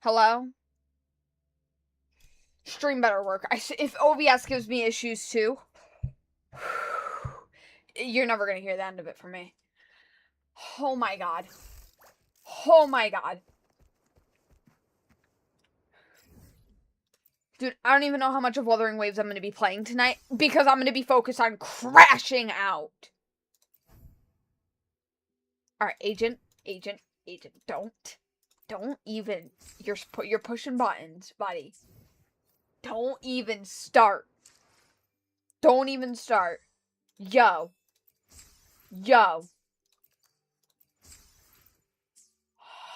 Hello? Stream better work. If OBS gives me issues too, you're never gonna hear the end of it from me. Oh my god. Oh my god. Dude, I don't even know how much of Wuthering Waves I'm gonna be playing tonight because I'm gonna be focused on crashing out. Alright, agent. Don't even. You're pushing buttons, buddy. Don't even start. Don't even start. Yo.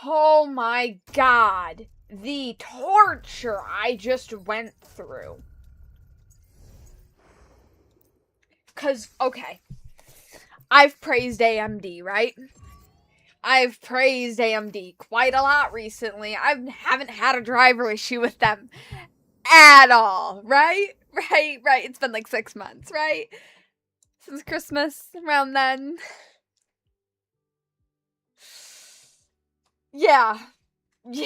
Oh my god. The torture I just went through. Cause, okay. I've praised AMD, right? I've praised AMD quite a lot recently. I haven't had a driver issue with them at all, right? Right. It's been like 6 months, right? Since Christmas, around then. Yeah. Oh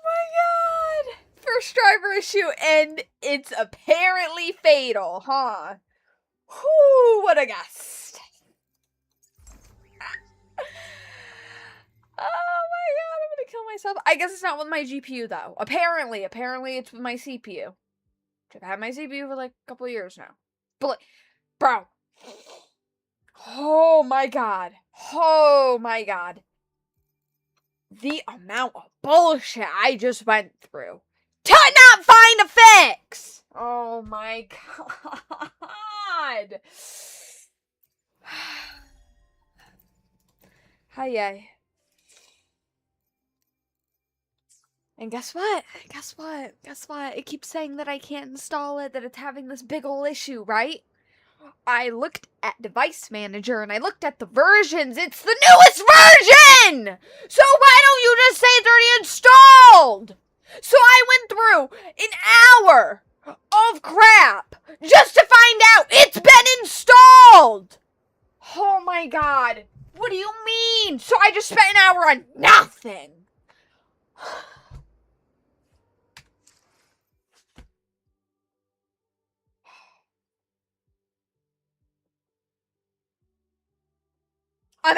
my god! First driver issue, and it's apparently fatal, huh? Whew, what a gust. Oh my god, I'm gonna kill myself. I guess it's not with my GPU though. Apparently it's with my CPU. I've had my CPU for like a couple of years now. But like, bro. Oh my god. The amount of bullshit I just went through to not find a fix! Oh my god. Hi. And guess what? It keeps saying that I can't install it, that it's having this big ol' issue, right? I looked at Device Manager and I looked at the versions. It's the newest version! So why don't you just say it's already installed? So I went through an hour of crap just to find out it's been installed! Oh my god. What do you mean? So I just spent an hour on nothing. I'm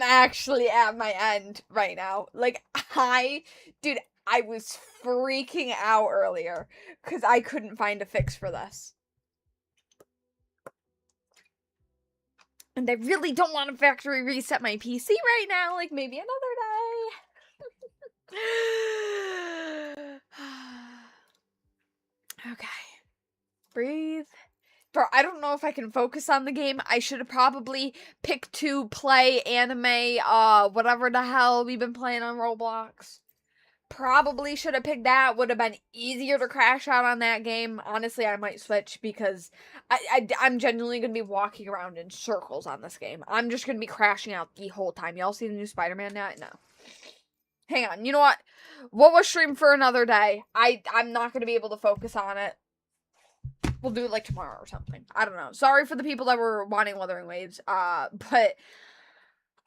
actually at my end right now. Dude, I was freaking out earlier because I couldn't find a fix for this. And I really don't want to factory reset my PC right now, like maybe another day. Okay. Breathe. Bro, I don't know if I can focus on the game. I should have probably picked to play anime, whatever the hell we've been playing on Roblox. Probably should have picked that. Would have been easier to crash out on that game. Honestly, I might switch because I'm genuinely going to be walking around in circles on this game. I'm just going to be crashing out the whole time. Y'all see the new Spider-Man now? No. Hang on. You know what? We'll stream for another day. I'm not going to be able to focus on it. We'll do it like tomorrow or something. I don't know. Sorry for the people that were wanting Wuthering Waves. But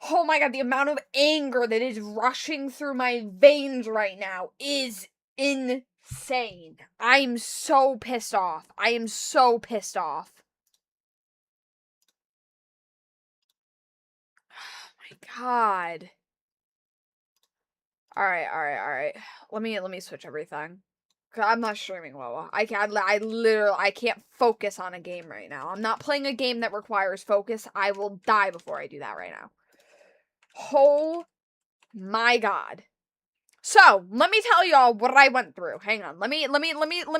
oh my god, the amount of anger that is rushing through my veins right now is insane. I'm so pissed off. I am so pissed off. Oh my god. Alright. Let me switch everything. I'm not streaming well. I can't focus on a game right now. I'm not playing a game that requires focus. I will die before I do that right now. Oh my god. So, let me tell y'all what I went through. Hang on. Let me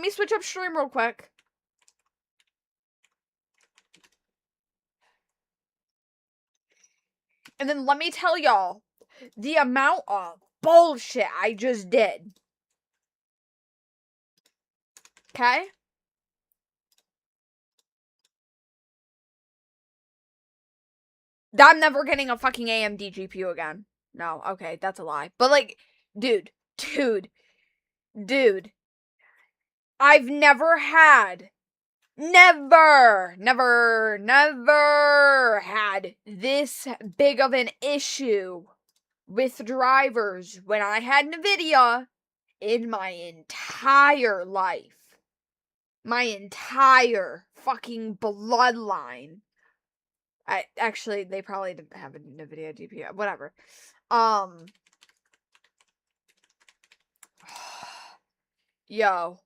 switch up stream real quick. And then let me tell y'all the amount of bullshit I just did. Okay? I'm never getting a fucking AMD GPU again. No, okay, that's a lie. But like, dude. I've never had never had this big of an issue with drivers when I had NVIDIA in my entire life. My entire fucking bloodline. Actually, they probably didn't have a NVIDIA GPU. Whatever. Yo.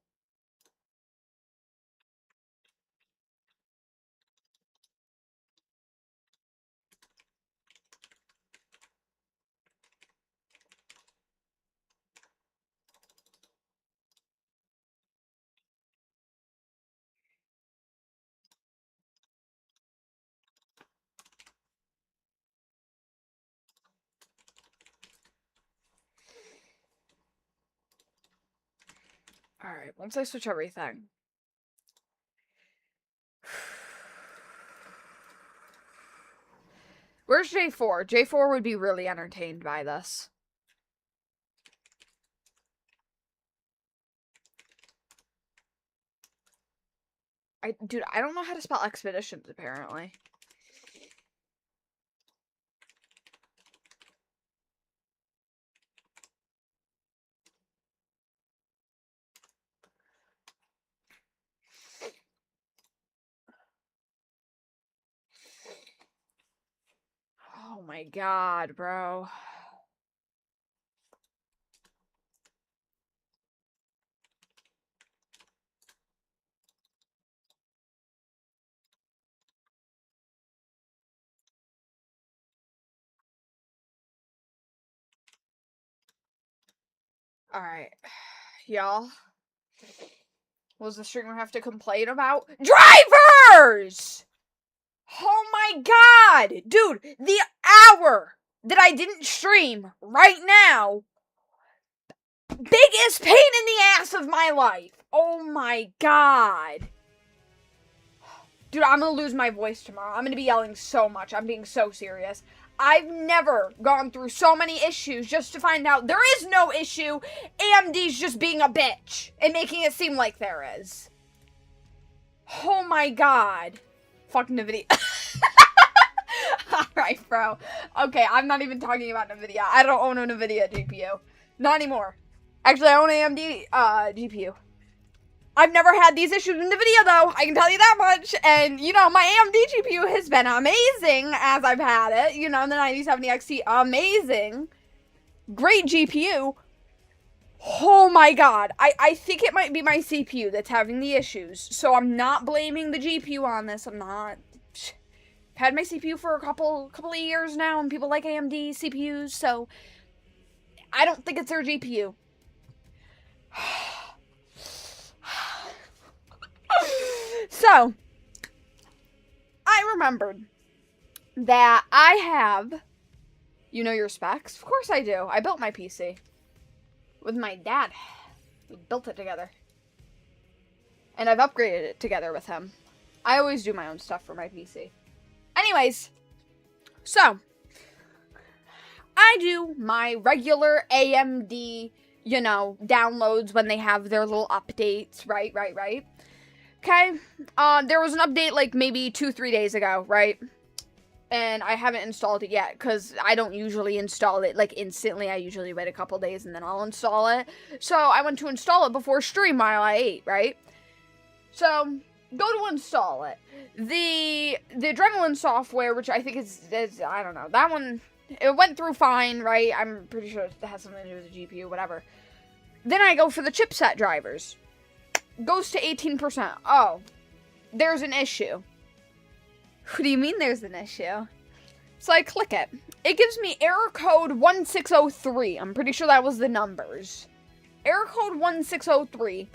Alright, once I switch everything. Where's J4? J4 would be really entertained by this. Dude, I don't know how to spell expeditions, apparently. Oh my god, bro. Alright. Y'all. What does the streamer have to complain about? Drivers! Oh my god! Dude, the hour that I didn't stream right now, biggest pain in the ass of my life. Oh my god. Dude, I'm gonna lose my voice tomorrow. I'm gonna be yelling so much. I'm being so serious. I've never gone through so many issues just to find out there is no issue. AMD's just being a bitch and making it seem like there is. Oh my god. Fuck NVIDIA. Alright, bro. Okay, I'm not even talking about NVIDIA. I don't own a NVIDIA GPU. Not anymore. Actually, I own an AMD GPU. I've never had these issues in NVIDIA, though. I can tell you that much. And, you know, my AMD GPU has been amazing as I've had it. You know, the 9070 XT, amazing. Great GPU. Oh my god. I think it might be my CPU that's having the issues. So I'm not blaming the GPU on this. I'm not. I've had my CPU for a couple of years now, and people like AMD CPUs, so I don't think it's their GPU. So, I remembered that I have, you know your specs? Of course I do. I built my PC with my dad. We built it together. And I've upgraded it together with him. I always do my own stuff for my PC. Anyways, so, I do my regular AMD, you know, downloads when they have their little updates, right? Okay, there was an update like maybe 2-3 days ago, right? And I haven't installed it yet, because I don't usually install it like instantly. I usually wait a couple days and then I'll install it. So I went to install it before stream while I ate, right? So, go to install it. The Adrenaline software, which I think is I don't know, that one, it went through fine, right? I'm pretty sure it has something to do with the GPU, whatever. Then I go for the chipset drivers. Goes to 18%. Oh, there's an issue. What do you mean there's an issue? So I click it. It gives me error code 1603. I'm pretty sure that was the numbers. Error code 1603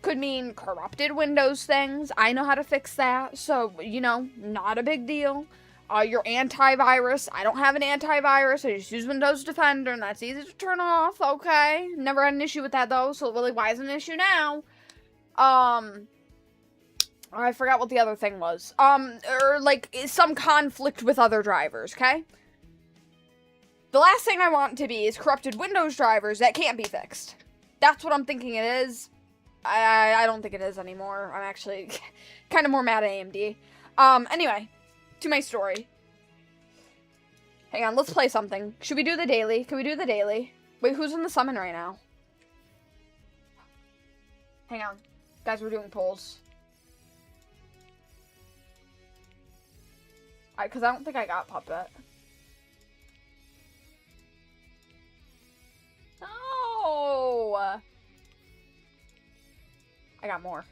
could mean corrupted Windows things. I know how to fix that. So, you know, not a big deal. Your antivirus. I don't have an antivirus. I just use Windows Defender, and that's easy to turn off. Okay. Never had an issue with that, though. So really, why is it an issue now? I forgot what the other thing was. Or, like, some conflict with other drivers, okay? The last thing I want to be is corrupted Windows drivers that can't be fixed. That's what I'm thinking it is. I don't think it is anymore. I'm actually kind of more mad at AMD. Anyway, to my story. Hang on, let's play something. Should we do the daily? Can we do the daily? Wait, who's in the summon right now? Hang on. Guys, we're doing polls. Because I don't think I got Puppet. No! I got more.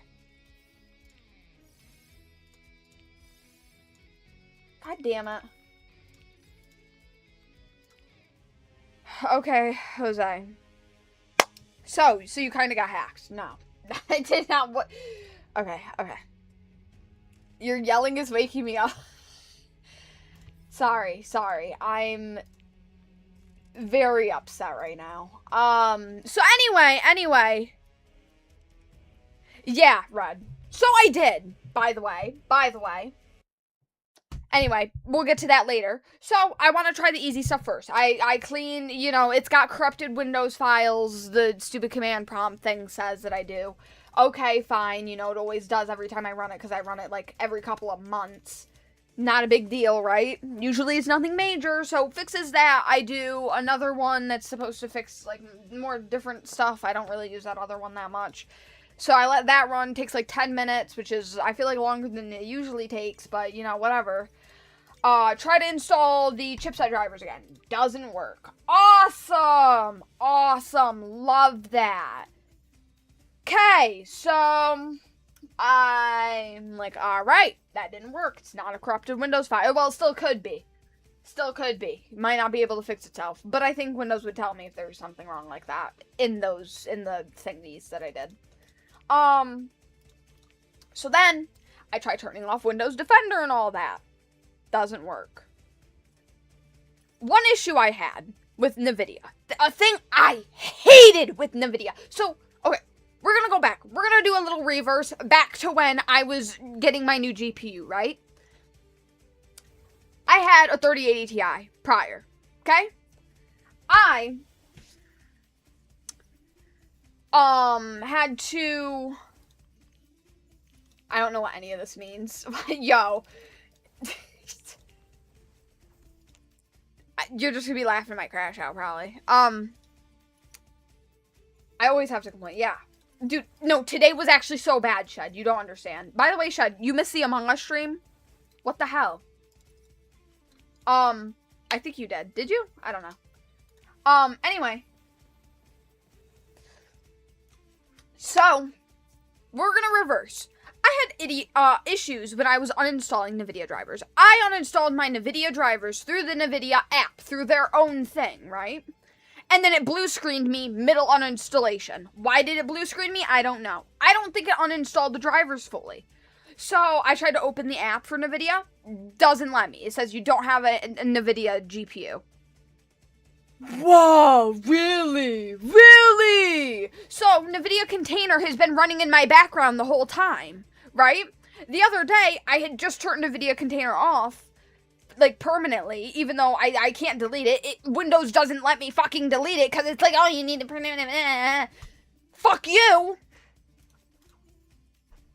God damn it. Okay, Jose. So you kind of got hacked. No. I did not. What? Okay. Your yelling is waking me up. Sorry. I'm very upset right now. So anyway. Yeah, Red. So I did, by the way. Anyway, we'll get to that later. So, I want to try the easy stuff first. I clean, it's got corrupted Windows files, the stupid command prompt thing says that I do. Okay, fine, it always does every time I run it, because I run it, like, every couple of months. Not a big deal, right? Usually it's nothing major, so fixes that. I do another one that's supposed to fix, like, more different stuff. I don't really use that other one that much. So I let that run, takes like 10 minutes, which is, I feel like, longer than it usually takes, but, whatever. Try to install the chipset drivers again. Doesn't work. Awesome! Love that. Okay, so, I'm like, alright, that didn't work. It's not a corrupted Windows file. Well, it still could be. Might not be able to fix itself, but I think Windows would tell me if there was something wrong like that in the thingies that I did. So then, I tried turning off Windows Defender and all that. Doesn't work. One issue I had with NVIDIA. A thing I hated with NVIDIA. So, okay, we're gonna go back. We're gonna do a little reverse back to when I was getting my new GPU, right? I had a 3080 Ti prior, okay? I had to... I don't know what any of this means. Yo. You're just gonna be laughing at my crash out, probably. I always have to complain. Yeah. Dude, no, today was actually so bad, Shed. You don't understand. By the way, Shed, you missed the Among Us stream? What the hell? I think you did. Did you? I don't know. Anyway. So, we're gonna reverse. I had issues when I was uninstalling NVIDIA drivers. I uninstalled my NVIDIA drivers through the NVIDIA app, through their own thing, right? And then it blue screened me middle uninstallation. Why did it blue screen me? I don't know. I don't think it uninstalled the drivers fully. So I tried to open the app for NVIDIA. Doesn't let me. It says you don't have a NVIDIA GPU. Whoa, really? Really? So, NVIDIA container has been running in my background the whole time, right? The other day, I had just turned NVIDIA container off, like, permanently, even though I can't delete it. Windows doesn't let me fucking delete it, because it's like, oh, you need to... Fuck you!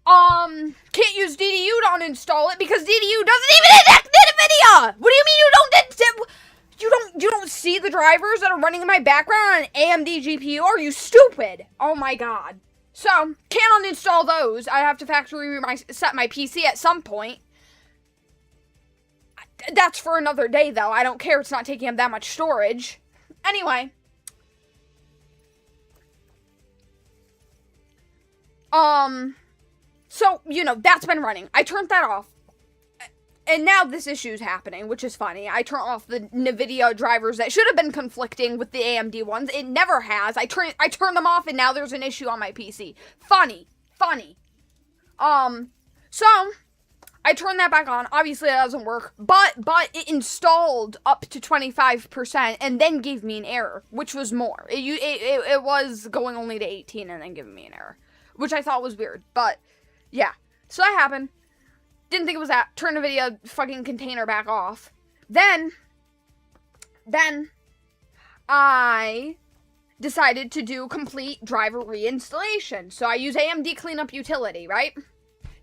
Can't use DDU to uninstall it, because DDU doesn't even eject NVIDIA! What do you mean you don't... You don't see the drivers that are running in my background on an AMD GPU? Are you stupid? Oh my god. So, can't uninstall those. I have to factory set my PC at some point. That's for another day, though. I don't care. It's not taking up that much storage. Anyway. So, that's been running. I turned that off. And now this issue's happening, which is funny. I turned off the NVIDIA drivers that should have been conflicting with the AMD ones. It never has. I turned them off, and now there's an issue on my PC. Funny. So, I turned that back on. Obviously, it doesn't work. But it installed up to 25% and then gave me an error, which was more. It was going only to 18 and then giving me an error, which I thought was weird. But, yeah. So that happened. Didn't think it was that. Turned the NVIDIA fucking container back off. Then, I decided to do complete driver reinstallation. So I use AMD Cleanup Utility, right?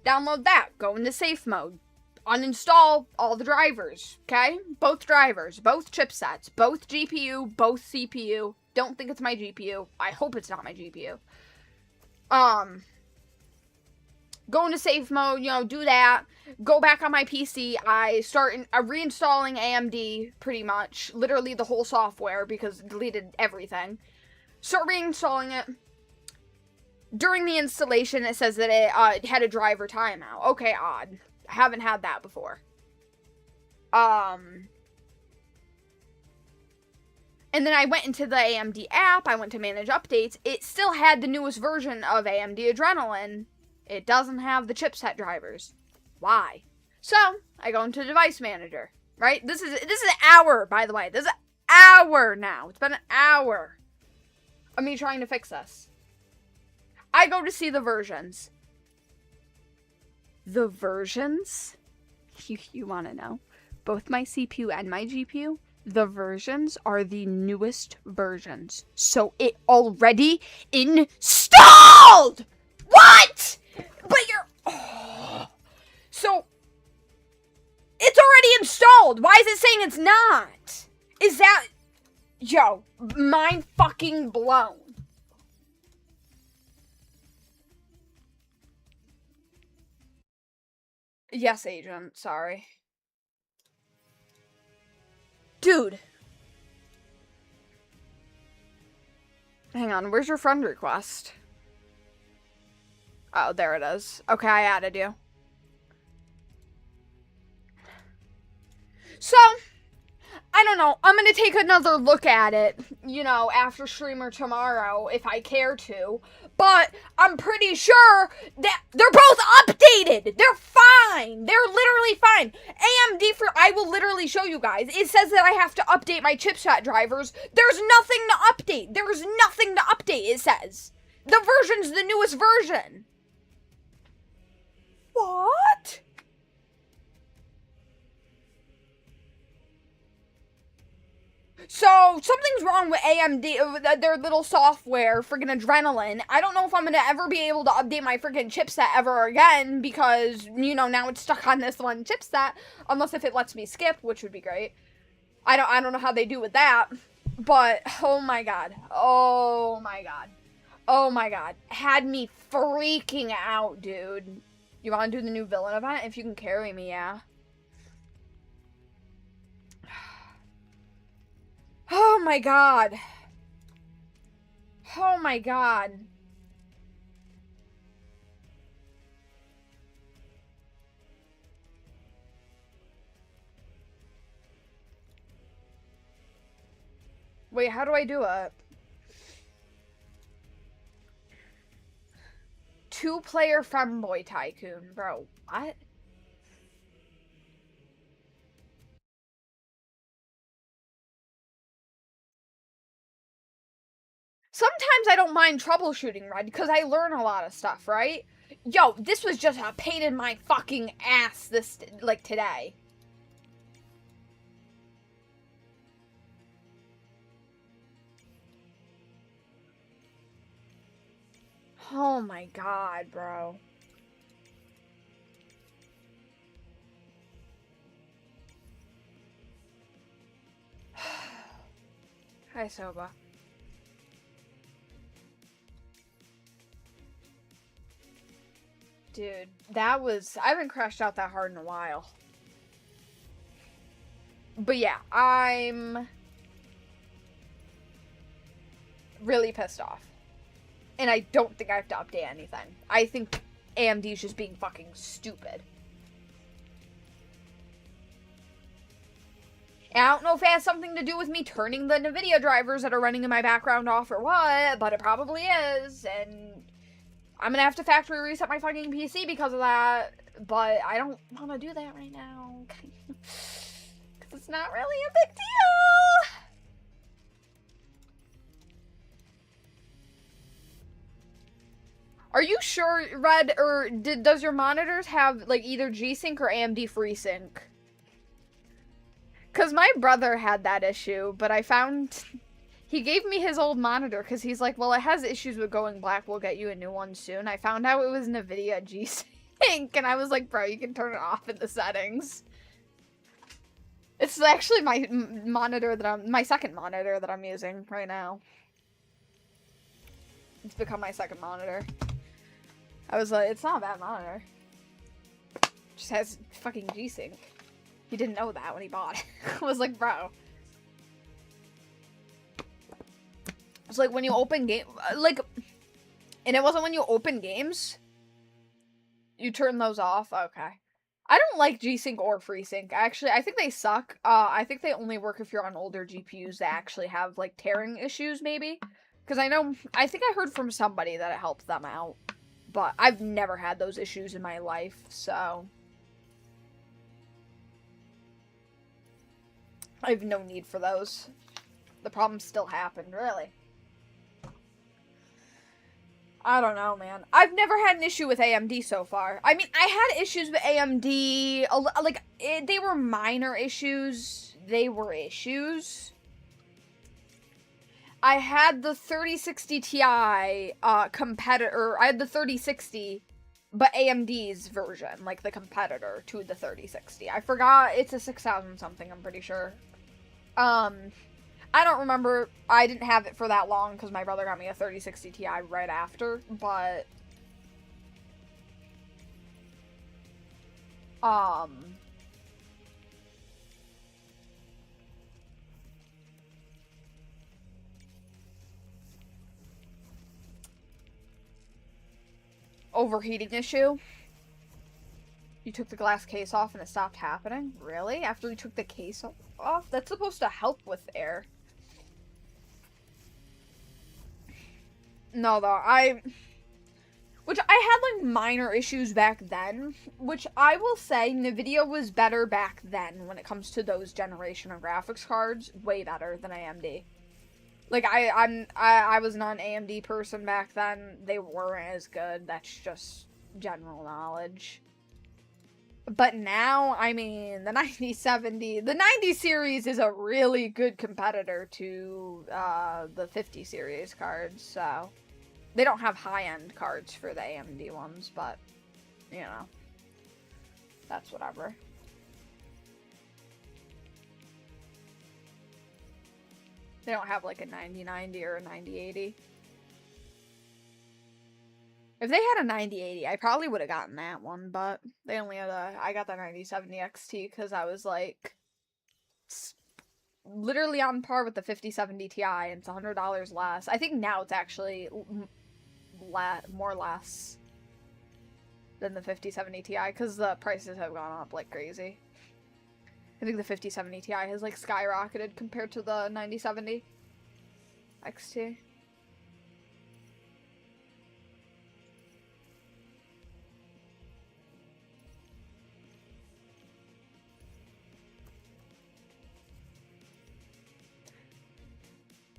Download that, go into safe mode, uninstall all the drivers, okay? Both drivers, both chipsets, both GPU, both CPU. Don't think it's my GPU. I hope it's not my GPU. Go into safe mode, do that. Go back on my PC. I start reinstalling AMD, pretty much. Literally the whole software, because it deleted everything. Start reinstalling it. During the installation, it says that it had a driver timeout. Okay, odd. I haven't had that before. And then I went into the AMD app. I went to manage updates. It still had the newest version of AMD Adrenalin. It doesn't have the chipset drivers. Why? So, I go into device manager, right? This is an hour, by the way. This is an hour now. It's been an hour of me trying to fix this. I go to see the versions. The versions? You want to know? Both my CPU and my GPU, the versions are the newest versions. So it already installed! What? But So, it's already installed. Why is it saying it's not? Is that... Yo, mind fucking blown. Yes, agent. Sorry. Dude. Hang on, where's your friend request? Oh, there it is. Okay, I added you. So, I don't know. I'm gonna take another look at it, after stream or tomorrow, if I care to. But I'm pretty sure that they're both updated. They're fine. They're literally fine. AMD I will literally show you guys. It says that I have to update my chipset drivers. There's nothing to update. There's nothing to update, it says. The version's the newest version. What? So, something's wrong with AMD, their little software, friggin' Adrenalin. I don't know if I'm gonna ever be able to update my friggin' chipset ever again, because, now it's stuck on this one chipset, unless if it lets me skip, which would be great. I don't know how they do with that, but, oh my god. Oh my god. Oh my god. Had me freaking out, dude. You wanna do the new villain event? If you can carry me, yeah. Oh my god. Oh my god. Wait, how do I do it? 2-player Femboy Tycoon. Bro, what? Sometimes I don't mind troubleshooting, right? Because I learn a lot of stuff, right? Yo, this was just a pain in my fucking ass today. Oh my god, bro. Hi, Soba. Dude, I haven't crashed out that hard in a while. But yeah, I'm really pissed off. And I don't think I have to update anything. I think AMD's just being fucking stupid. And I don't know if it has something to do with me turning the NVIDIA drivers that are running in my background off or what, but it probably is, and I'm gonna have to factory reset my fucking PC because of that, but I don't want to do that right now. Because it's not really a big deal. Are you sure, Red, or does your monitors have, either G-Sync or AMD FreeSync? Because my brother had that issue, but I found He gave me his old monitor because he's like, well, it has issues with going black. We'll get you a new one soon. I found out it was NVIDIA G-Sync, and I was like, bro, you can turn it off in the settings. It's actually my monitor my second monitor that I'm using right now. It's become my second monitor. I was like, it's not a bad monitor. It just has fucking G-Sync. He didn't know that when he bought it. I was like, bro. It's like when you open game, like, and it wasn't when you open games. You turn those off. Okay. I don't like G-Sync or FreeSync. Actually, I think they suck. I think they only work if you're on older GPUs that actually have, like, tearing issues, maybe. Because I think I heard from somebody that it helped them out. But I've never had those issues in my life, so. I have no need for those. The problems still happen, really. I don't know, man. I've never had an issue with AMD so far. I mean, I had issues with AMD. Like, they were minor issues. They were issues. I had the 3060 Ti competitor. I had the 3060, but AMD's version, like the competitor to the 3060. I forgot. It's a 6000 something, I'm pretty sure. I don't remember. I didn't have it for that long because my brother got me a 3060 Ti right after, but overheating issue. You took the glass case off and it stopped happening? Really? After you took the case off? That's supposed to help with air. No, though, which I had, like, minor issues back then, which I will say NVIDIA was better back then when it comes to those generation of graphics cards. Way better than AMD. Like, I was not an AMD person back then. They weren't as good. That's just general knowledge. But now, I mean, the 9070, the 90 series is a really good competitor to the 50 series cards, so they don't have high-end cards for the AMD ones, but, you know, that's whatever. They don't have, like, a 9090 or a 9080. If they had a 9080, I probably would have gotten that one, but they only had I got the 9070 XT because I was, like, literally on par with the 5070 Ti, and it's $100 less. I think now it's actually more less than the 5070 Ti because the prices have gone up like crazy. I think the 5070 Ti has, like, skyrocketed compared to the 9070 XT.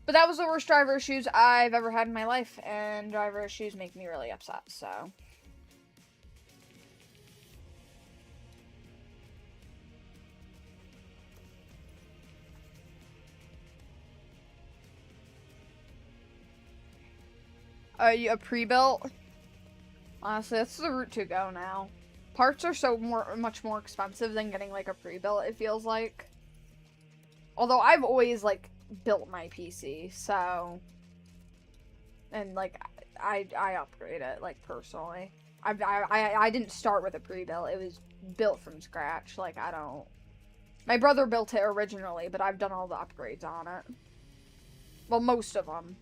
But that was the worst driver issues I've ever had in my life, and driver issues make me really upset, so. A pre-built? Honestly, that's the route to go now. Parts are so much more expensive than getting, like, a pre-built, it feels like. Although I've always, like, built my PC, so, and, like, I upgrade it, like, personally. I didn't start with a pre-built, it was built from scratch, like, my brother built it originally, but I've done all the upgrades on it. Well, most of them.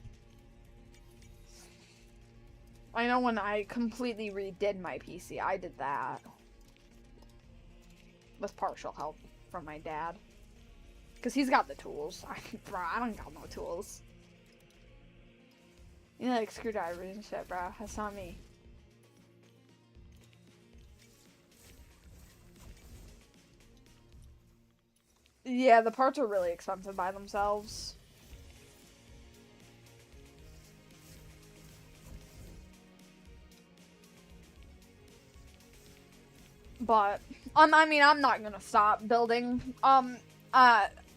I know when I completely redid my PC, I did that. With partial help from my dad. Because he's got the tools. Bro, I don't got no tools. You know, like screwdrivers and shit, bro. That's not me. Yeah, the parts are really expensive by themselves. But, I mean, I'm not gonna stop building.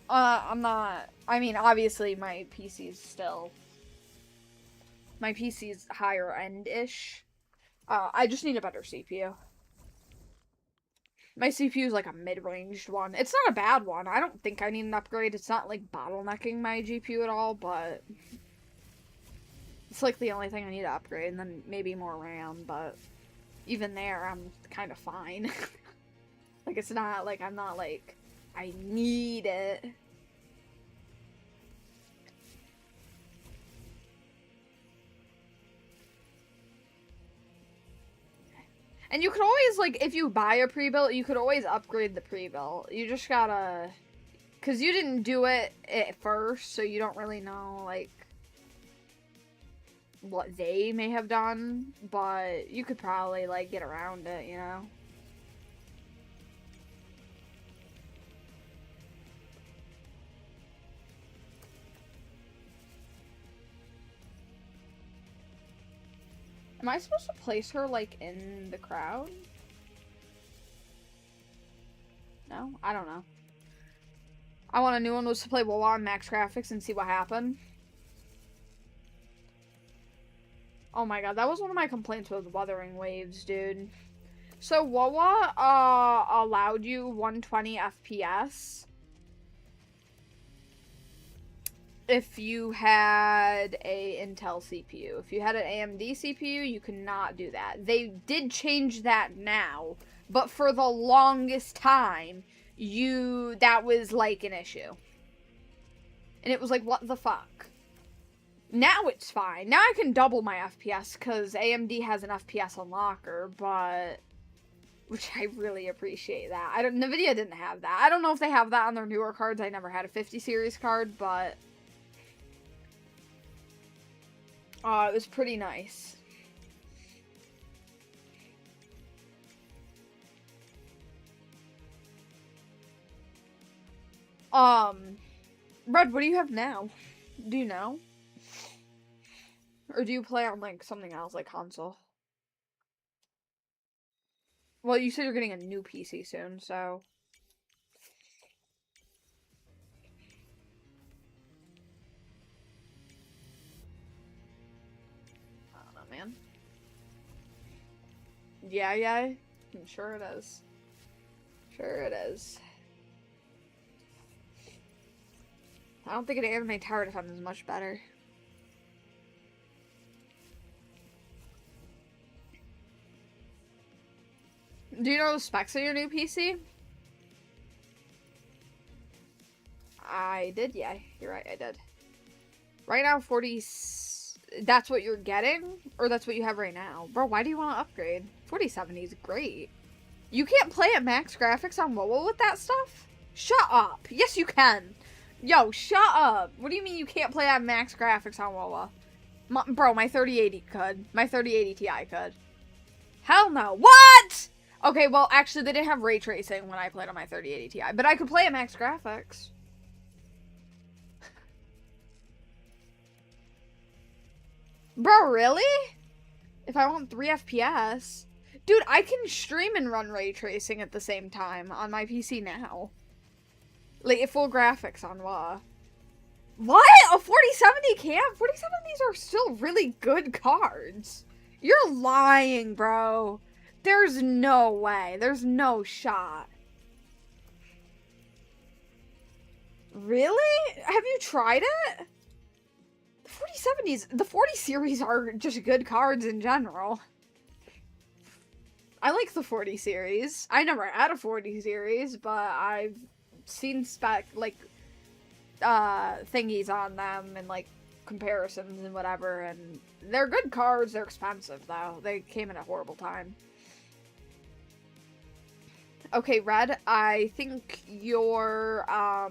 I'm not, I mean, obviously my PC's higher end-ish. I just need a better CPU. My CPU is like a mid-ranged one. It's not a bad one. I don't think I need an upgrade. It's not like bottlenecking my GPU at all, but it's like the only thing I need to upgrade, and then maybe more RAM, but even there, I'm kind of fine. Like, it's not like, I'm not like, I need it. And you could always, like, if you buy a pre-built, you could always upgrade the pre-built. You just gotta... Because you didn't do it at first, so you don't really know, like, what they may have done. But you could probably, like, get around it, you know? Am I supposed to place her, like, in the crowd? No? I don't know. I want a new one was to play WoW on max graphics and see what happened. Oh my god, that was one of my complaints with Wuthering Waves, dude. So WoW allowed you 120 FPS if you had a Intel CPU. If you had an AMD CPU, you could not do that. They did change that now, but for the longest time, that was like an issue. And it was like, what the fuck? Now it's fine. Now I can double my FPS because AMD has an FPS unlocker, but... Which I really appreciate that. NVIDIA didn't have that. I don't know if they have that on their newer cards. I never had a 50 series card, but... it was pretty nice. Red, what do you have now? Do you know? Or do you play on, like, something else, like console? Well, you said you're getting a new PC soon, so... I don't know, man. Yeah, I'm sure it is. Sure it is. I don't think an anime tower defense is much better. Do you know the specs of your new PC? I did, yeah. You're right, I did. Right now, 40... That's what you're getting? Or that's what you have right now? Bro, why do you want to upgrade? 4070 is great. You can't play at max graphics on mobile with that stuff? Shut up. Yes, you can. Yo, shut up. What do you mean you can't play at max graphics on WoW? Bro, my 3080 could. My 3080 Ti could. Hell no. What? Okay, well, actually, they didn't have ray tracing when I played on my 3080 Ti, but I could play at max graphics. Bro, really? If I want 3 FPS? Dude, I can stream and run ray tracing at the same time on my PC now. Like, full graphics on WoW. What? A 4070 can't? 4070s are still really good cards. You're lying, bro. There's no way. There's no shot. Really? Have you tried it? The 4070s, the 40 series are just good cards in general. I like the 40 series. I never had a 40 series, but I've seen thingies on them and, like, comparisons and whatever, and they're good cards. They're expensive, though. They came at a horrible time. Okay, Red, I think you're, I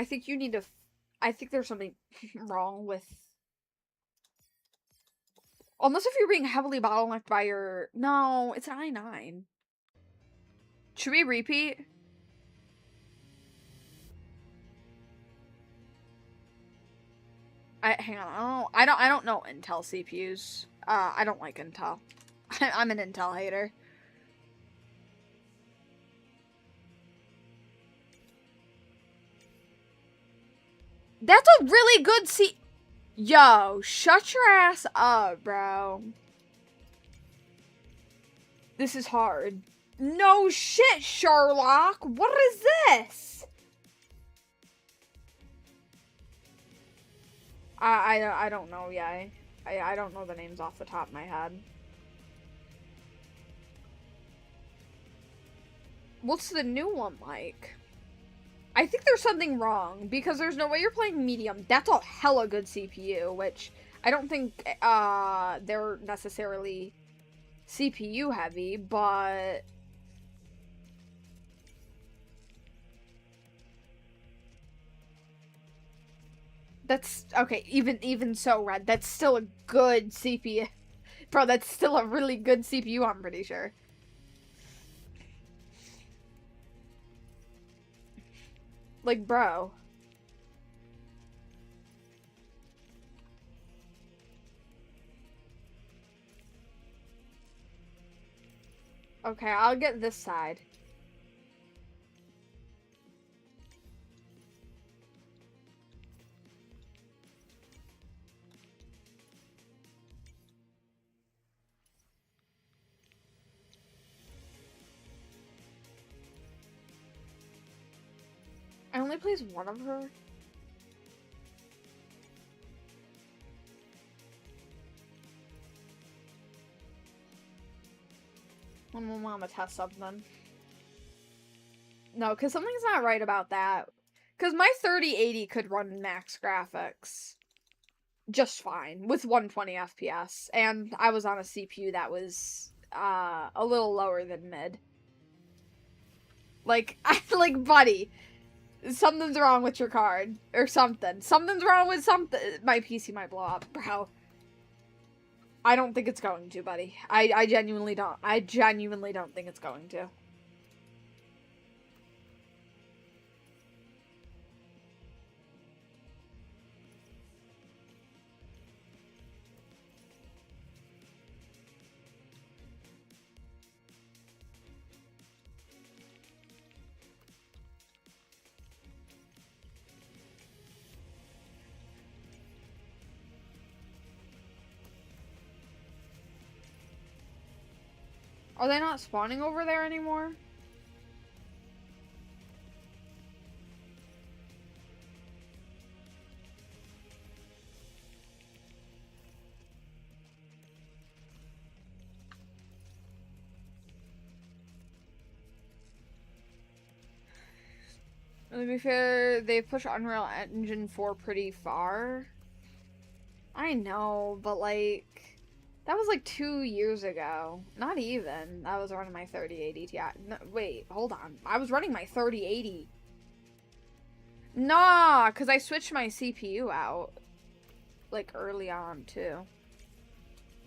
think you need to, I think there's something wrong with, unless if you're being heavily bottlenecked by your, no, it's an i9. Should we repeat? Hang on, I don't know Intel CPUs. I don't like Intel. I'm an Intel hater. That's a really good Yo, shut your ass up, bro. This is hard. No shit, Sherlock. What is this? I don't know, yeah. I don't know the names off the top of my head. What's the new one like? I think there's something wrong, because there's no way you're playing medium. That's a hella good CPU, which I don't think they're necessarily CPU heavy, but that's okay, even so, Red, that's still a good CPU. Bro, that's still a really good CPU, I'm pretty sure. Like, bro. Okay, I'll get this side. I only plays one of her. I'm gonna wanna test something. No, because something's not right about that. Because my 3080 could run max graphics just fine with 120 FPS, and I was on a CPU that was a little lower than mid. Like, buddy, something's wrong with your card or something. Something's wrong with something. My PC might blow up, bro. I don't think it's going to, buddy. I genuinely don't. I genuinely don't think it's going to. Are they not spawning over there anymore? To be fair, they push Unreal Engine 4 pretty far. I know, but like, that was like 2 years ago. Not even. I was running my 3080 Ti. No, wait, hold on. I was running my 3080. Nah, because I switched my CPU out. Like, early on, too.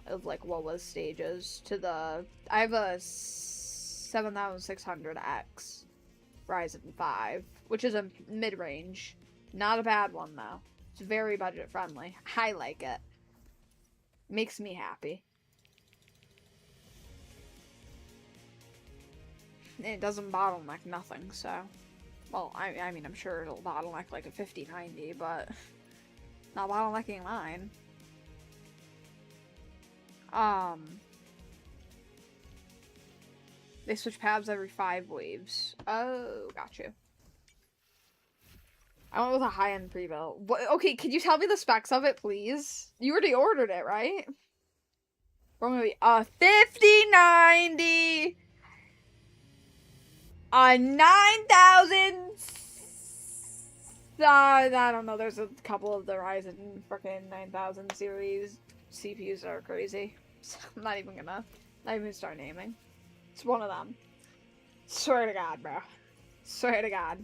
Of like, what was stages to the... I have a 7600X Ryzen 5, which is a mid-range. Not a bad one, though. It's very budget-friendly. I like it. Makes me happy. It doesn't bottleneck nothing, so... Well, I mean, I'm sure it'll bottleneck like a 5090, but... Not bottlenecking mine. They switch paths every 5 waves. Oh, got you. I went with a high-end pre-built. Okay, could you tell me the specs of it, please? You already ordered it, right? We're gonna be a 5090, a 9000. I don't know. There's a couple of the Ryzen freaking 9000 series CPUs that are crazy. So I'm not even gonna start naming. It's one of them. Swear to God, bro. Swear to God.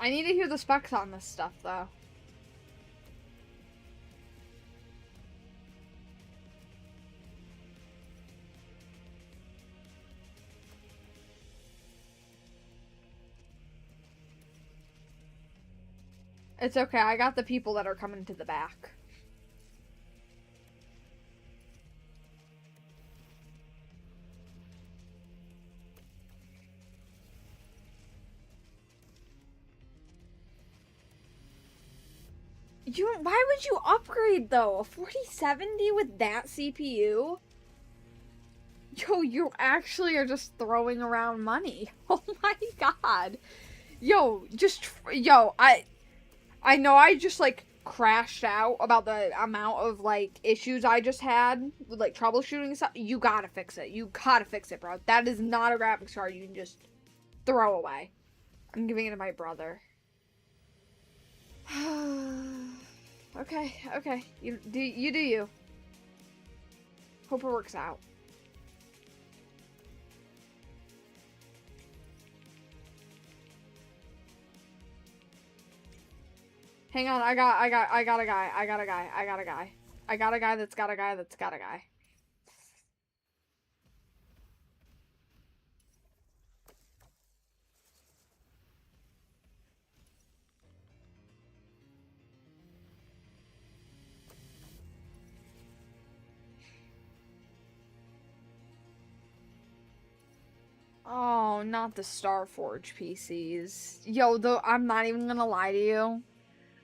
I need to hear the specs on this stuff, though. It's okay. I got the people that are coming to the back. Why would you upgrade though? A 4070 with that CPU? Yo, you actually are just throwing around money. Oh my god. Yo, I know I just like crashed out about the amount of like issues I just had with like troubleshooting and stuff. You gotta fix it. You gotta fix it, bro. That is not a graphics card you can just throw away. I'm giving it to my brother. Okay. You do you. Hope it works out. Hang on, I got a guy. I got a guy that's got a guy that's got a guy. Oh, not the Starforge PCs. Yo, though, I'm not even gonna lie to you.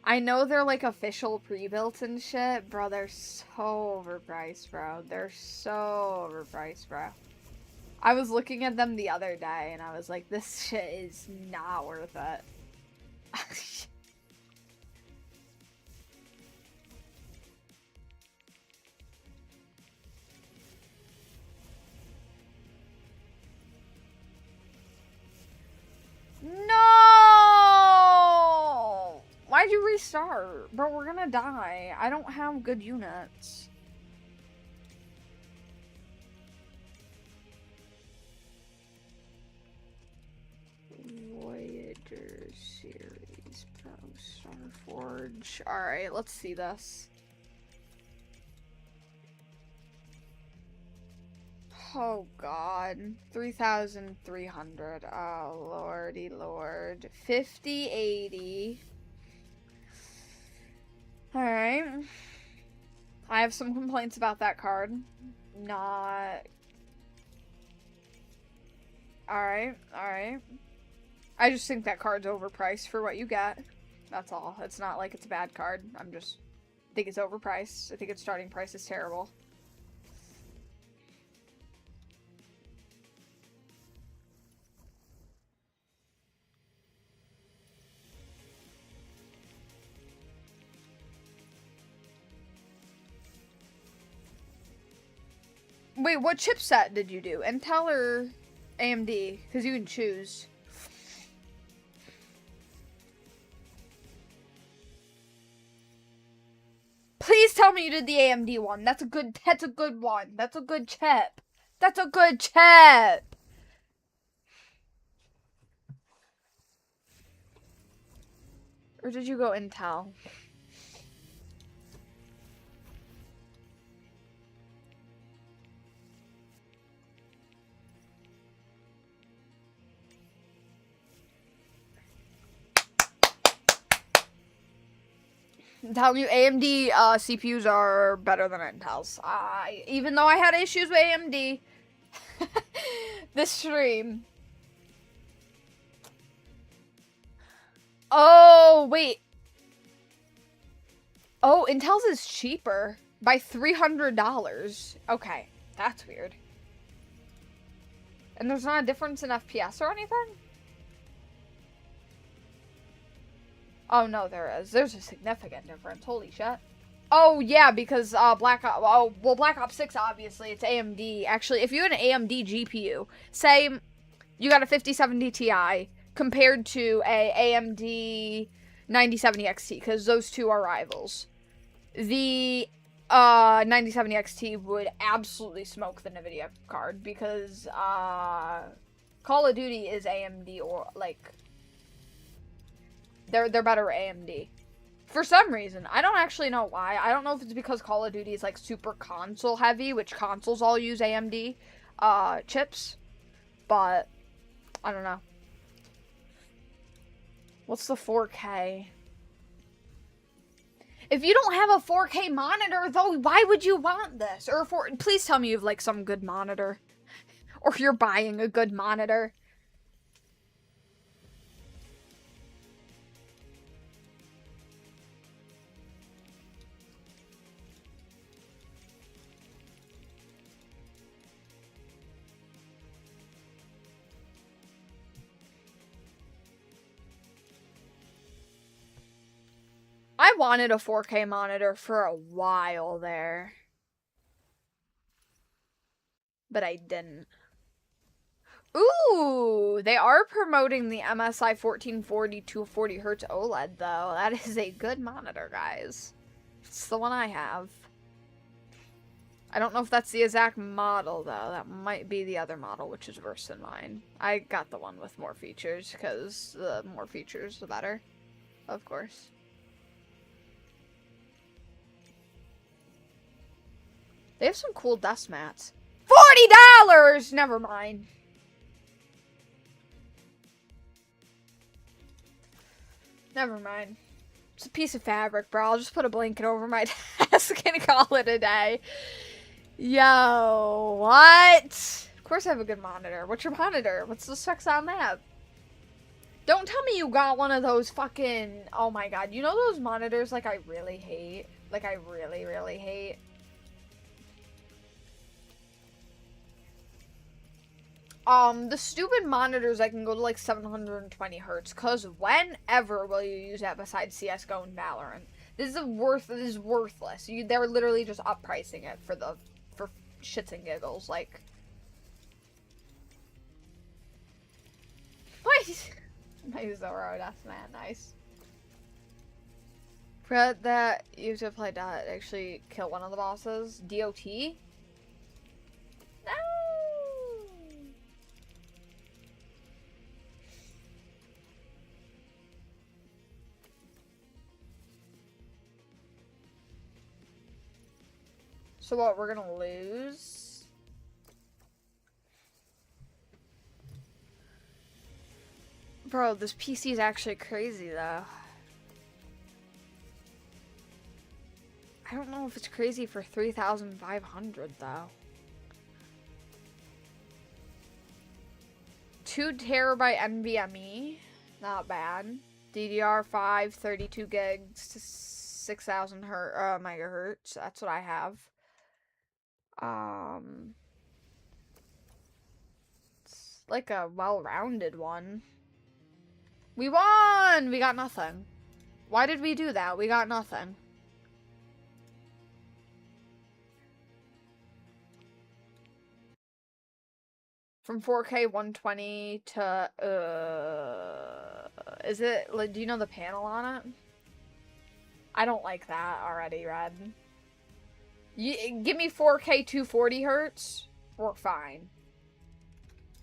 I know they're like official pre-built and shit, bro. They're so overpriced, bro. They're so overpriced, bro. I was looking at them the other day and I was like, this shit is not worth it. No! Why'd you restart? Bro, we're gonna die. I don't have good units. Voyager series Pro Starforge. Alright, let's see this. Oh god. 3,300. Oh lordy lord. 5080. Alright. I have some complaints about that card. Not... Alright. I just think that card's overpriced for what you get. That's all. It's not like it's a bad card. I think it's overpriced. I think its starting price is terrible. Wait, what chipset did you do? Intel or AMD? Because you can choose. Please tell me you did the AMD one. That's a good one. That's a good chip. That's a good chip. Or did you go Intel? I'm telling you, AMD CPUs are better than Intel's. Even though I had issues with AMD this stream. Oh, wait. Oh, Intel's is cheaper by $300. Okay, that's weird. And there's not a difference in FPS or anything? Oh, no, there is. There's a significant difference. Holy shit. Oh, yeah, because Black Ops 6, obviously, it's AMD. Actually, if you had an AMD GPU, say you got a 5070 Ti compared to a AMD 9070 XT, because those two are rivals, the 9070 XT would absolutely smoke the NVIDIA card, because Call of Duty is AMD, or, like... They're better AMD. For some reason. I don't actually know why. I don't know if it's because Call of Duty is like super console heavy, which consoles all use AMD chips. But I don't know. What's the 4K? If you don't have a 4K monitor, though, why would you want this? Or please tell me you have, like, some good monitor. Or you're buying a good monitor. I wanted a 4K monitor for a while there. But I didn't. Ooh, they are promoting the MSI 1440 240 Hz OLED, though. That is a good monitor, guys. It's the one I have. I don't know if that's the exact model, though. That might be the other model, which is worse than mine. I got the one with more features, because the more features, the better. Of course. They have some cool dust mats. $40! Never mind. Never mind. It's a piece of fabric, bro. I'll just put a blanket over my desk and call it a day. Yo, what? Of course I have a good monitor. What's your monitor? What's the specs on that? Don't tell me you got one of those fucking... Oh my god. You know those monitors, like, I really hate? Like, I really, really hate? The stupid monitors that can go to like 720 hertz. Cause whenever will you use that besides CS:GO and Valorant? This is worthless. They're literally just uppricing it for shits and giggles. Like, what? Nice Zoro, that's man, nice. Fred, that you have to play dot actually kill one of the bosses. DOT. No. So what, we're gonna lose? Bro, this PC is actually crazy, though. I don't know if it's crazy for 3,500, though. 2 terabyte NVMe. Not bad. DDR5, 32 gigs to 6,000 megahertz. That's what I have. It's like a well-rounded one. We won! We got nothing. Why did we do that? We got nothing. From 4K 120 to, is it, like, do you know the panel on it? I don't like that already, Red. Give me 4K 240 hertz, we're fine.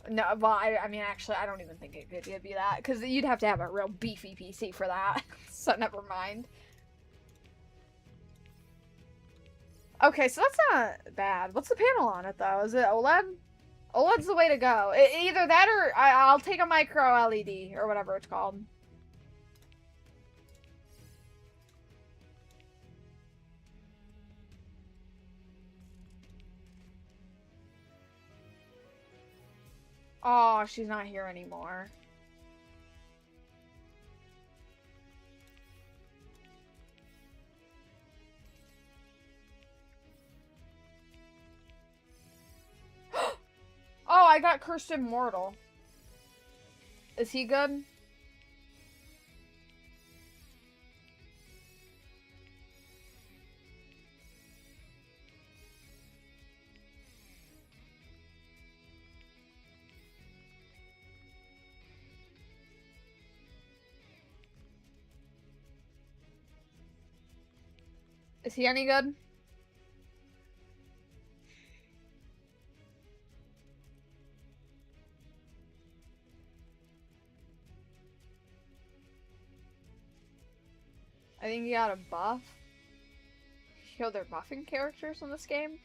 No, well, I mean, actually, I don't even think it could be that, because you'd have to have a real beefy PC for that, so never mind. Okay, so that's not bad. What's the panel on it, though? Is it OLED? OLED's the way to go. Either that or I'll take a micro LED, or whatever it's called. Oh, she's not here anymore. Oh, I got Cursed Immortal. Is he good? Is he any good? I think he got a buff. Yo, they're buffing characters in this game?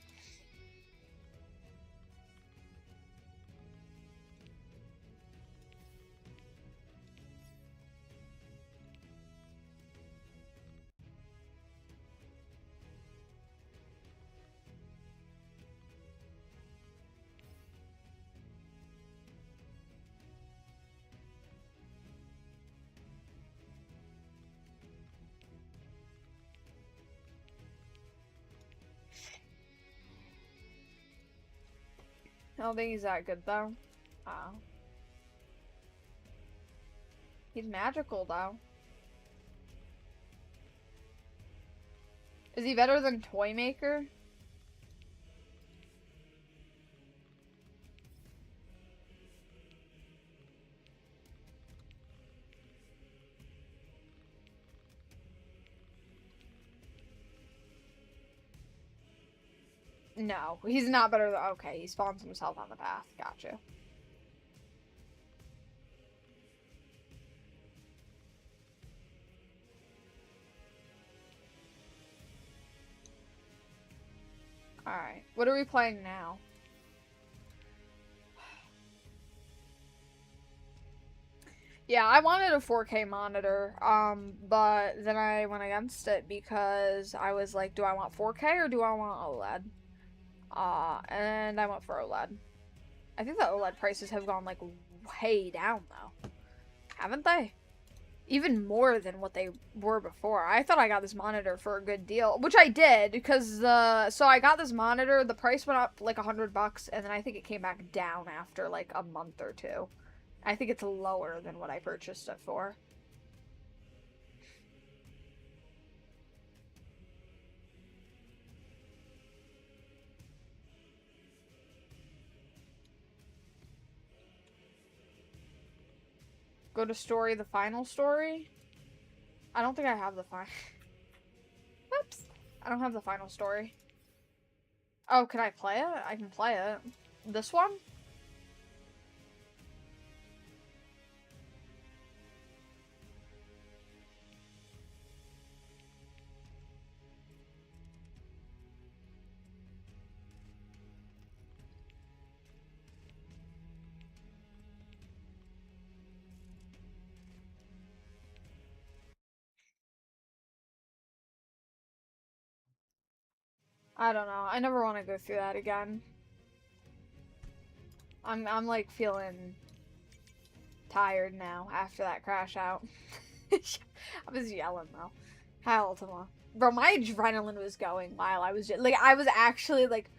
I don't think he's that good, though. Oh. He's magical, though. Is he better than Toy Maker? No, he's not better than... Okay, he spawns himself on the path. Gotcha. Alright, what are we playing now? Yeah, I wanted a 4K monitor, but then I went against it because I was like, do I want 4K or do I want OLED? And I went for OLED. I think the OLED prices have gone, like, way down, though. Haven't they? Even more than what they were before. I thought I got this monitor for a good deal, which I did, because so I got this monitor, the price went up like $100, and then I think it came back down after like a month or two. I think it's lower than what I purchased it for. Go to story, the final story? I don't think I have the final. Oops. I don't have the final story. Oh, can I play it? I can play it. This one? I don't know. I never want to go through that again. I'm like feeling tired now after that crash out. I was yelling though. Hi Ultima. Bro, my adrenaline was going while I was like, I was actually like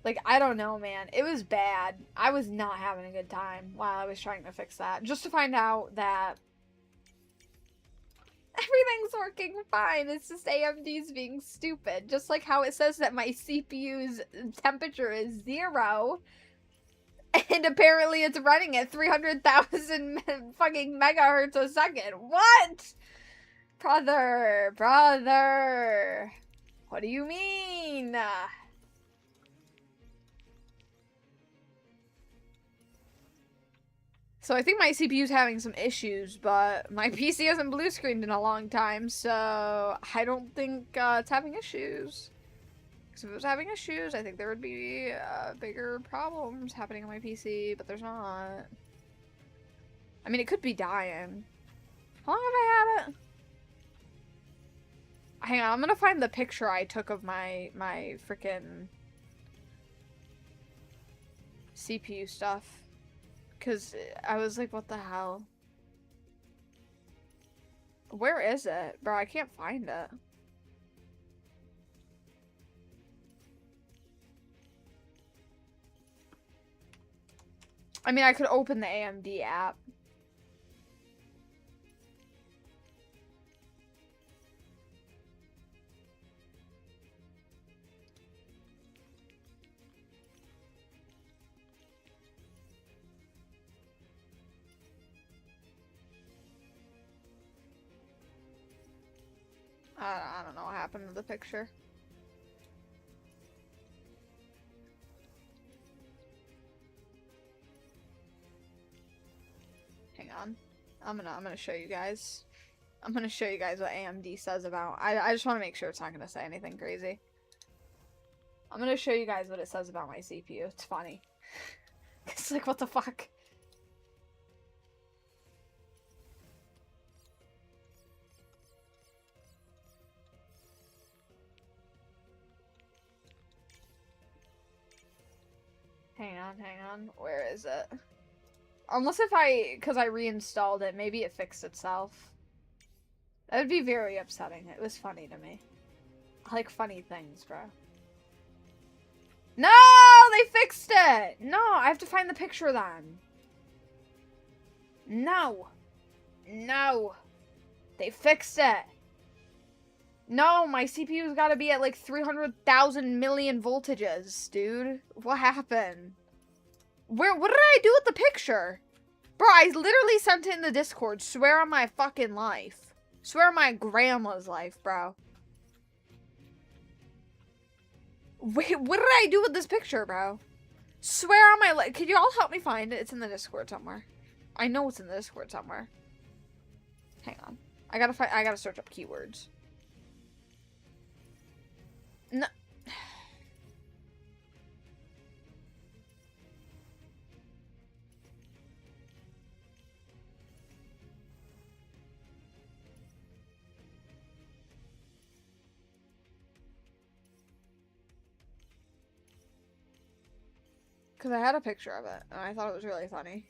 like, I don't know, man. It was bad. I was not having a good time while I was trying to fix that. Just to find out that everything's working fine. It's just AMD's being stupid. Just like how it says that my CPU's temperature is 0. And apparently it's running at 300,000 fucking megahertz a second. What? Brother. What do you mean? So I think my CPU's having some issues, but my PC hasn't blue screened in a long time, so I don't think it's having issues. Because if it was having issues, I think there would be bigger problems happening on my PC, but there's not. I mean, it could be dying. How long have I had it? Hang on, I'm gonna find the picture I took of my freaking CPU stuff. Because I was like, what the hell? Where is it? Bro, I can't find it. I mean, I could open the AMD app. I don't know what happened to the picture. Hang on. I'm gonna show you guys. I'm gonna show you guys what AMD says about. I just want to make sure it's not gonna say anything crazy. I'm gonna show you guys what it says about my CPU. It's funny. It's like, what the fuck? Hang on. Where is it? Unless because I reinstalled it, maybe it fixed itself. That would be very upsetting. It was funny to me. I like funny things, bro. No! They fixed it! No, I have to find the picture then. No. No. They fixed it. No, my CPU's gotta be at like 300,000 million voltages, dude. What happened? What did I do with the picture? Bro, I literally sent it in the Discord. Swear on my fucking life. Swear on my grandma's life, bro. Wait, what did I do with this picture, bro? Swear on my life. Could you all help me find it? It's in the Discord somewhere. I know it's in the Discord somewhere. Hang on. I gotta search up keywords. No. Because I had a picture of it, and I thought it was really funny.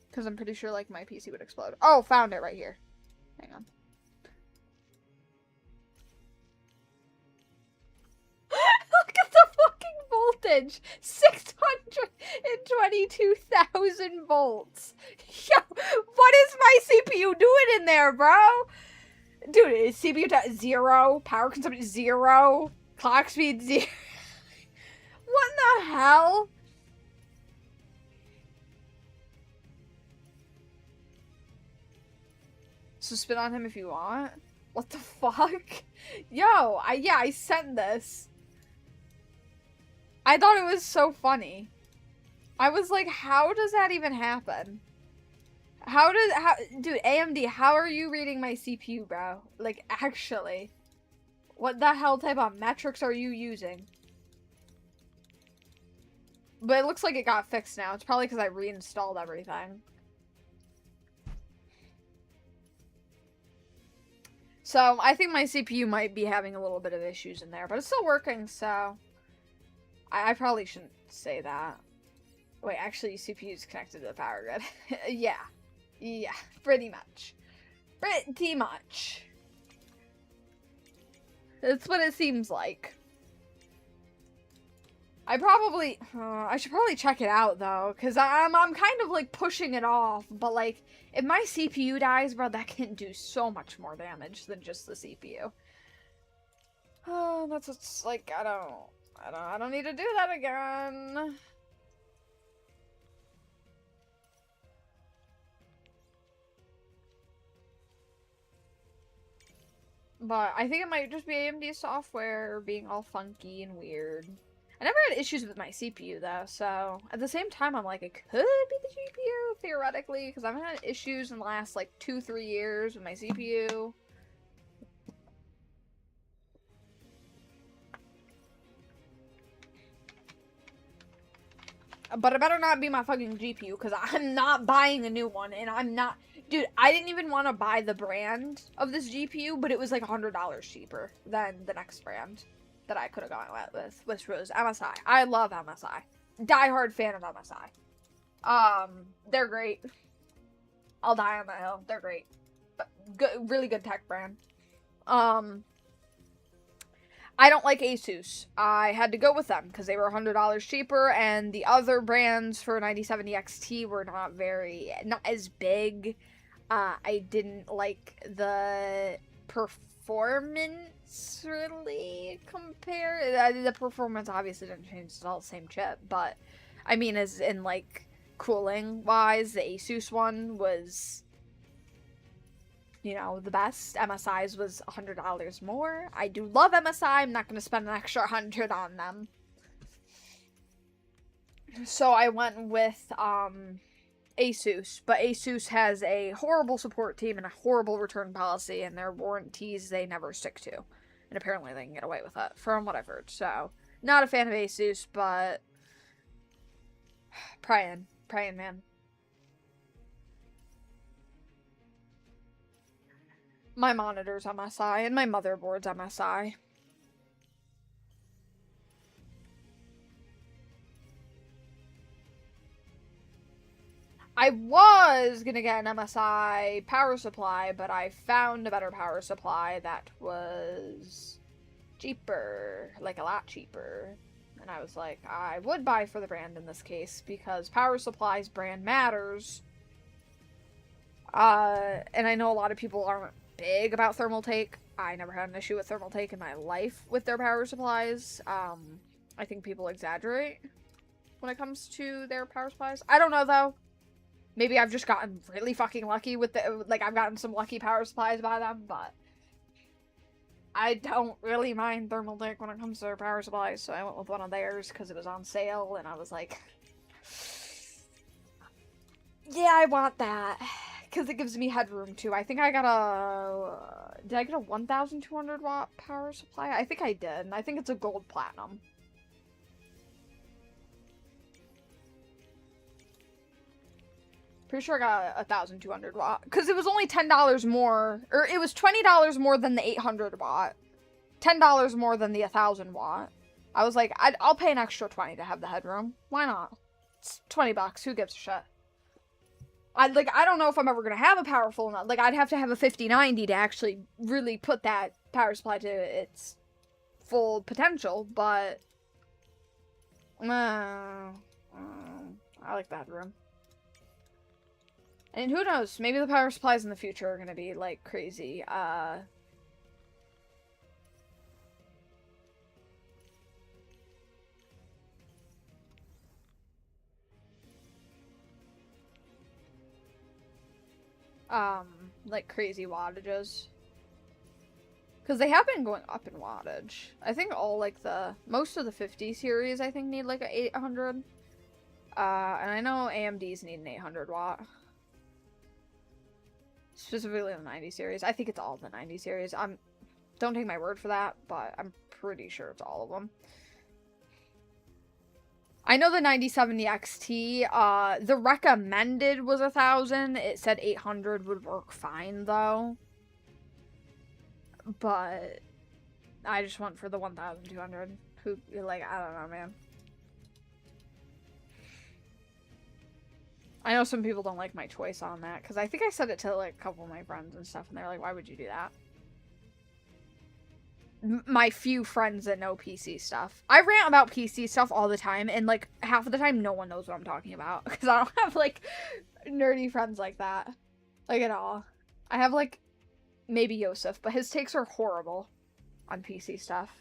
Because I'm pretty sure, like, my PC would explode. Oh, found it right here. Hang on. Look at the fucking voltage! 622,000 volts! Yo, what is my CPU doing in there, bro? Dude, CPU 0, power consumption 0, clock speed 0. What in the hell? So spit on him if you want. What the fuck? Yo, I sent this. I thought it was so funny. I was like, how does that even happen? Dude, AMD, how are you reading my CPU, bro? Like, actually. What the hell type of metrics are you using? But it looks like it got fixed now. It's probably because I reinstalled everything. So, I think my CPU might be having a little bit of issues in there, but it's still working, so... I probably shouldn't say that. Wait, actually, CPU is connected to the power grid. Yeah. Yeah, pretty much. Pretty much. That's what it seems like. I should probably check it out, though, because I'm kind of, like, pushing it off, but, like, if my CPU dies, bro, that can do so much more damage than just the CPU. Oh, that's what's, like, I don't need to do that again. But I think it might just be AMD software being all funky and weird. I never had issues with my CPU, though, so at the same time, I'm like, it could be the GPU, theoretically, because I've had issues in the last, like, 2-3 years with my CPU. But it better not be my fucking GPU, because I'm not buying a new one, and I'm not... Dude, I didn't even want to buy the brand of this GPU, but it was like $100 cheaper than the next brand that I could have gone with, which was MSI. I love MSI. Diehard fan of MSI. They're great. I'll die on that hill. They're great. But good, really good tech brand. I don't like Asus. I had to go with them because they were $100 cheaper, and the other brands for 9070 XT were not as big. I didn't like the performance really compare. The performance obviously didn't change. It's all the same chip, but I mean, as in like cooling wise, the Asus one was, you know, the best. MSI's was $100 more. I do love MSI. I'm not going to spend an extra 100 on them. So I went with Asus, but Asus has a horrible support team and a horrible return policy, and their warranties they never stick to. And apparently they can get away with it, from what I've heard. So, not a fan of Asus, but praying, man. My monitor's MSI, and my motherboard's MSI. I was gonna get an MSI power supply, but I found a better power supply that was cheaper, like a lot cheaper. And I was like, I would buy for the brand in this case because power supplies brand matters. And I know a lot of people aren't big about thermal take. I never had an issue with thermal take in my life with their power supplies. I think people exaggerate when it comes to their power supplies. I don't know though. Maybe I've just gotten really fucking lucky with the, like, I've gotten some lucky power supplies by them, but I don't really mind thermal take when it comes to their power supplies, so I went with one of theirs because it was on sale, and I was like, yeah, I want that, because it gives me headroom too. I think I got did I get a 1,200 watt power supply? I think I did, and I think it's a gold platinum. Pretty sure I got 1,200 watt. Because it was only $10 more. Or it was $20 more than the 800 watt. $10 more than the 1,000 watt. I was like, I'll pay an extra 20 to have the headroom. Why not? It's 20 bucks. Who gives a shit? I don't know if I'm ever going to have a powerful enough. Like, I'd have to have a 5090 to actually really put that power supply to its full potential. But, I like the headroom. And who knows, maybe the power supplies in the future are gonna be, like, crazy. Like, crazy wattages. Because they have been going up in wattage. I think most of the 50 series, I think, need, like, a 800. And I know AMDs need an 800 watt. Specifically the 90 series. I think it's all the 90 series. Don't take my word for that, but I'm pretty sure it's all of them. I know the 9070 XT, the recommended was 1,000. It said 800 would work fine, though. But I just went for the 1,200. Who, like, I don't know, man. I know some people don't like my choice on that, because I think I said it to, like, a couple of my friends and stuff, and they're like, why would you do that? My few friends that know PC stuff. I rant about PC stuff all the time, and, like, half of the time no one knows what I'm talking about, because I don't have, like, nerdy friends like that. Like, at all. I have, like, maybe Yosef, but his takes are horrible on PC stuff.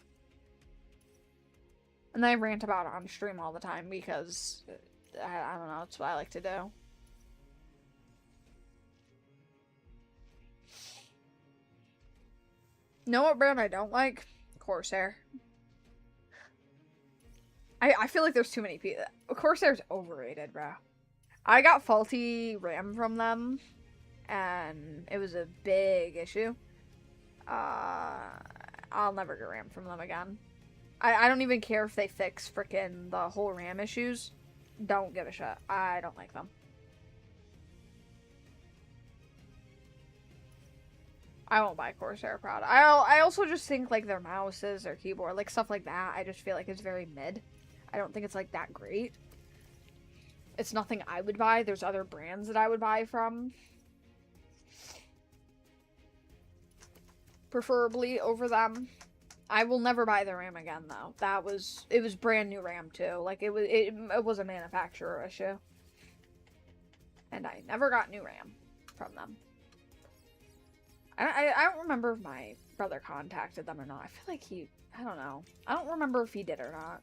And then I rant about it on stream all the time, because I don't know, it's what I like to do. Know what brand I don't like? Corsair. I feel like there's too many people. Corsair's overrated, bro. I got faulty RAM from them, and it was a big issue. I'll never get RAM from them again. I don't even care if they fix frickin' the whole RAM issues. Don't give a shit. I don't like them. I won't buy Corsair product. I also just think, like, their mouses, their keyboard, like, stuff like that, I just feel like it's very mid. I don't think it's, like, that great. It's nothing I would buy. There's other brands that I would buy from. Preferably over them. I will never buy the RAM again, though. It was brand new RAM, too. Like, it was a manufacturer issue. And I never got new RAM from them. I don't remember if my brother contacted them or not. I feel like I don't know. I don't remember if he did or not.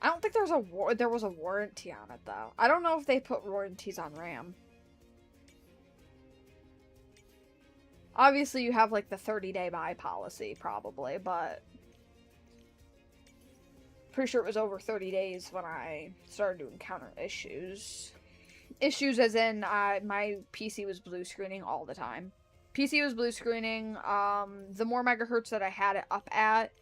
I don't think there was a warranty on it, though. I don't know if they put warranties on RAM. Obviously, you have, like, the 30-day buy policy, probably, but pretty sure it was over 30 days when I started to encounter issues. Issues as in, my PC was blue screening all the time. PC was blue screening. The more megahertz that I had it up at,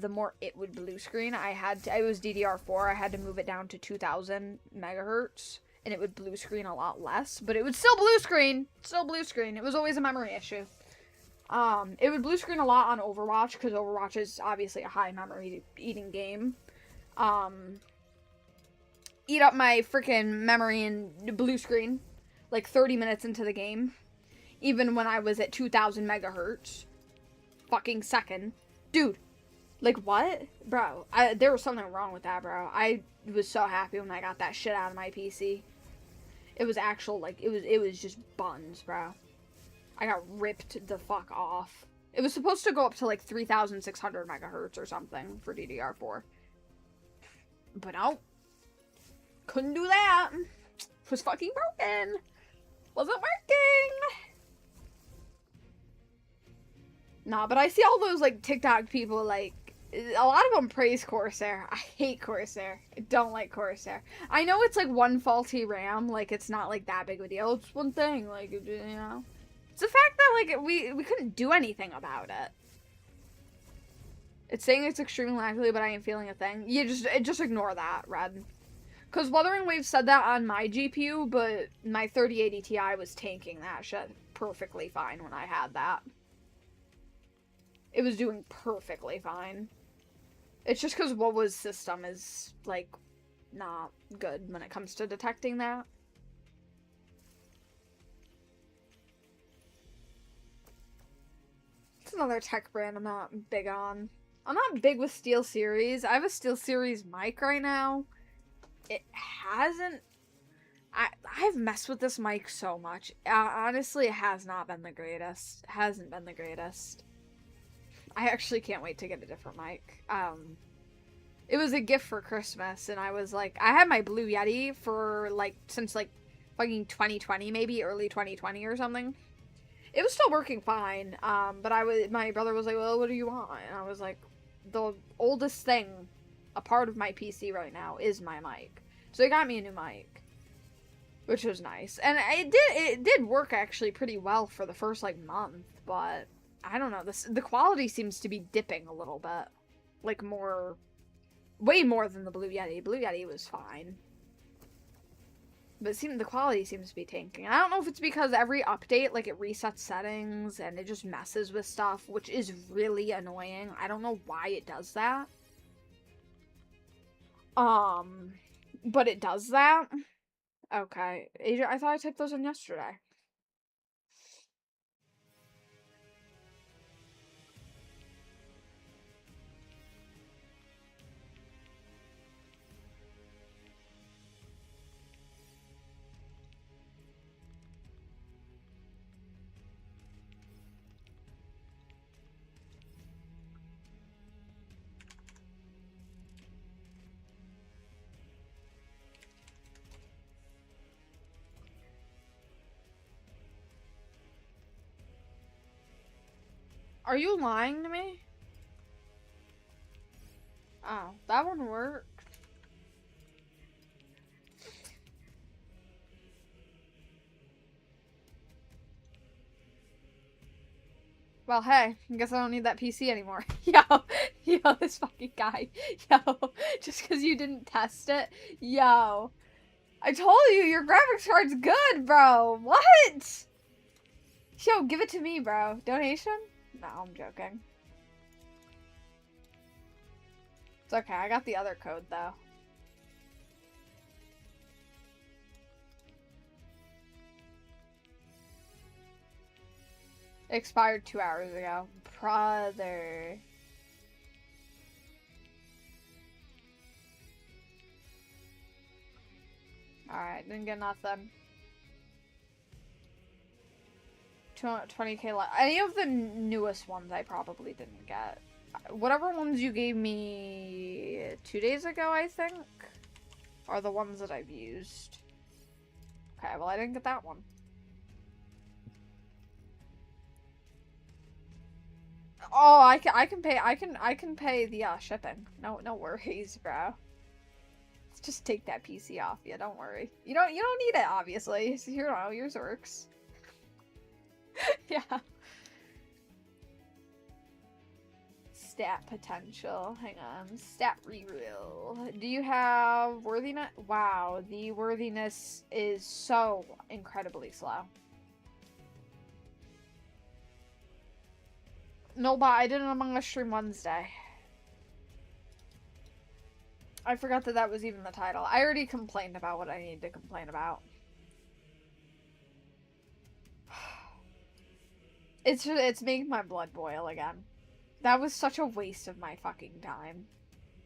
the more it would blue screen. It was DDR4. I had to move it down to 2,000 megahertz, and it would blue screen a lot less, but it would still blue screen. Still blue screen. It was always a memory issue. It would blue screen a lot on Overwatch, because Overwatch is obviously a high memory eating game. eat up my freaking memory and blue screen like 30 minutes into the game. Even when I was at 2000 megahertz. Fucking second. Dude, like what? Bro, there was something wrong with that, bro. I was so happy when I got that shit out of my PC. It was actual, like, it was just buns, bro. I got ripped the fuck off. It was supposed to go up to like 3600 megahertz or something for DDR4. But no. Couldn't do that. It was fucking broken. Wasn't working. Nah, but I see all those, like, TikTok people, like, a lot of them praise Corsair. I hate Corsair. I don't like Corsair. I know it's, like, one faulty RAM. Like, it's not, like, that big of a deal. It's one thing. Like, you know. It's the fact that, like, we couldn't do anything about it. It's saying it's extremely laggy, but I ain't feeling a thing. You just ignore that, Red. Because Wuthering Waves said that on my GPU, but my 3080 Ti was tanking that shit perfectly fine when I had that. It was doing perfectly fine. It's just because WoW's system is, like, not good when it comes to detecting that. It's another tech brand I'm not big on. I'm not big with SteelSeries. I have a SteelSeries mic right now. It hasn't... I've messed with this mic so much. Honestly, it has not been the greatest. It hasn't been the greatest. I actually can't wait to get a different mic. It was a gift for Christmas, and I was like, I had my Blue Yeti for, like, since, like, fucking 2020, maybe, early 2020 or something. It was still working fine, but my brother was like, well, what do you want? And I was like, the oldest thing, a part of my PC right now, is my mic. So they got me a new mic, which was nice. And it did work, actually, pretty well for the first, like, month, but... I don't know, the quality seems to be dipping a little bit. Like, way more than the Blue Yeti. Blue Yeti was fine. But the quality seems to be tanking. I don't know if it's because every update, like, it resets settings, and it just messes with stuff, which is really annoying. I don't know why it does that. But it does that. Okay. Asia, I thought I typed those in yesterday. Are you lying to me? Oh, that one worked. Well, hey, I guess I don't need that PC anymore. Yo, this fucking guy. Yo, just because you didn't test it. Yo, I told you, your graphics card's good, bro. What? Yo, give it to me, bro. Donation? No, I'm joking. It's okay, I got the other code, though. Expired 2 hours ago. Brother. Alright, didn't get nothing. 20k. Any of the newest ones I probably didn't get. Whatever ones you gave me 2 days ago, I think, are the ones that I've used. Okay, well, I didn't get that one. Oh, I can pay the shipping. No worries, bro. Let's just take that PC off you. Don't worry. You don't need it, obviously. So, yours works. Yeah. Stat potential. Hang on. Stat reroll. Do you have worthiness? Wow, the worthiness is so incredibly slow. No, but I did it Among Us stream Wednesday. I forgot that that was even the title. I already complained about what I needed to complain about. It's making my blood boil again. That was such a waste of my fucking time.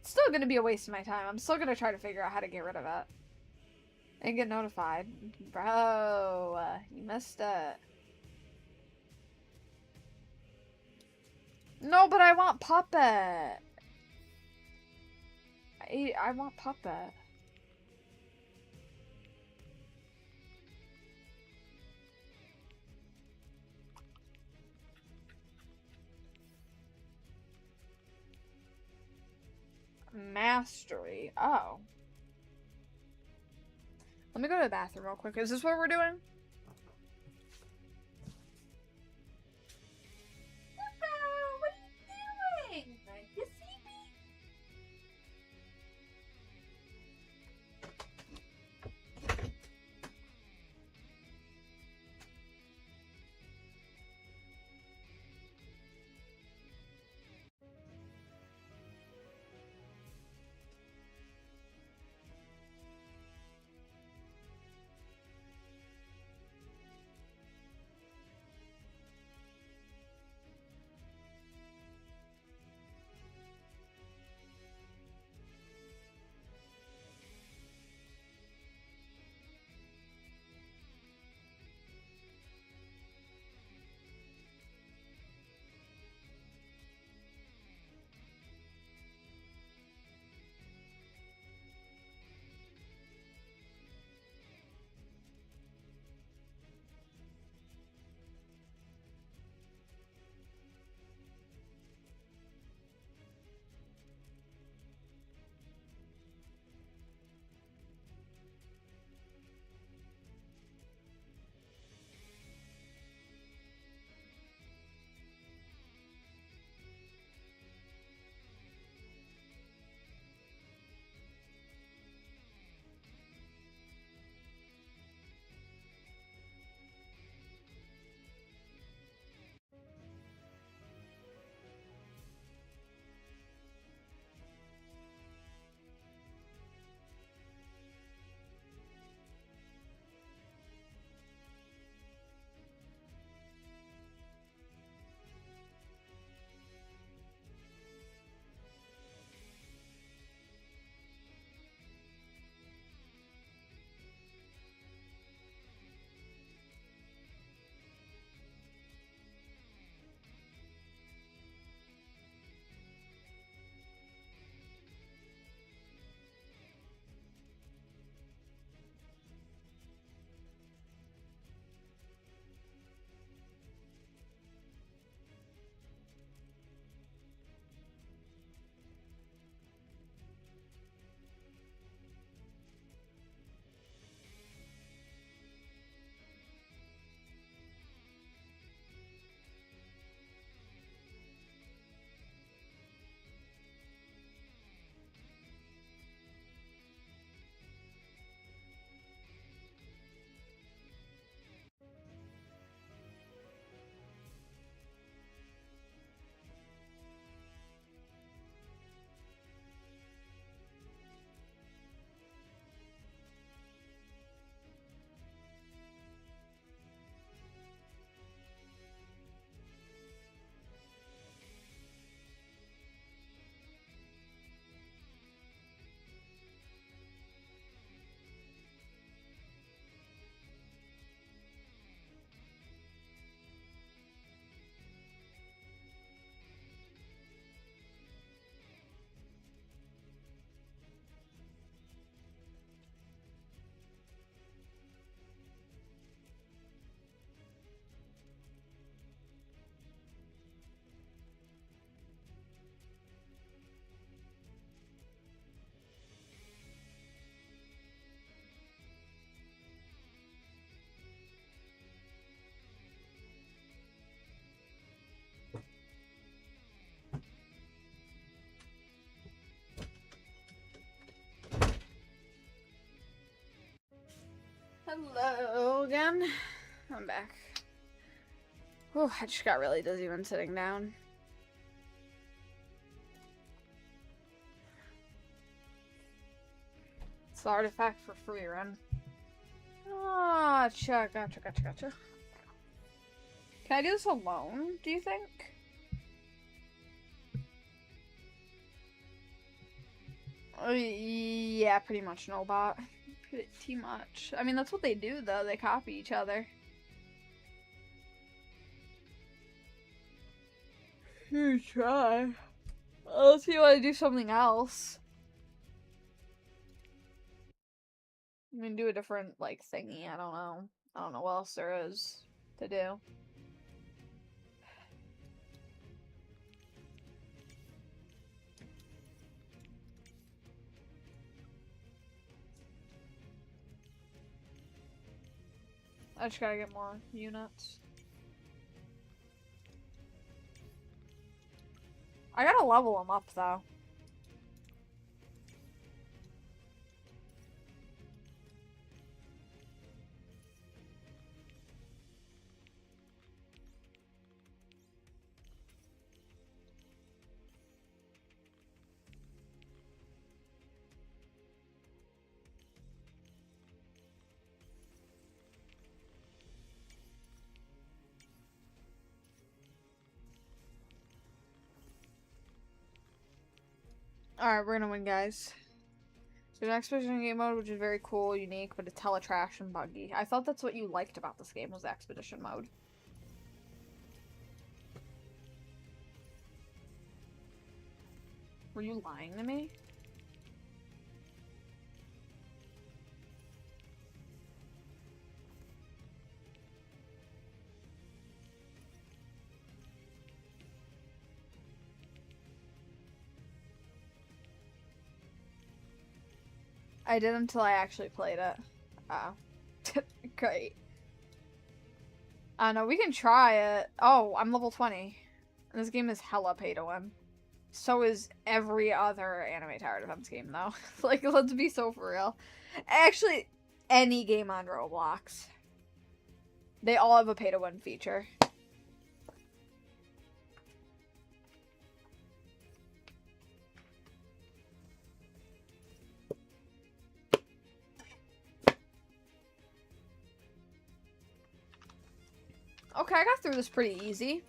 It's still gonna be a waste of my time. I'm still gonna try to figure out how to get rid of it. And get notified. Bro, you missed it. No, but I want Puppet. I want Puppet. Mastery. Oh. Let me go to the bathroom real quick. Is this what we're doing? What are you doing? You see me? Hello again. I'm back. Oh, I just got really dizzy when sitting down. It's the artifact for free run. Ah, gotcha. Can I do this alone, do you think? Yeah, pretty much no bot. Pretty much. I mean, that's what they do, though. They copy each other. You try. Let's see if I do something else. I mean, do a different, like, thingy. I don't know. I don't know what else there is to do. I just gotta get more units. I gotta level them up, though. Alright, we're gonna win, guys. So an expedition game mode, which is very cool, unique, but it's hella trash and buggy. I thought that's what you liked about this game, was the expedition mode. Were you lying to me? I did until I actually played it. Oh. Great. No, we can try it. Oh, I'm level 20. And this game is hella pay to win. So is every other anime tower defense game, though. Like, let's be so for real. Actually, any game on Roblox. They all have a pay to win feature. Okay, I got through this pretty easy.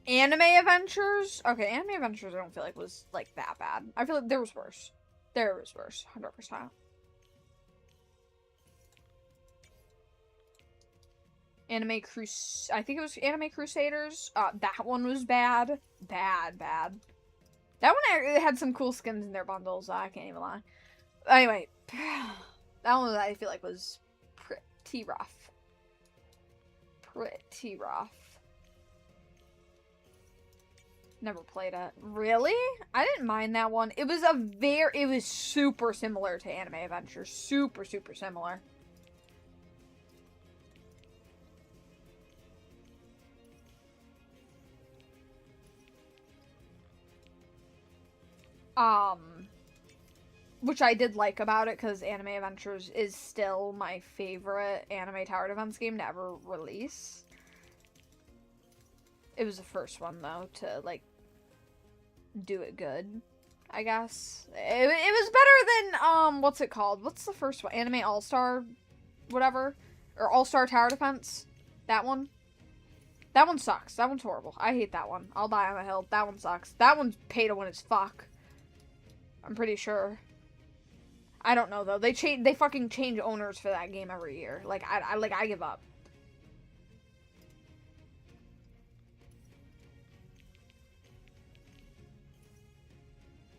Anime Adventures? Okay, Anime Adventures I don't feel like was, like, that bad. I feel like there was worse. There was worse. 100%. Anime I think it was Anime Crusaders. That one was bad. Bad. That one had some cool skins in their bundles, I can't even lie. Anyway, that one I feel like was pretty rough. Pretty rough. Never played it. Really? I didn't mind that one. It was super similar to Anime Adventures. Super similar. Which I did like about it, because Anime Adventures is still my favorite anime tower defense game to ever release. It was the first one, though, to, like, do it good, I guess. It was better than, what's it called? What's the first one? Anime All-Star, whatever? Or All-Star Tower Defense? That one? That one sucks. That one's horrible. I hate that one. I'll die on a hill. That one sucks. That one's pay to win as fuck. I'm pretty sure. I don't know, though. They fucking change owners for that game every year. Like, I give up.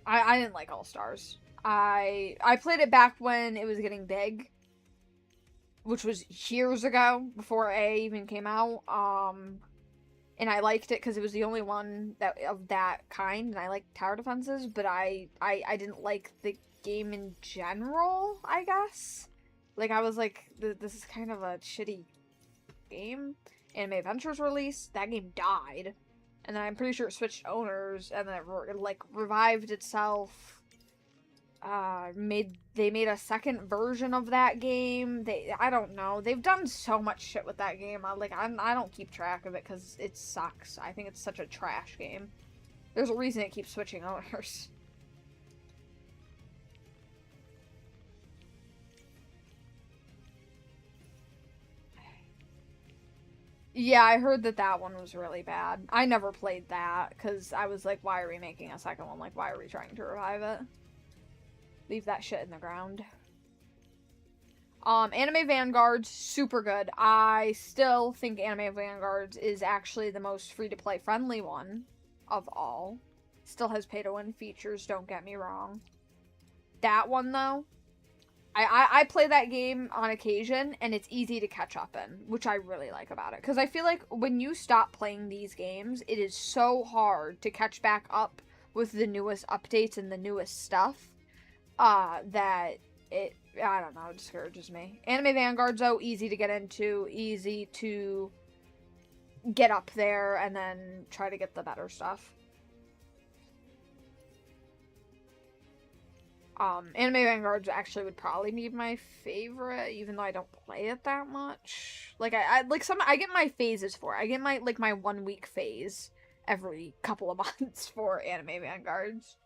I didn't like All Stars. I played it back when it was getting big, which was years ago, before A even came out. And I liked it because it was the only one of that kind, and I liked tower defenses, but I didn't like the game in general, I guess. Like, I was like, this is kind of a shitty game. Anime Adventures released, that game died. And then I'm pretty sure it switched owners, and then it, like, revived itself. They made a second version of that game. I don't know. They've done so much shit with that game. I don't keep track of it because it sucks. I think it's such a trash game. There's a reason it keeps switching owners. Yeah, I heard that one was really bad. I never played that because I was like, why are we making a second one? Like, why are we trying to revive it? Leave that shit in the ground. Anime Vanguard's super good. I still think Anime Vanguards is actually the most free-to-play friendly one of all. Still has pay-to-win features, don't get me wrong. That one, though, I play that game on occasion, and it's easy to catch up in, which I really like about it. Because I feel like when you stop playing these games, it is so hard to catch back up with the newest updates and the newest stuff, that I don't know, it discourages me. Anime Vanguard's, though, easy to get into, easy to get up there, and then try to get the better stuff. Anime Vanguard actually would probably be my favorite, even though I don't play it that much. Like, I get my phases for it. I get my 1 week phase every couple of months for Anime Vanguards.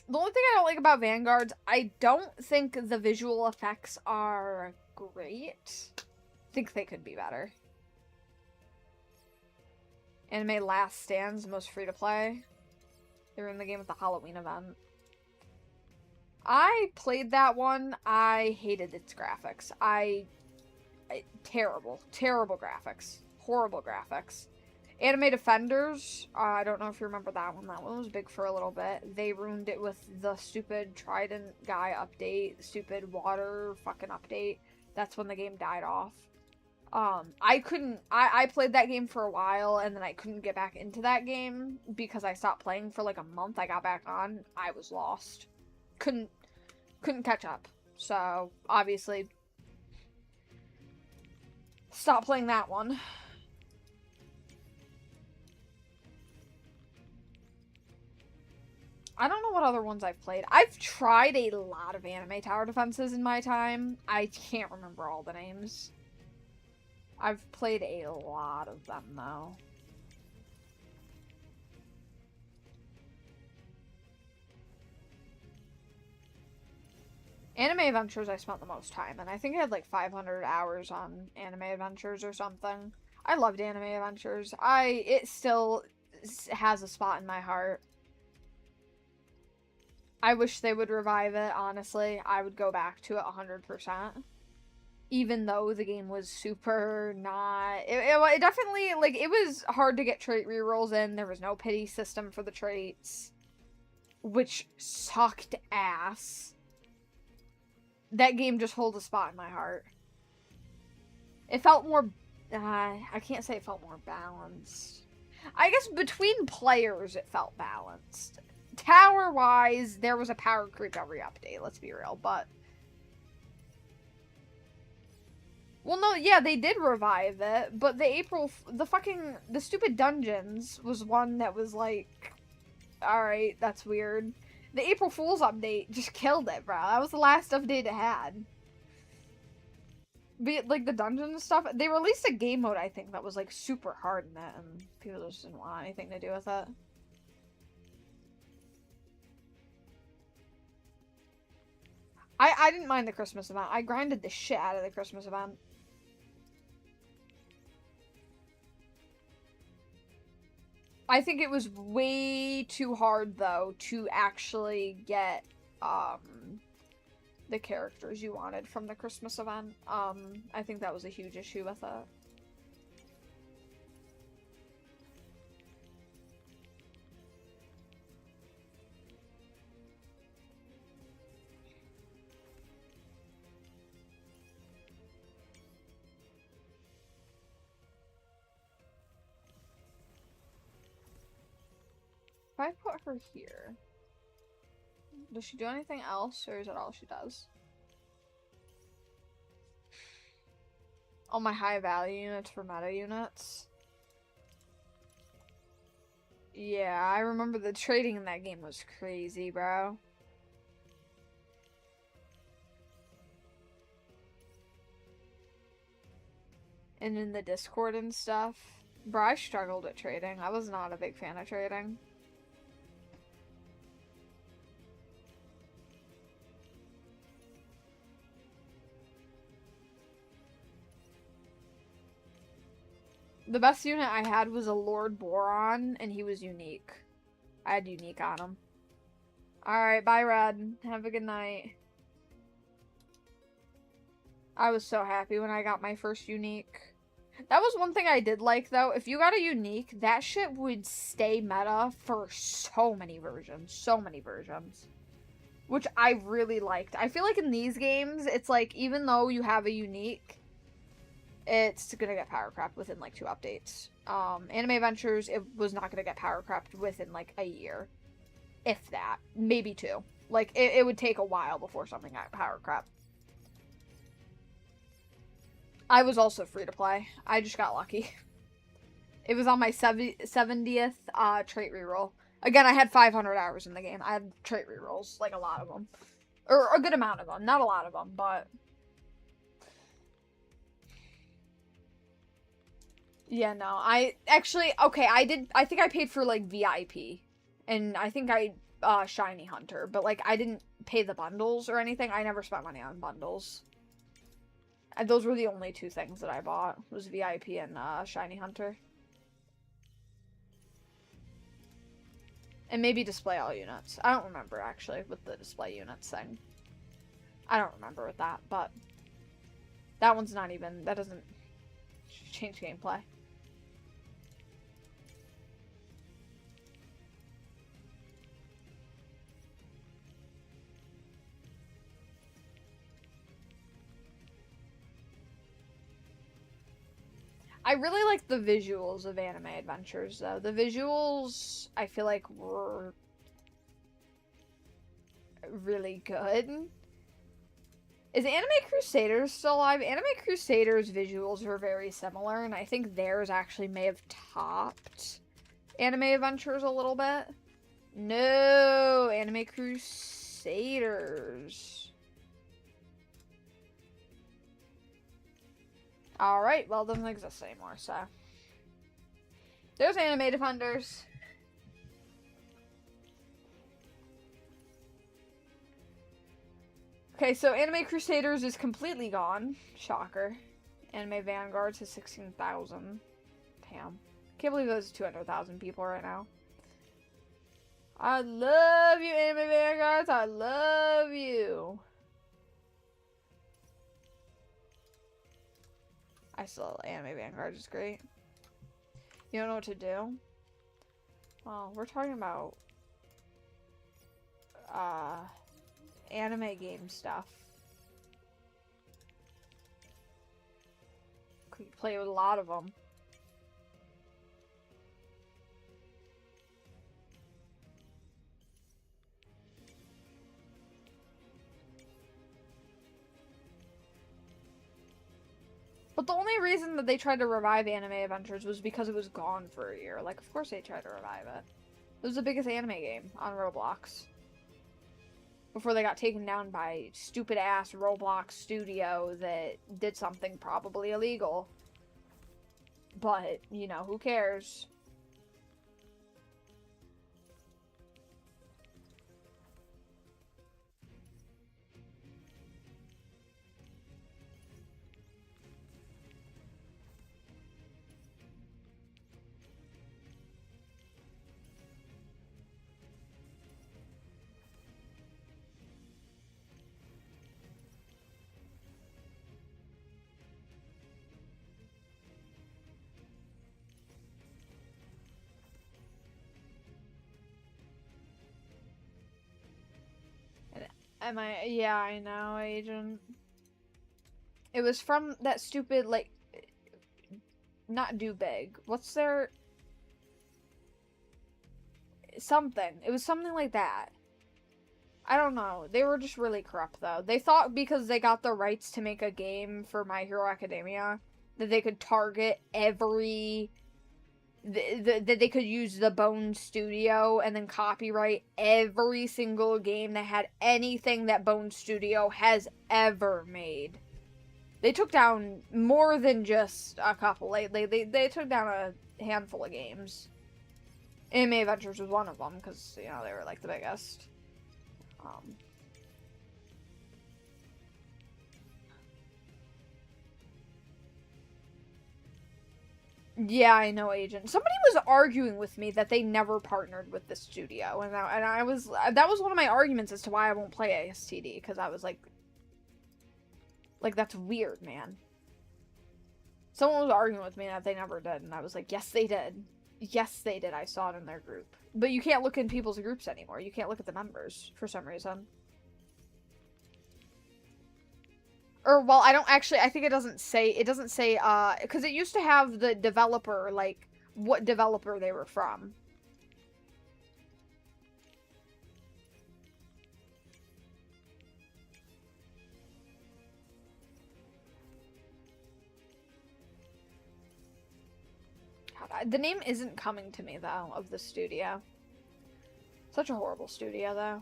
The only thing I don't like about Vanguards, I don't think the visual effects are great. I think they could be better. Anime Last Stand's the most free to play. They were in the game with the Halloween event. I played that one. I hated its graphics. Terrible graphics. Horrible graphics. Anime Defenders, I don't know if you remember that one. That one was big for a little bit. They ruined it with the stupid Trident guy update, stupid water fucking update. That's when the game died off. I played that game for a while, and then I couldn't get back into that game because I stopped playing for like a month. I got back on, I was lost. Couldn't catch up. So, obviously, stopped playing that one. I don't know what other ones I've played. I've tried a lot of anime tower defenses in my time. I can't remember all the names. I've played a lot of them, though. Anime Adventures I spent the most time, and I think I had like 500 hours on Anime Adventures or something. I loved Anime Adventures. It still has a spot in my heart. I wish they would revive it, honestly. I would go back to it 100%. Even though the game was super not... It definitely, like, it was hard to get trait rerolls in. There was no pity system for the traits, which sucked ass. That game just holds a spot in my heart. It felt more... I can't say it felt more balanced. I guess between players it felt balanced. Tower-wise, there was a power creep every update, let's be real, but... Well, no, yeah, they did revive it, but the stupid dungeons was one that was like, alright, that's weird. The April Fool's update just killed it, bro. That was the last update it had. But, like, the dungeon stuff, they released a game mode, I think, that was, like, super hard in it, and people just didn't want anything to do with it. I didn't mind the Christmas event. I grinded the shit out of the Christmas event. I think it was way too hard, though, to actually get, the characters you wanted from the Christmas event. I think that was a huge issue with it. If I put her here, does she do anything else, or is that all she does? All my high value units for meta units. Yeah, I remember the trading in that game was crazy, bro. And in the Discord and stuff. Bro, I struggled at trading. I was not a big fan of trading. The best unit I had was a Lord Boron, and he was unique. I had unique on him. Alright, bye, Red. Have a good night. I was so happy when I got my first unique. That was one thing I did like, though. If you got a unique, that shit would stay meta for so many versions. So many versions. Which I really liked. I feel like in these games, it's like, even though you have a unique, it's gonna get power crept within like 2 updates. Anime Adventures, it was not gonna get power crept within like a year. If that. Maybe 2. Like, it would take a while before something got power crept. I was also free to play. I just got lucky. It was on my 70th trait reroll. Again, I had 500 hours in the game. I had trait rerolls, like a lot of them. Or a good amount of them. Not a lot of them, but... Yeah, no. I think I paid for, like, VIP. And I think I, Shiny Hunter. But, like, I didn't pay the bundles or anything. I never spent money on bundles. And those were the only 2 things that I bought. Was VIP and, Shiny Hunter. And maybe display all units. I don't remember, actually, with the display units thing. I don't remember with that, but... That one's not even... That doesn't change gameplay. I really like the visuals of Anime Adventures, though. The visuals, I feel like, were really good. Is Anime Crusaders still alive? Anime Crusaders visuals were very similar, and I think theirs actually may have topped Anime Adventures a little bit. No, Anime Crusaders. Alright, well, it doesn't exist anymore, so. There's Anime Defenders. Okay, so Anime Crusaders is completely gone. Shocker. Anime Vanguards is 16,000. Damn. Can't believe there's 200,000 people right now. I love you, Anime Vanguards. I love you. I still, Anime Vanguard is great. You don't know what to do? Well, we're talking about anime game stuff. Could play with a lot of them. But the only reason that they tried to revive Anime Adventures was because it was gone for a year. Like, of course they tried to revive it. It was the biggest anime game on Roblox. Before they got taken down by stupid-ass Roblox studio that did something probably illegal. But, you know, who cares? Yeah, I know, Agent. It was from that stupid, like, not Do Big. What's their... Something. It was something like that. I don't know. They were just really corrupt, though. They thought because they got the rights to make a game for My Hero Academia that they could target every that they could use the Bone Studio and then copyright every single game that had anything that Bone Studio has ever made. They took down more than just a couple. They took down a handful of games. Anime Adventures was one of them because, you know, they were like the biggest. Yeah, I know, Agent. Somebody was arguing with me that they never partnered with the studio, and I was that was one of my arguments as to why I won't play ASTD, because I was like, that's weird, man. Someone was arguing with me that they never did, and I was like, yes, they did. Yes, they did. I saw it in their group. But you can't look in people's groups anymore. You can't look at the members for some reason. Or, well, I don't actually, I think it doesn't say, because it used to have the developer, like, what developer they were from. The name isn't coming to me, though, of the studio. Such a horrible studio, though.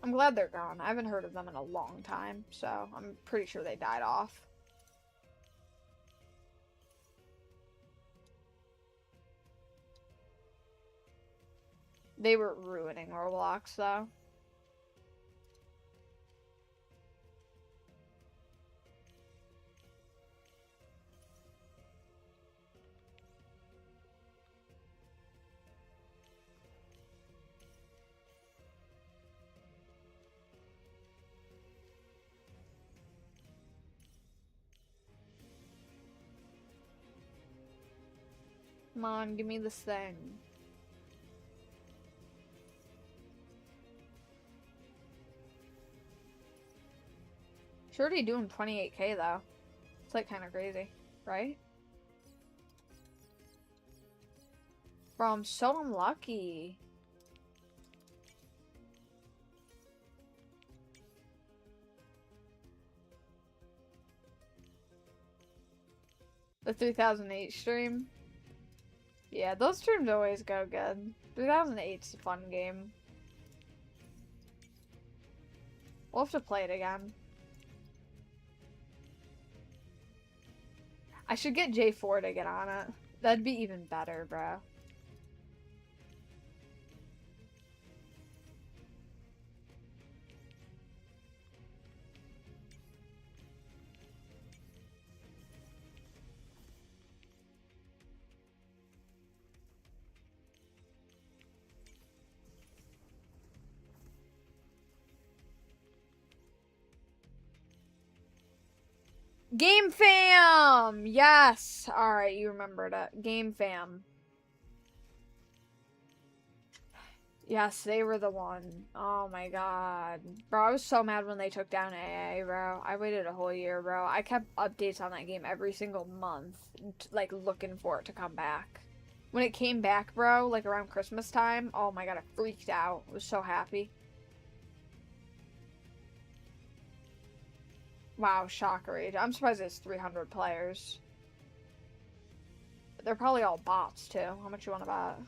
I'm glad they're gone. I haven't heard of them in a long time, so I'm pretty sure they died off. They were ruining Roblox, though. Come on, give me this thing. She's already doing 28K, though. It's, like, kind of crazy, right? Bro, I'm so unlucky. The 3008 stream? Yeah, those streams always go good. 3008's a fun game. We'll have to play it again. I should get J4 to get on it. That'd be even better, bro. Game Fam! Yes! Alright, you remembered it. Game Fam. Yes, they were the one. Oh my god. Bro, I was so mad when they took down AA, bro. I waited a whole year, bro. I kept updates on that game every single month, like, looking for it to come back. When it came back, bro, like, around Christmas time, oh my god, I freaked out. I was so happy. Wow, shock rage. I'm surprised it's 300 players. They're probably all bots, too. How much you want to bet?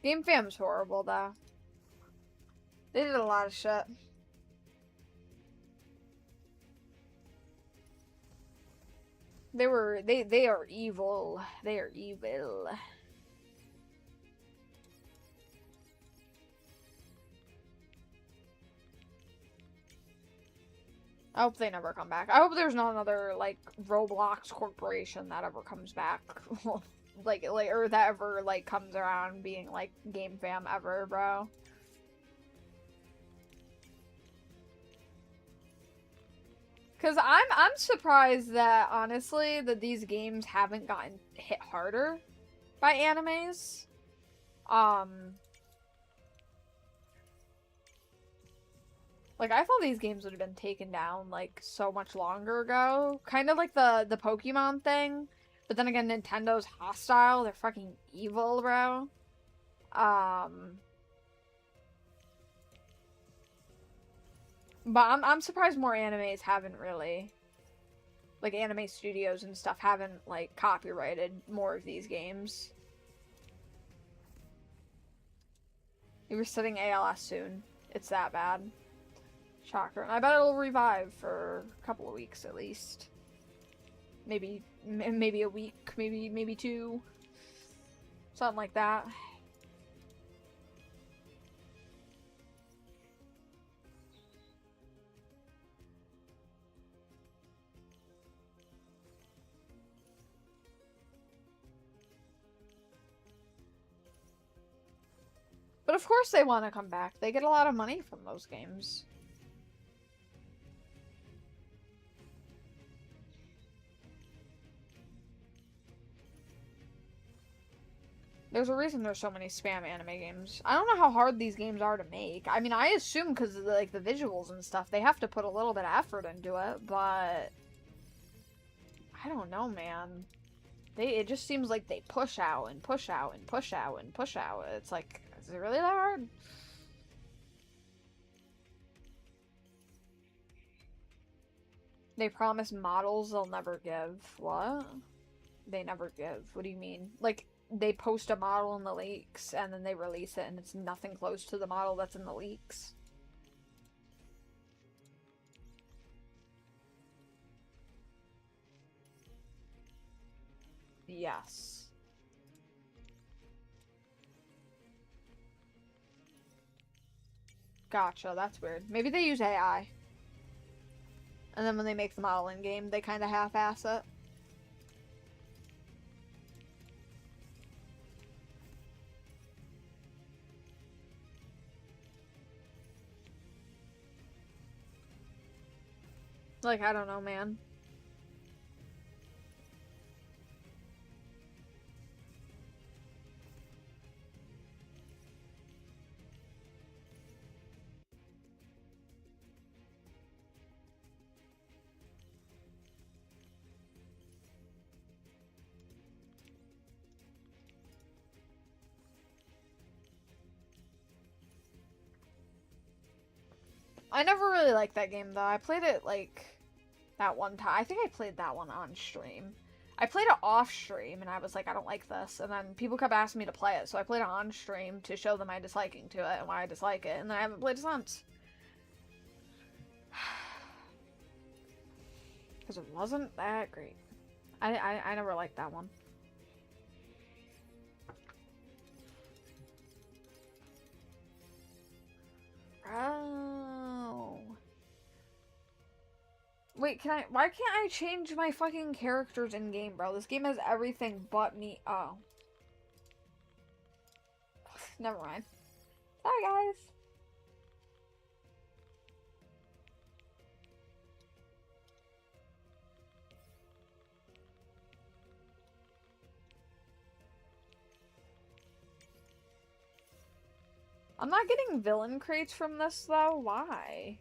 Game Fam's horrible, though. They did a lot of shit. They are evil. They are evil. I hope they never come back. I hope there's not another, like, Roblox corporation that ever comes back. like, or that ever, like, comes around being, like, Game Fam ever, bro. Because I'm surprised that, honestly, that these games haven't gotten hit harder by animes. Like, I thought these games would have been taken down, like, so much longer ago. Kind of like the Pokemon thing. But then again, Nintendo's hostile. They're fucking evil, bro. But I'm surprised more animes haven't really, like, anime studios and stuff haven't, like, copyrighted more of these games. You were studying ALS soon. It's that bad. Shocker. I bet it'll revive for a couple of weeks at least. Maybe a week, maybe 2. Something like that. But of course they want to come back. They get a lot of money from those games. There's a reason there's so many spam anime games. I don't know how hard these games are to make. I mean, I assume because of like the visuals and stuff, they have to put a little bit of effort into it, but I don't know, man. It just seems like they push out and push out and push out and push out. It's like, is it really that hard? They promise models they'll never give. What? They never give. What do you mean? Like, they post a model in the leaks and then they release it and it's nothing close to the model that's in the leaks. Yes. Gotcha, that's weird. Maybe they use AI. And then when they make the model in game, they kind of half-ass it. Like, I don't know, man. I never really liked that game, though. I played it, like, that one time. I think I played that one on stream. I played it off stream, and I was like, I don't like this. And then people kept asking me to play it, so I played it on stream to show them my disliking to it and why I dislike it, and then I haven't played it since. Because it wasn't that great. I never liked that one. Oh. Wait, why can't I change my fucking characters in game, bro? This game has everything but me. Oh. Never mind. Sorry, guys. I'm not getting villain crates from this, though. Why?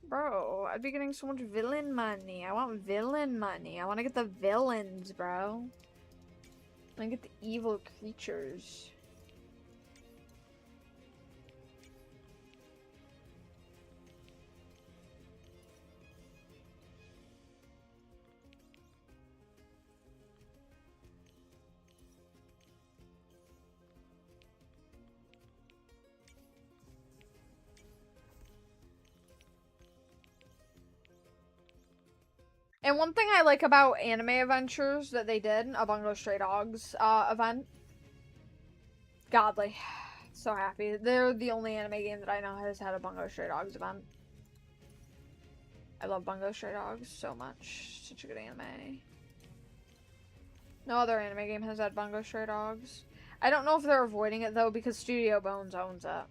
Bro, I'd be getting so much villain money. I want villain money. I want to get the villains, bro. I want to get the evil creatures. And one thing I like about Anime Adventures that they did, a Bungo Stray Dogs event. Godly. So happy. They're the only anime game that I know has had a Bungo Stray Dogs event. I love Bungo Stray Dogs so much. Such a good anime. No other anime game has had Bungo Stray Dogs. I don't know if they're avoiding it though because Studio Bones owns it.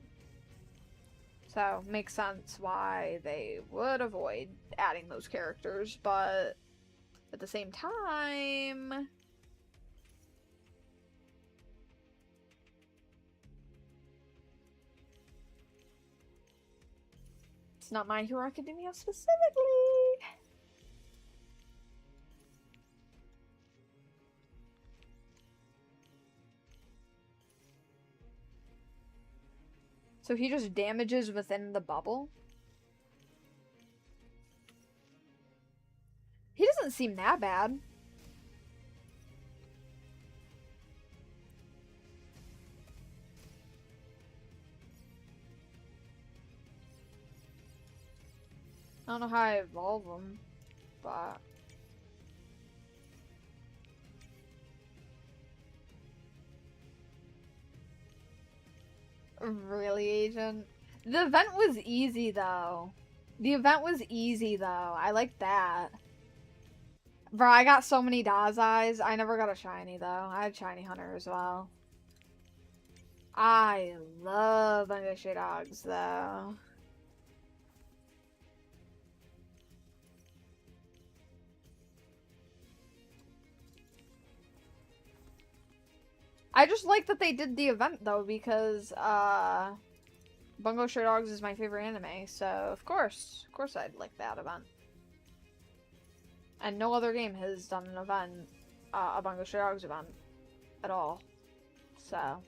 So, makes sense why they would avoid adding those characters, but at the same time... It's not My Hero Academia specifically! So he just damages within the bubble? He doesn't seem that bad. I don't know how I evolve him, but... Really, Agent? The event was easy, though. The event was easy, though. I like that. Bro, I got so many Dazais. I never got a shiny, though. I had Shiny Hunter as well. I love Bungo Stray Dogs, though. I just like that they did the event, though, because, Bungo Stray Dogs is my favorite anime, so of course I'd like that event. And no other game has done an event, a Bungo Stray Dogs event, at all. So,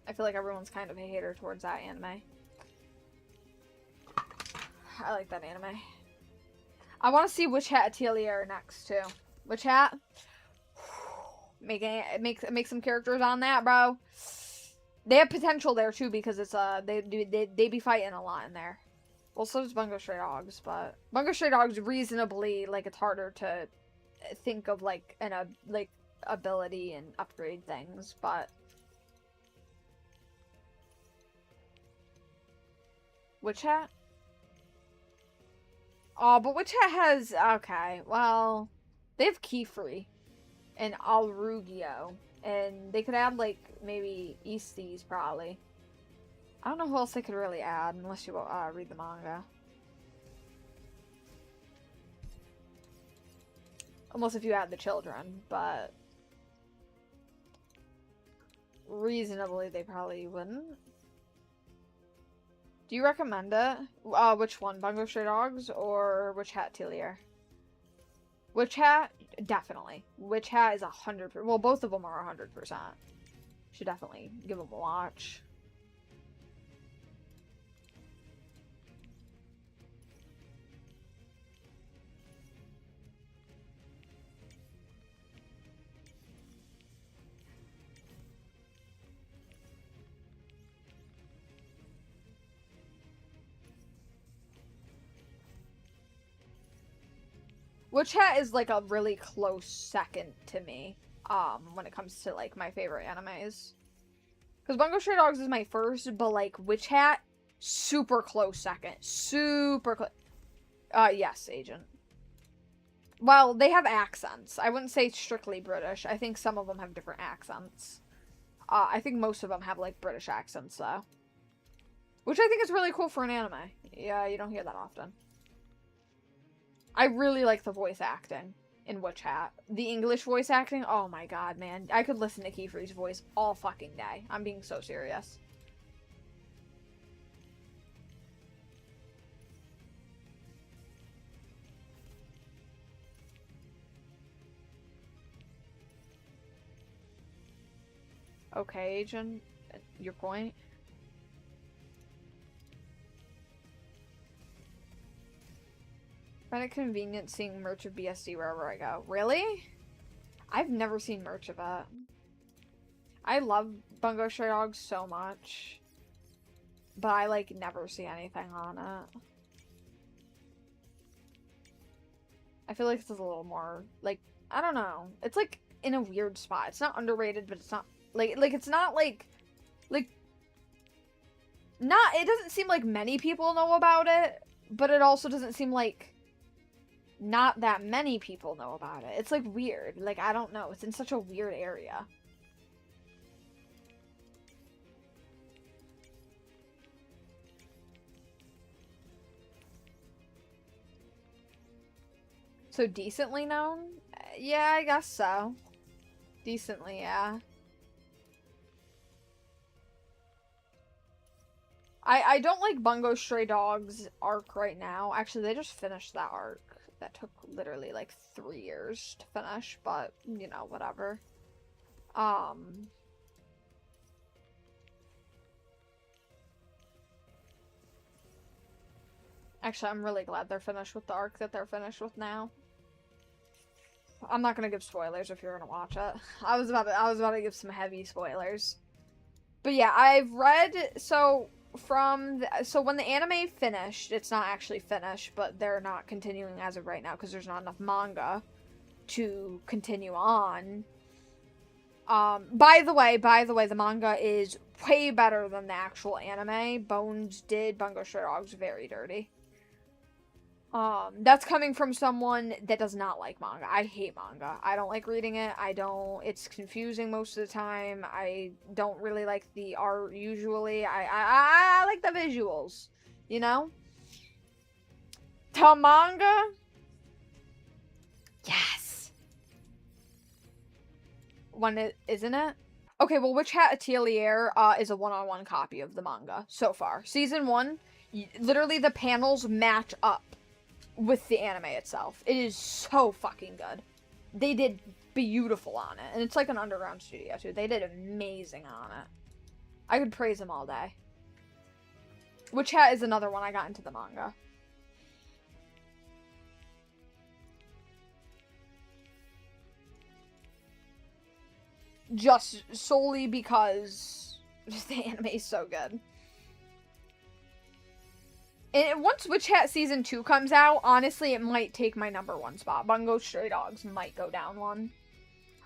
I feel like everyone's kind of a hater towards that anime. I like that anime. I want to see Witch Hat Atelier next, too. Witch Hat? Make some characters on that, bro. They have potential there too because it's they be fighting a lot in there. Well, so does Bungo Stray Dogs, but Bungo Stray Dogs reasonably like it's harder to think of like like ability and upgrade things, but Witch Hat? Oh, but Witch Hat has okay. Well, they have Keyfree and Alrugio. And they could add, like, maybe Easties, probably. I don't know who else they could really add, unless you read the manga. Unless if you add the children, but... reasonably, they probably wouldn't. Do you recommend it? Which one? Bungo Stray Dogs or Witch Hat Atelier? Witch Hat? Definitely. Witch Hat is 100%. Well, both of them are 100%. Should definitely give them a watch. Witch Hat is like a really close second to me, when it comes to like my favorite animes. Because Bungo Stray Dogs is my first, but like Witch Hat, super close second. Super close. Yes, Agent. Well, they have accents. I wouldn't say strictly British. I think some of them have different accents. I think most of them have like British accents though. Which I think is really cool for an anime. Yeah, you don't hear that often. I really like the voice acting in Witch Hat. The English voice acting, oh my god, man. I could listen to Keyfree's voice all fucking day. I'm being so serious. Okay, Agent. Your point? Find it convenient seeing merch of BSD wherever I go. Really? I've never seen merch of it. I love Bungo Stray Dogs so much. But I, like, never see anything on it. I feel like it's a little more, like, I don't know. It's, like, in a weird spot. It's not underrated, but it's not, like it's not, like, not, it doesn't seem like many people know about it, but it also doesn't seem like not that many people know about it. It's, like, weird. Like, I don't know. It's in such a weird area. So decently known? Yeah, I guess so. Decently, yeah. I don't like Bungo Stray Dogs arc right now. Actually, they just finished that arc. That took literally like 3 years to finish, but, you know, whatever. Actually, I'm really glad they're finished with the arc that they're finished with now. I'm not gonna give spoilers if you're gonna watch it. I was about to give some heavy spoilers. But yeah, I've read, so when the anime finished, it's not actually finished, but they're not continuing as of right now because there's not enough manga to continue on. By the way, the manga is way better than the actual anime. Bones did Bungo Stray Dogs very dirty. That's coming from someone that does not like manga. I hate manga. I don't like reading it. It's confusing most of the time. I don't really like the art usually. I like the visuals, you know? The manga? Yes. Isn't it? Okay, well, Witch Hat Atelier is a one-on-one copy of the manga so far. Season 1, literally the panels match up with the anime itself. It is so fucking good. They did beautiful on it. And it's like an underground studio, too. They did amazing on it. I could praise them all day. Witch Hat is another one I got into the manga. Just solely because the anime is so good. And once Witch Hat Season 2 comes out, honestly, it might take my #1 spot. Bungo Stray Dogs might go down one.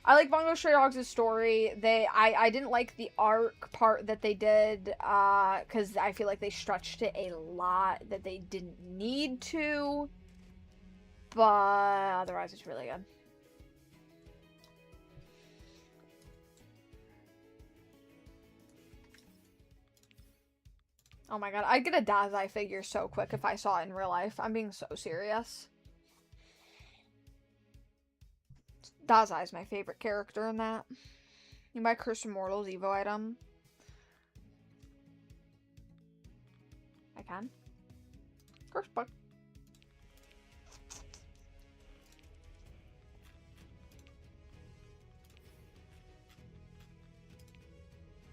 I like Bungo Stray Dogs' story. I didn't like the arc part that they did, because I feel like they stretched it a lot that they didn't need to. But otherwise, it's really good. Oh my god, I'd get a Dazai figure so quick if I saw it in real life. I'm being so serious. Dazai is my favorite character in that. You buy Curse Immortal's Evo item. I can. Curse book.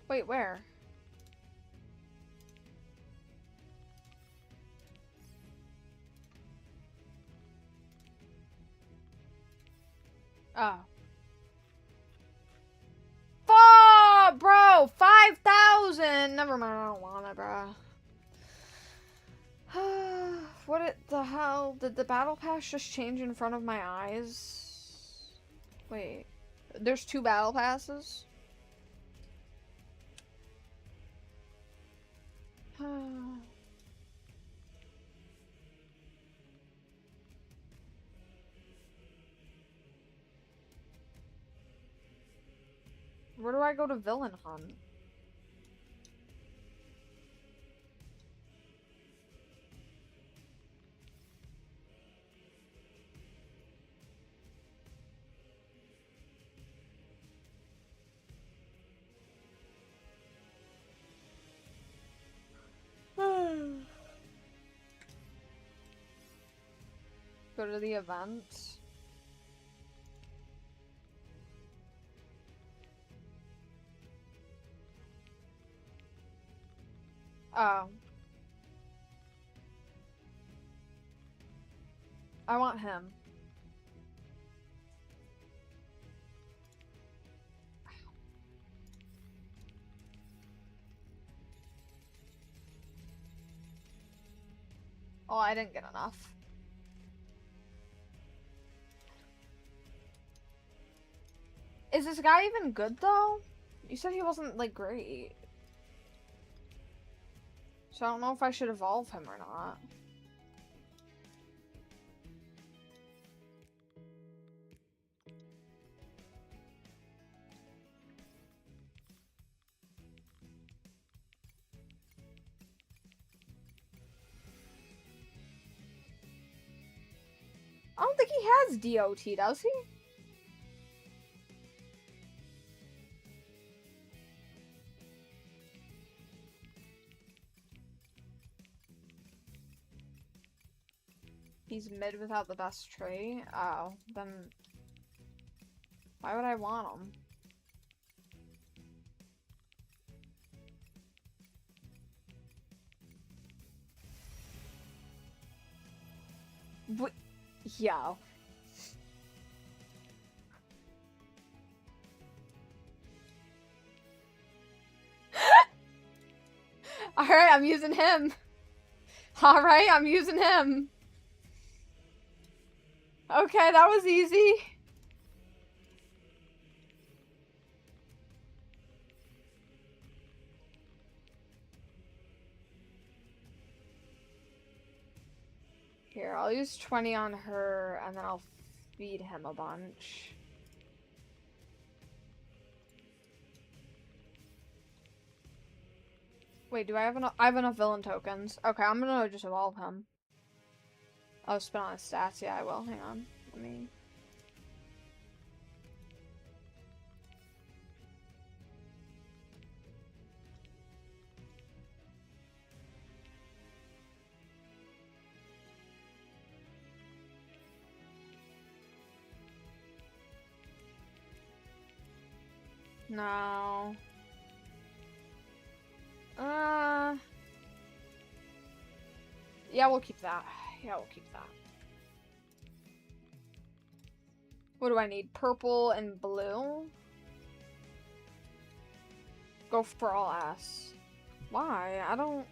Wait, where? Oh. Bro! 5,000! Never mind, I don't want it, bro. What the hell? Did the battle pass just change in front of my eyes? Wait. There's 2 battle passes? Where do I go to villain hunt? Go to the event. Oh. I want him. Oh, I didn't get enough. Is this guy even good, though? You said he wasn't, like, great. So I don't know if I should evolve him or not. I don't think he has DOT, does he? He's mid without the best trait? Oh, then why would I want him? Yo. Alright, I'm using him. Alright, I'm using him. Okay, that was easy. Here, I'll use 20 on her, and then I'll feed him a bunch. Wait, do I have enough? I have enough villain tokens. Okay, I'm gonna just evolve him. I'll spin on his stats. Yeah, I will. Hang on. Let me... No. Yeah, we'll keep that. Yeah, we'll keep that. What do I need? Purple and blue? Go for all S. Why? I don't...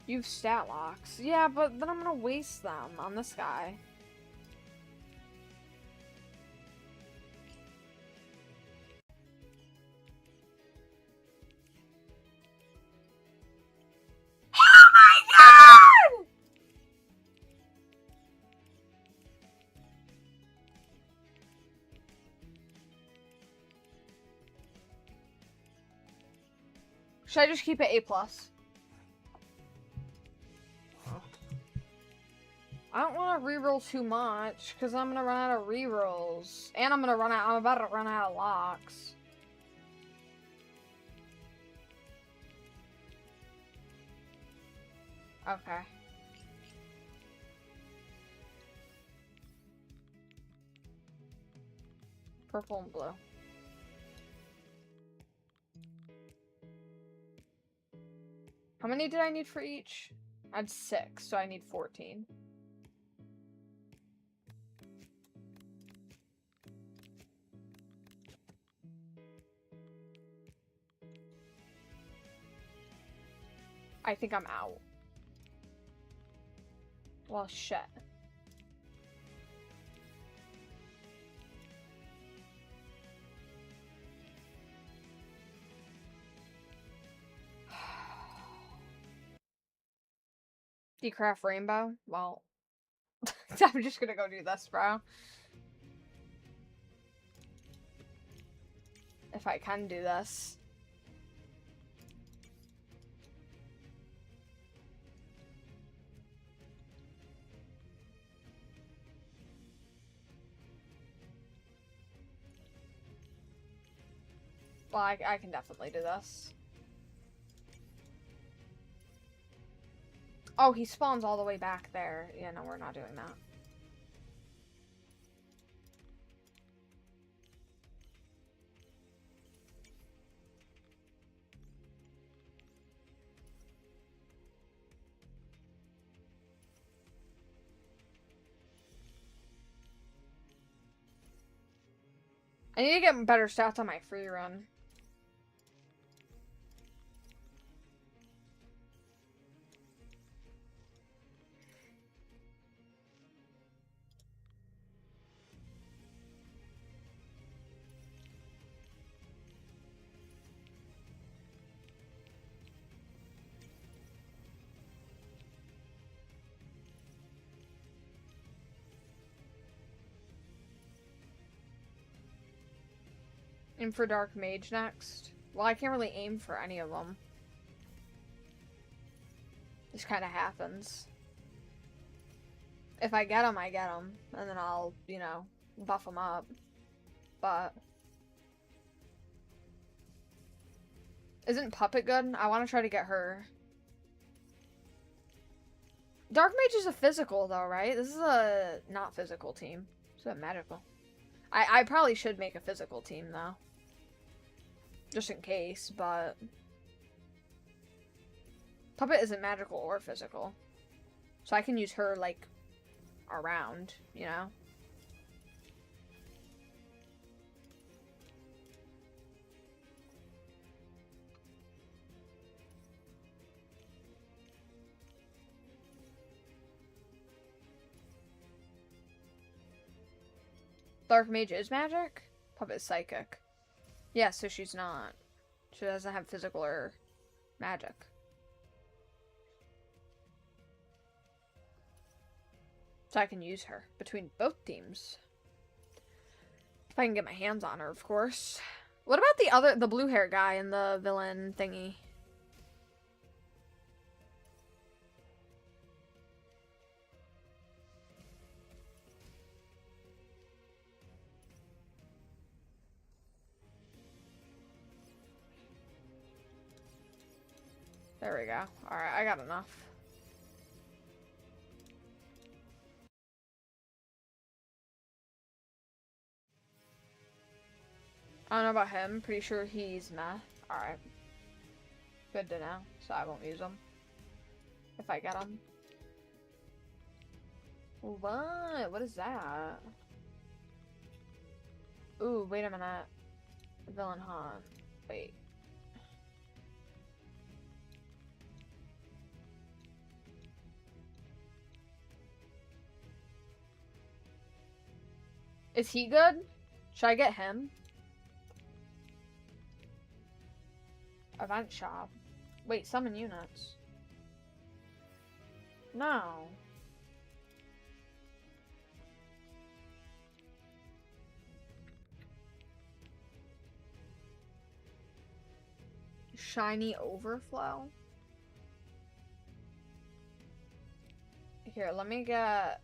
You've stat locks. Yeah, but then I'm gonna waste them on this guy. Should I just keep it A+? I don't want to reroll too much, because I'm going to run out of rerolls. And I'm about to run out of locks. Okay. Purple and blue. How many did I need for each? I had 6, so I need 14. I think I'm out. Well, shit. Decraft rainbow? Well, I'm just gonna go do this, bro. If I can do this. Well, I can definitely do this. Oh, he spawns all the way back there. Yeah, no, we're not doing that. I need to get better stats on my free run. Aim for Dark Mage next. Well, I can't really aim for any of them. This kind of happens. If I get them, I get them. And then I'll, you know, buff them up. But... Isn't Puppet good? I want to try to get her. Dark Mage is a physical, though, right? This is a not physical team. It's a magical. I probably should make a physical team, though. Just in case, but... Puppet isn't magical or physical. So I can use her, like, around, you know? Dark Mage is magic? Puppet is psychic. Yeah, so she's not. She doesn't have physical or magic. So I can use her between both teams. If I can get my hands on her, of course. What about the blue hair guy and the villain thingy? There we go. Alright, I got enough. I don't know about him. Pretty sure he's meh. Alright. Good to know. So I won't use him. If I get him. What? What is that? Ooh, wait a minute. Villain hunt. Wait. Is he good? Should I get him? Event shop. Wait, summon units. No. Shiny overflow? Here, let me get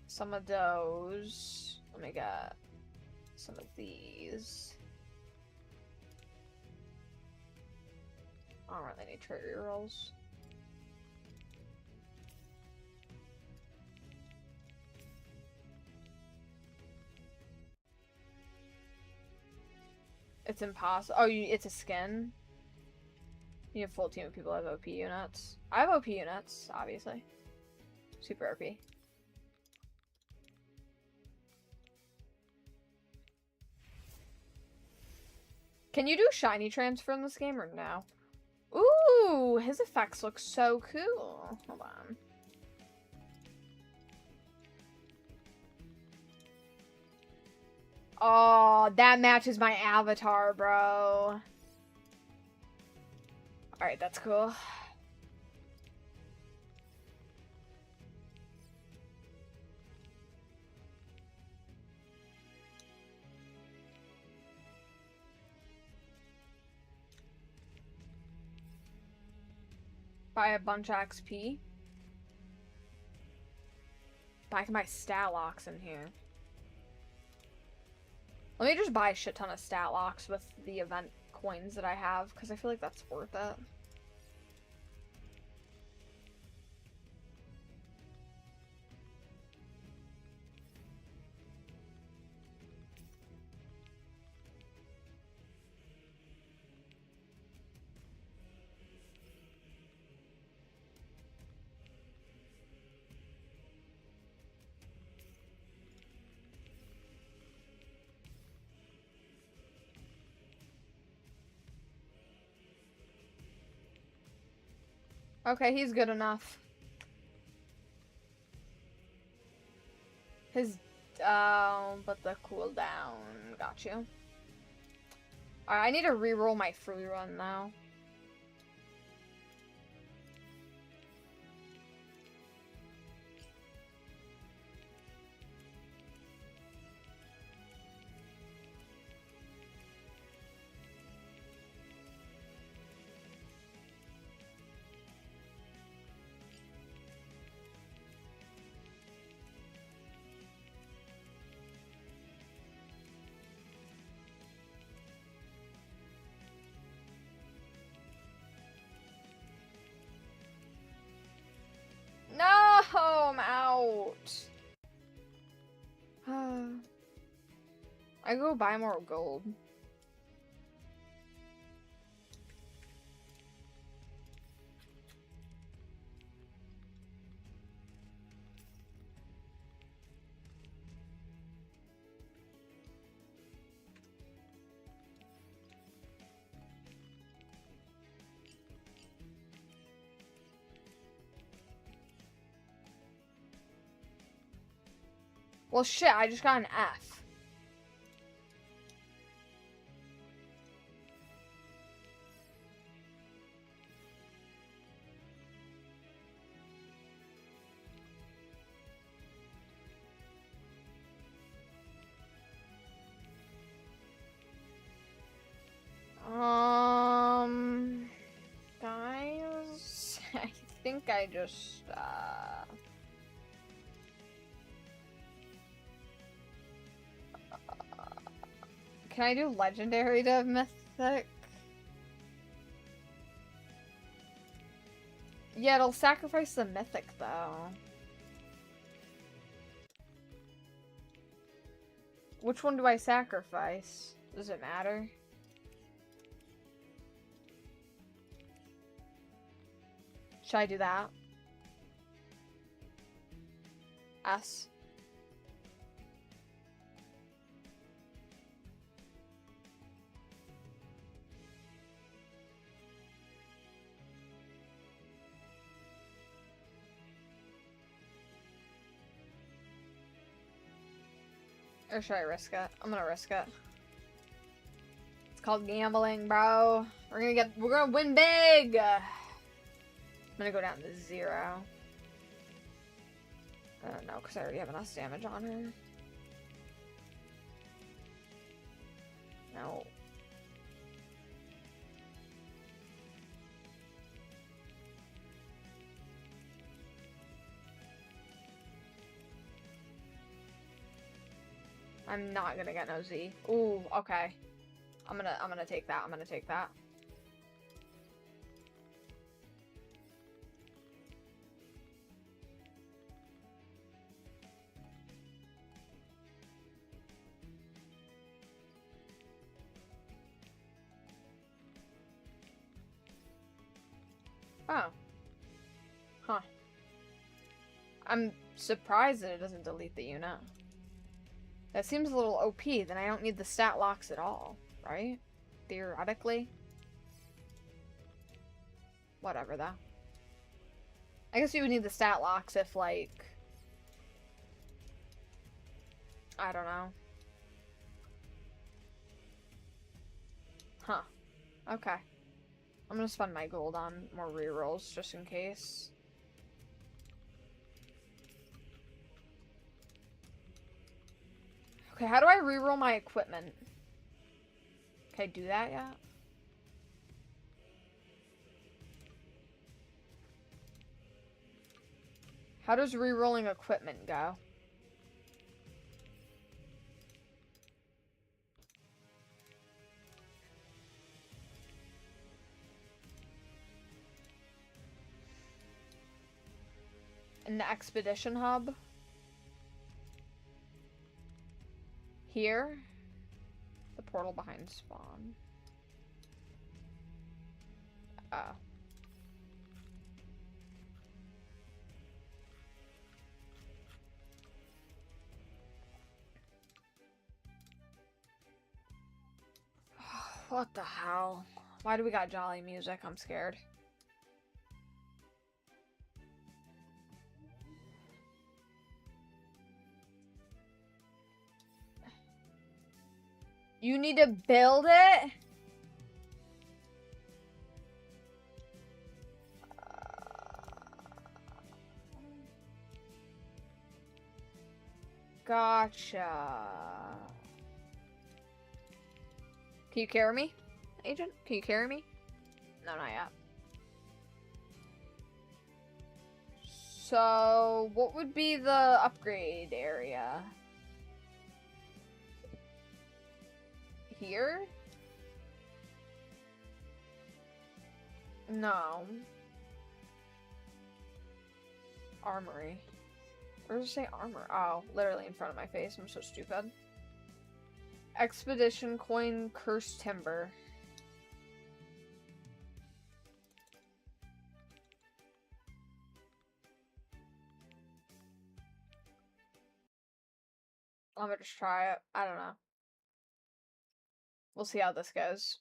some of those. Let me get some of these. I don't really need trigger rolls. It's impossible. Oh, it's a skin? You have a full team of people who have OP units. I have OP units, obviously. Super OP. Can you do shiny transfer in this game or no? Ooh, his effects look so cool. Hold on. Oh, that matches my avatar, bro. Alright, that's cool. Buy a bunch of XP. But I can buy stat locks in here. Let me just buy a shit ton of stat locks with the event coins that I have, because I feel like that's worth it. Okay, he's good enough. His, but the cooldown. Got you. Alright, I need to reroll my free run now. No, I'm out. I go buy more gold. Well, shit, I just got an F. Guys, I think I just, can I do legendary to mythic? Yeah, it'll sacrifice the mythic, though. Which one do I sacrifice? Does it matter? Should I do that? S. Or should I risk it? I'm gonna risk it. It's called gambling, bro. We're gonna win big! I'm gonna go down to 0. No, because I already have enough damage on her. No. I'm not gonna get no Z. Ooh, okay. I'm gonna take that. I'm gonna take that. Oh. Huh. I'm surprised that it doesn't delete the unit. That seems a little OP, then I don't need the stat locks at all, right? Theoretically. Whatever, though. I guess you would need the stat locks if, like... I don't know. Huh. Okay. I'm gonna spend my gold on more rerolls, just in case. Okay, how do I reroll my equipment? Can I do that yet? How does rerolling equipment go? In the expedition hub? Here? The portal behind spawn. Oh. What the hell? Why do we got jolly music? I'm scared. You need to build it? Gotcha. Can you carry me, Agent? Can you carry me? No, not yet. So, what would be the upgrade area? Here? No. Armory. Where does it say armor? Oh, literally in front of my face. I'm so stupid. Expedition coin, cursed timber. I'm gonna just try it. I don't know. We'll see how this goes.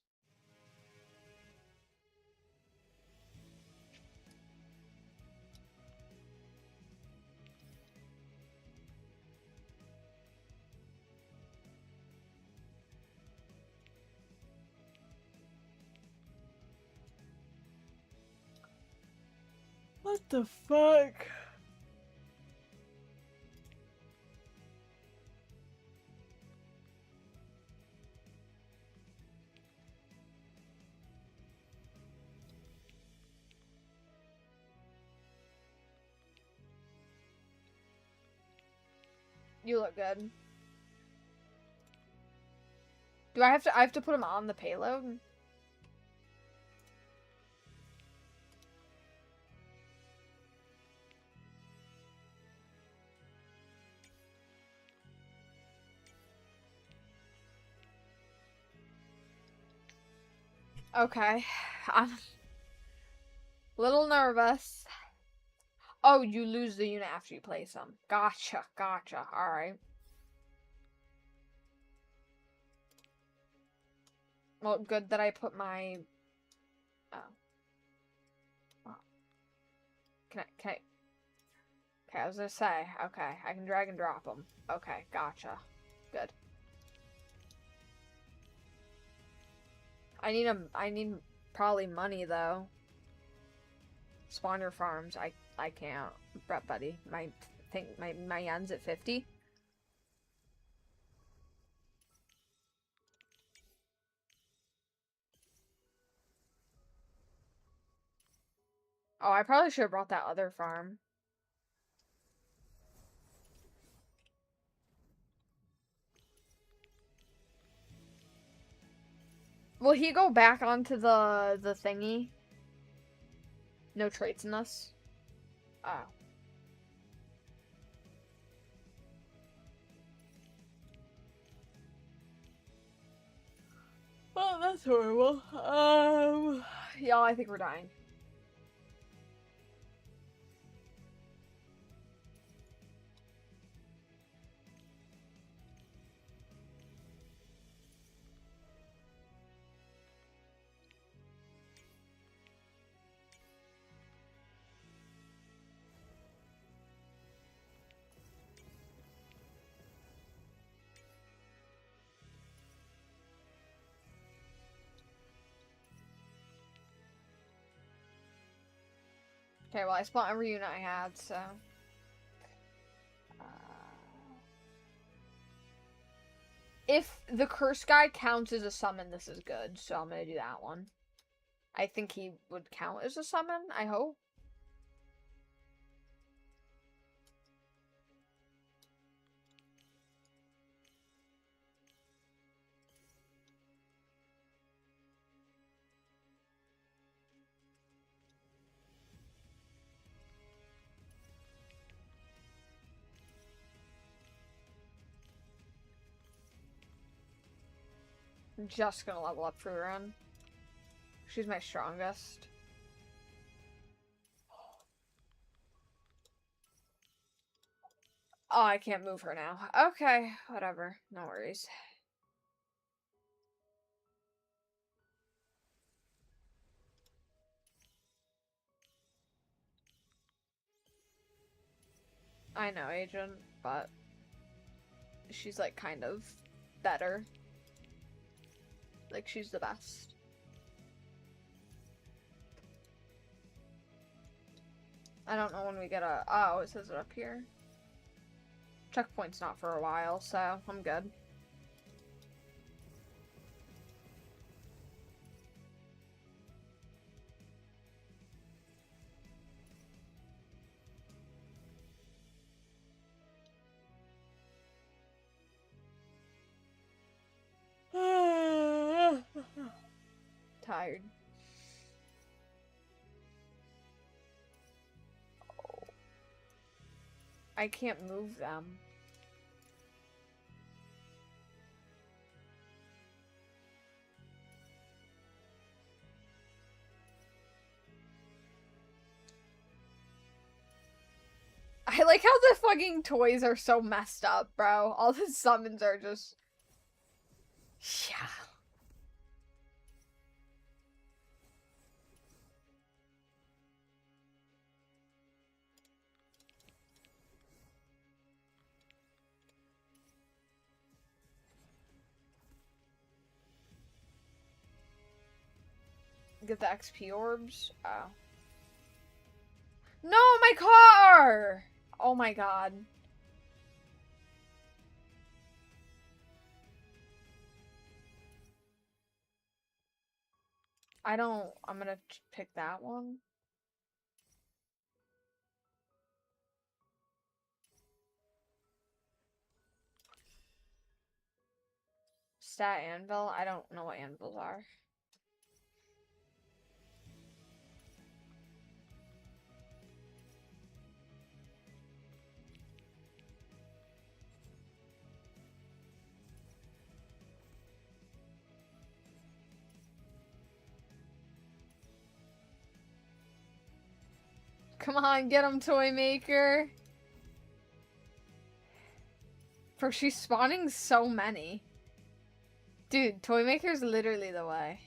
What the fuck? You look good. Do I have to put him on the payload? Okay. I'm a little nervous. Oh, you lose the unit after you place them. Gotcha, gotcha. Alright. Well, good that I put my... Oh. Oh. Can I... Okay, I was gonna say. Okay, I can drag and drop them. Okay, gotcha. Good. I need probably money, though. Spawn your farms. I can't. Brett, buddy. My yen's at 50. Oh, I probably should have brought that other farm. Will he go back onto the thingy? No traits in this? Oh. Oh, that's horrible. Yeah, I think we're dying. Okay, well, I spawned every unit I had, so... If the curse guy counts as a summon, this is good, so I'm gonna do that one. I think he would count as a summon, I hope. I'm just gonna level up Free Run. She's my strongest. Oh, I can't move her now. Okay, whatever. No worries. I know, Agent, but she's like kind of better. Like, she's the best. I don't know when we get a... Oh, it says it up here. Checkpoint's not for a while, so I'm good. Tired. I can't move them. I like how the fucking toys are so messed up, bro. All the summons are just... Yeah. Get the XP orbs? Oh. No, my car! Oh my god. I'm gonna pick that one. Stat anvil? I don't know what anvils are. Come on, get him, Toy Maker. Bro, she's spawning so many. Dude, Toy Maker's literally the way.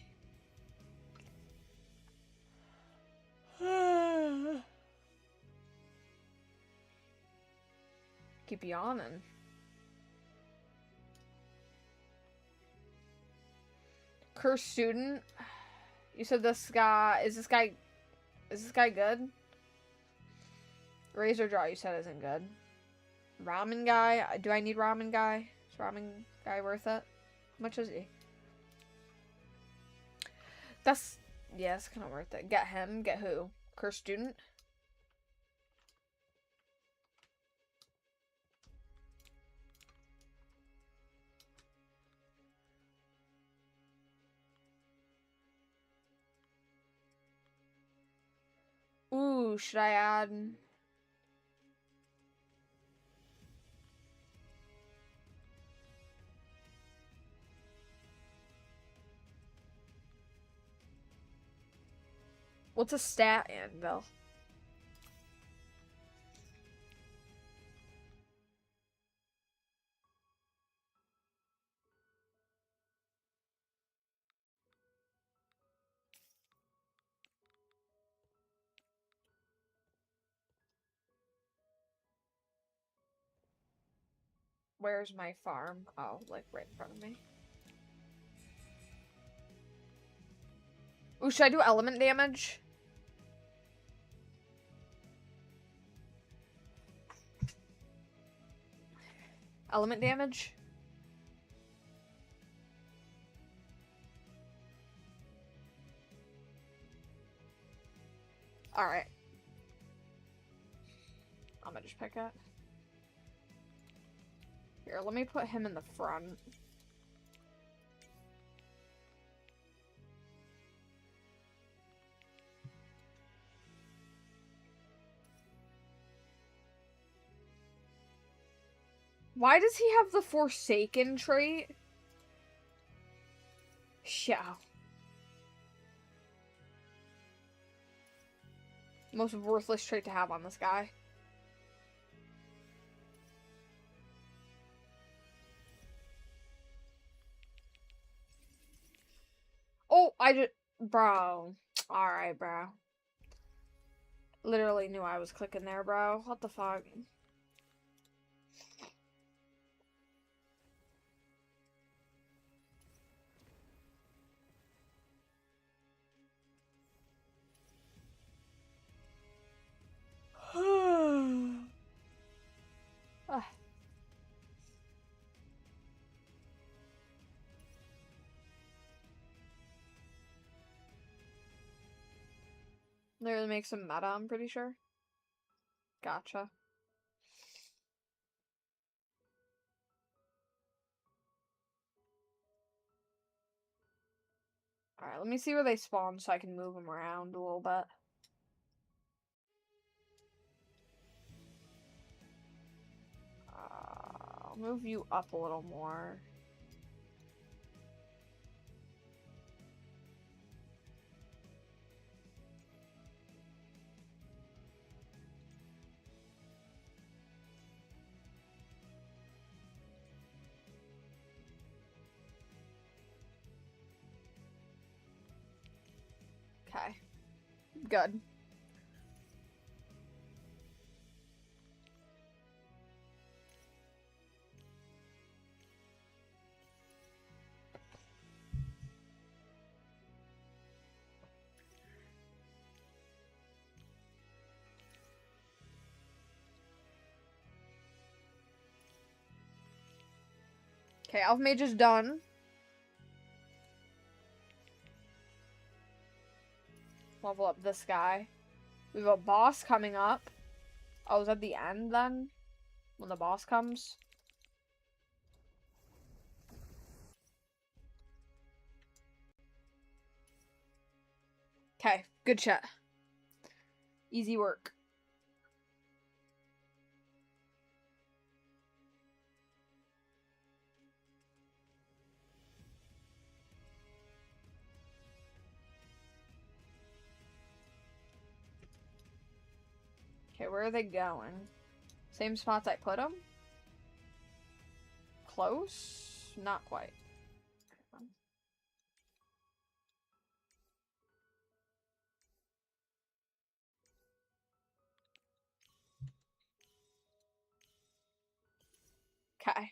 Keep yawning. Cursed student? You said this guy... Is this guy good? Razor Jaw you said isn't good. Ramen guy? Do I need ramen guy? Is ramen guy worth it? How much is he? That's... Yeah, it's kind of worth it. Get him. Get who? Cursed student? Ooh, should I add... What's a stat anvil? Where's my farm? Oh, like right in front of me. Ooh, should I do element damage? Element damage? Alright. I'm gonna just pick it. Here, let me put him in the front. Why does he have the Forsaken trait? Yeah. Most worthless trait to have on this guy. Oh, bro. Alright, bro. Literally knew I was clicking there, bro. What the fuck? Literally makes him meta, I'm pretty sure. Gotcha. Alright, let me see where they spawn so I can move them around a little bit. I'll move you up a little more. Okay. Good. Okay, Elf Mage is done. Level up this guy. We have a boss coming up. Oh, is that the end then? When the boss comes? Okay, good shit. Easy work. Okay, where are they going? Same spots I put them? Close? Not quite. Okay.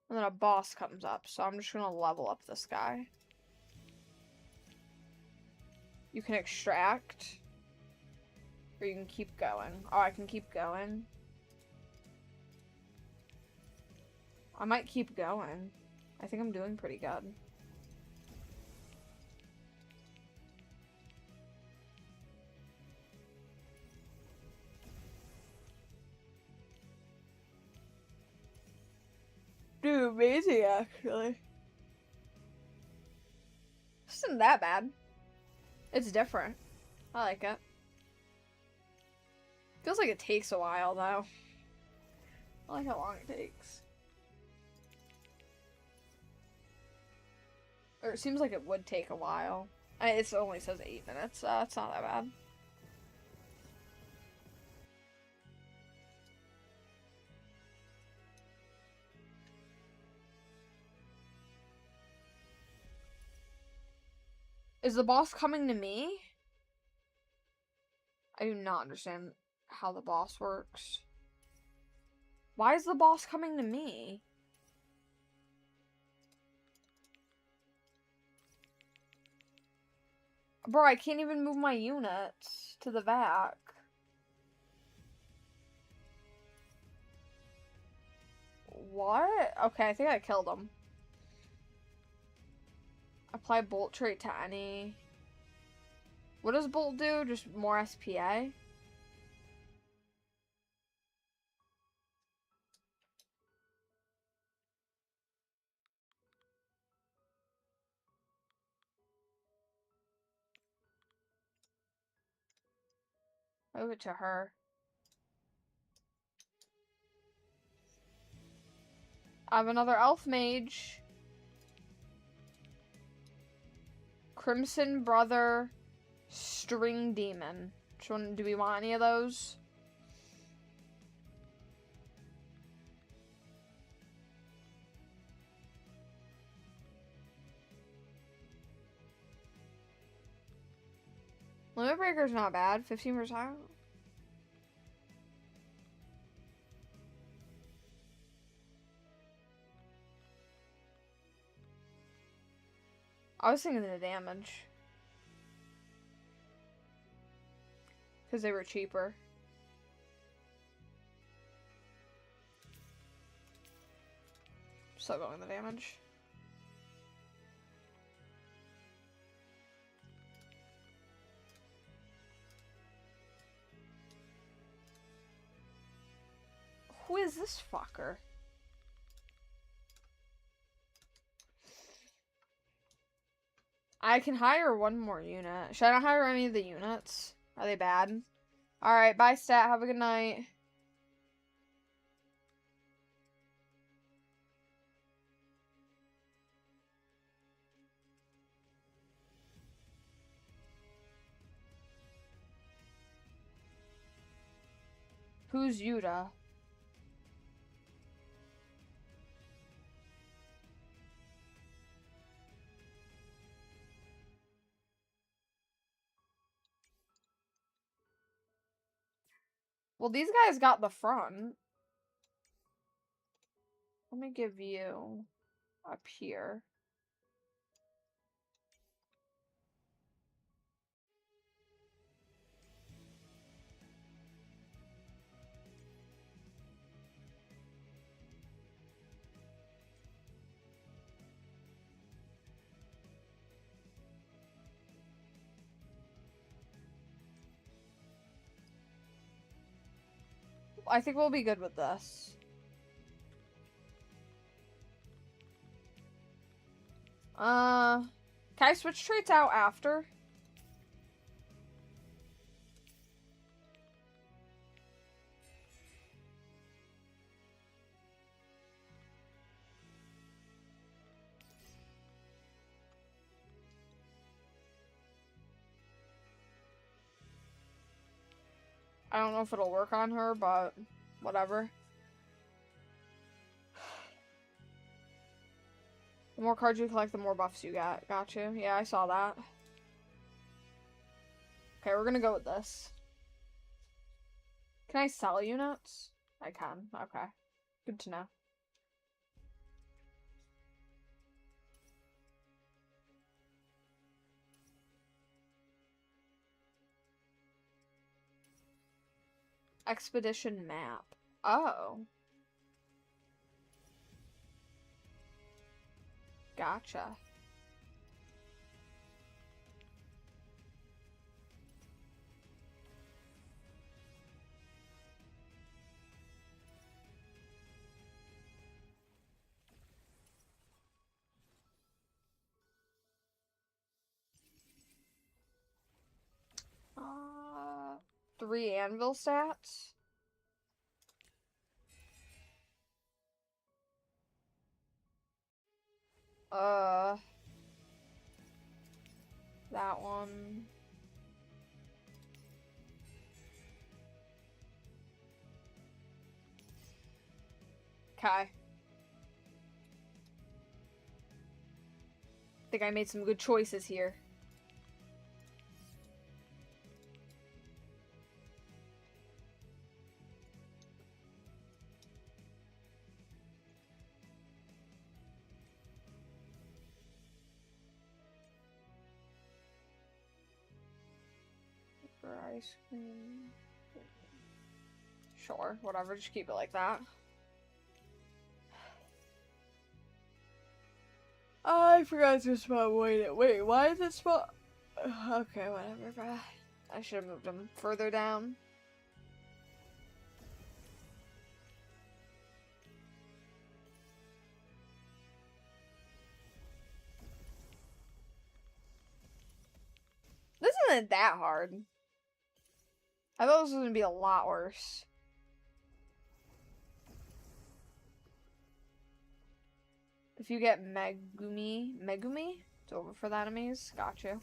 And then a boss comes up, so I'm just gonna level up this guy. You can extract. Or you can keep going. Oh, I can keep going. I might keep going. I think I'm doing pretty good. Dude, amazing, actually. This isn't that bad. It's different. I like it. Feels like it takes a while, though. I like how long it takes. Or it seems like it would take a while. It only says 8 minutes, so it's not that bad. Is the boss coming to me? I do not understand how the boss works. Why is the boss coming to me? Bro, I can't even move my units to the back. What? Okay, I think I killed him. Apply bolt trait to any. What does bolt do? Just more SPA? Move it to her. I have another elf mage. Crimson Brother String Demon. Which one do we want? Any of those? Limit Breaker's not bad. 15%. I was thinking the damage. Because they were cheaper. Still going the damage. Who is this fucker? I can hire one more unit. Should I not hire any of the units? Are they bad? Alright, bye stat. Have a good night. Who's Yuta? Well, these guys got the front. Let me give you up here. I think we'll be good with this. Can I switch traits out after? I don't know if it'll work on her, but whatever. The more cards you collect, the more buffs you get. Gotcha. Yeah, I saw that. Okay, we're gonna go with this. Can I sell units? I can. Okay. Good to know. Expedition map. Oh. Gotcha. Uh, 3 anvil stats. That one. Okay. I think I made some good choices here. For ice cream. Sure, whatever, just keep it like that. I forgot to spot. Wait, why is it spot? Okay, whatever, bro. I should have moved them further down. This isn't that hard. I thought this was gonna be a lot worse. If you get Megumi, it's over for the enemies. Got you.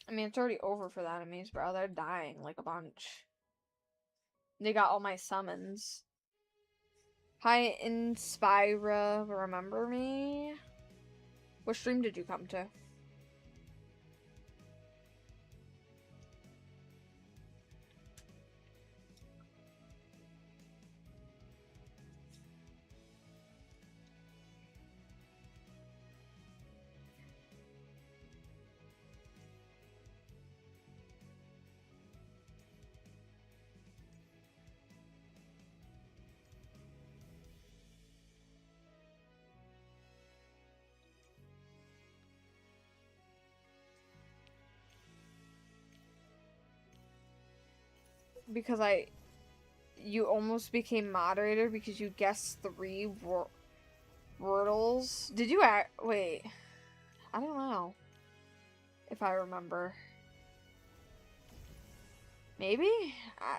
I mean, it's already over for the enemies, bro. They're dying like a bunch. They got all my summons. Hi, Inspira, remember me? What stream did you come to? Because you almost became moderator because you guessed 3 wordles. Did you wait, I don't know if I remember. Maybe? I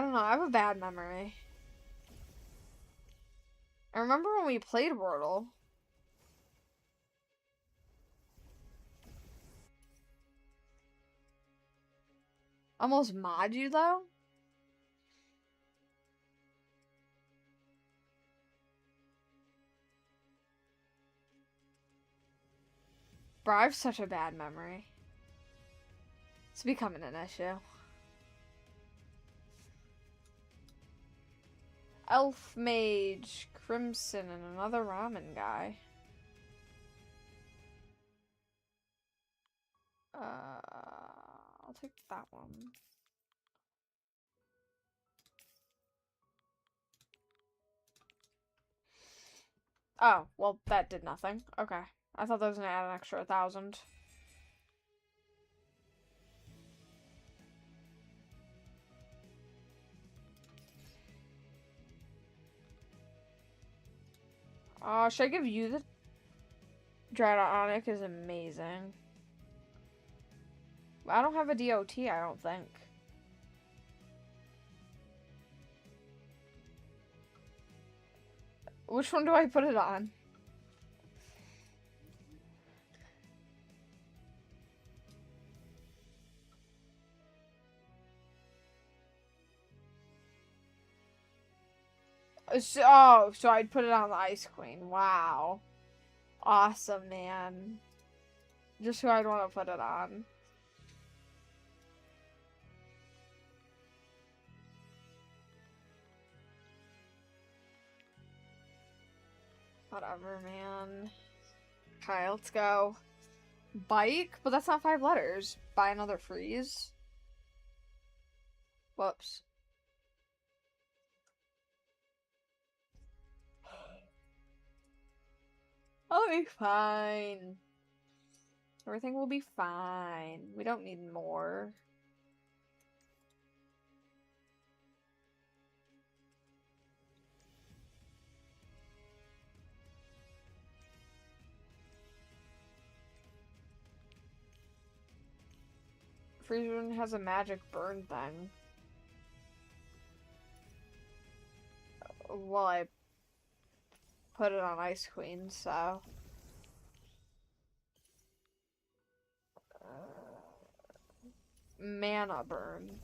don't know, I have a bad memory. I remember when we played Wordle. Almost mod you, though? Bro, I have such a bad memory. It's becoming an issue. Elf Mage, Crimson, and another ramen guy. I'll take that one. Oh, well, that did nothing. Okay. I thought that was gonna add an extra 1,000. Should I give you the Dratonic is amazing. I don't have a DOT, I don't think. Which one do I put it on? So I'd put it on the Ice Queen. Wow. Awesome, man. Just who I'd want to put it on. Whatever, man. Okay, let's go. Bike? But that's not 5 letters. Buy another freeze. Whoops. I'll be fine. Everything will be fine. We don't need more. Freeze has a magic burn thing. Well, I put it on Ice Queen, so... mana burn.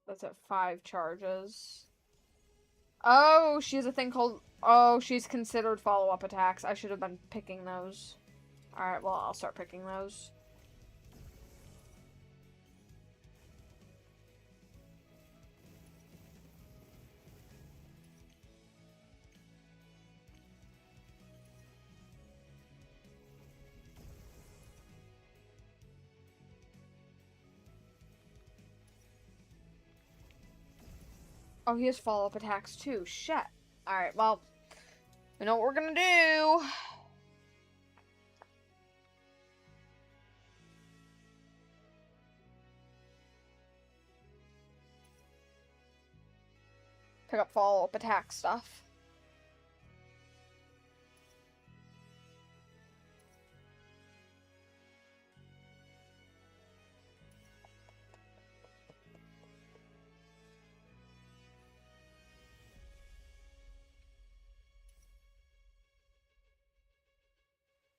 That's at 5 charges. Oh, she has a thing called... Oh, she's considered follow-up attacks. I should have been picking those. Alright, well, I'll start picking those. Oh, he has follow-up attacks too. Shit. Alright, well, we know what we're gonna do. Pick up follow-up attack stuff.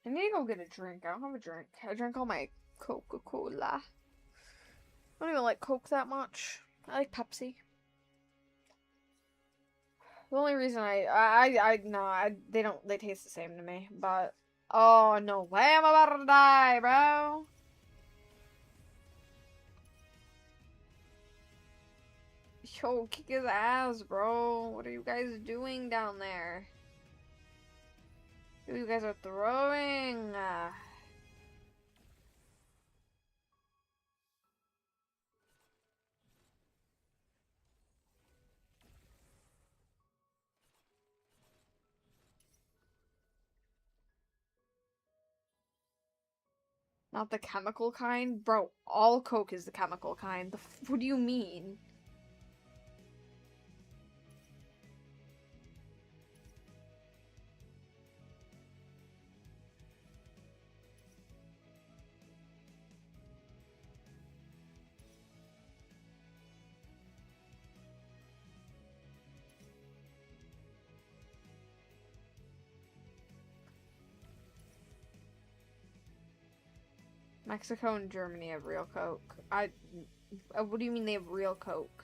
I need to go get a drink. I don't have a drink. I drank all my Coca-Cola. I don't even like Coke that much. I like Pepsi. The only reason they taste the same to me, but, oh, no way I'm about to die, bro. Yo, kick his ass, bro. What are you guys doing down there? You guys are throwing. Not the chemical kind? Bro, all Coke is the chemical kind. What do you mean? Mexico and Germany have real Coke. What do you mean they have real Coke?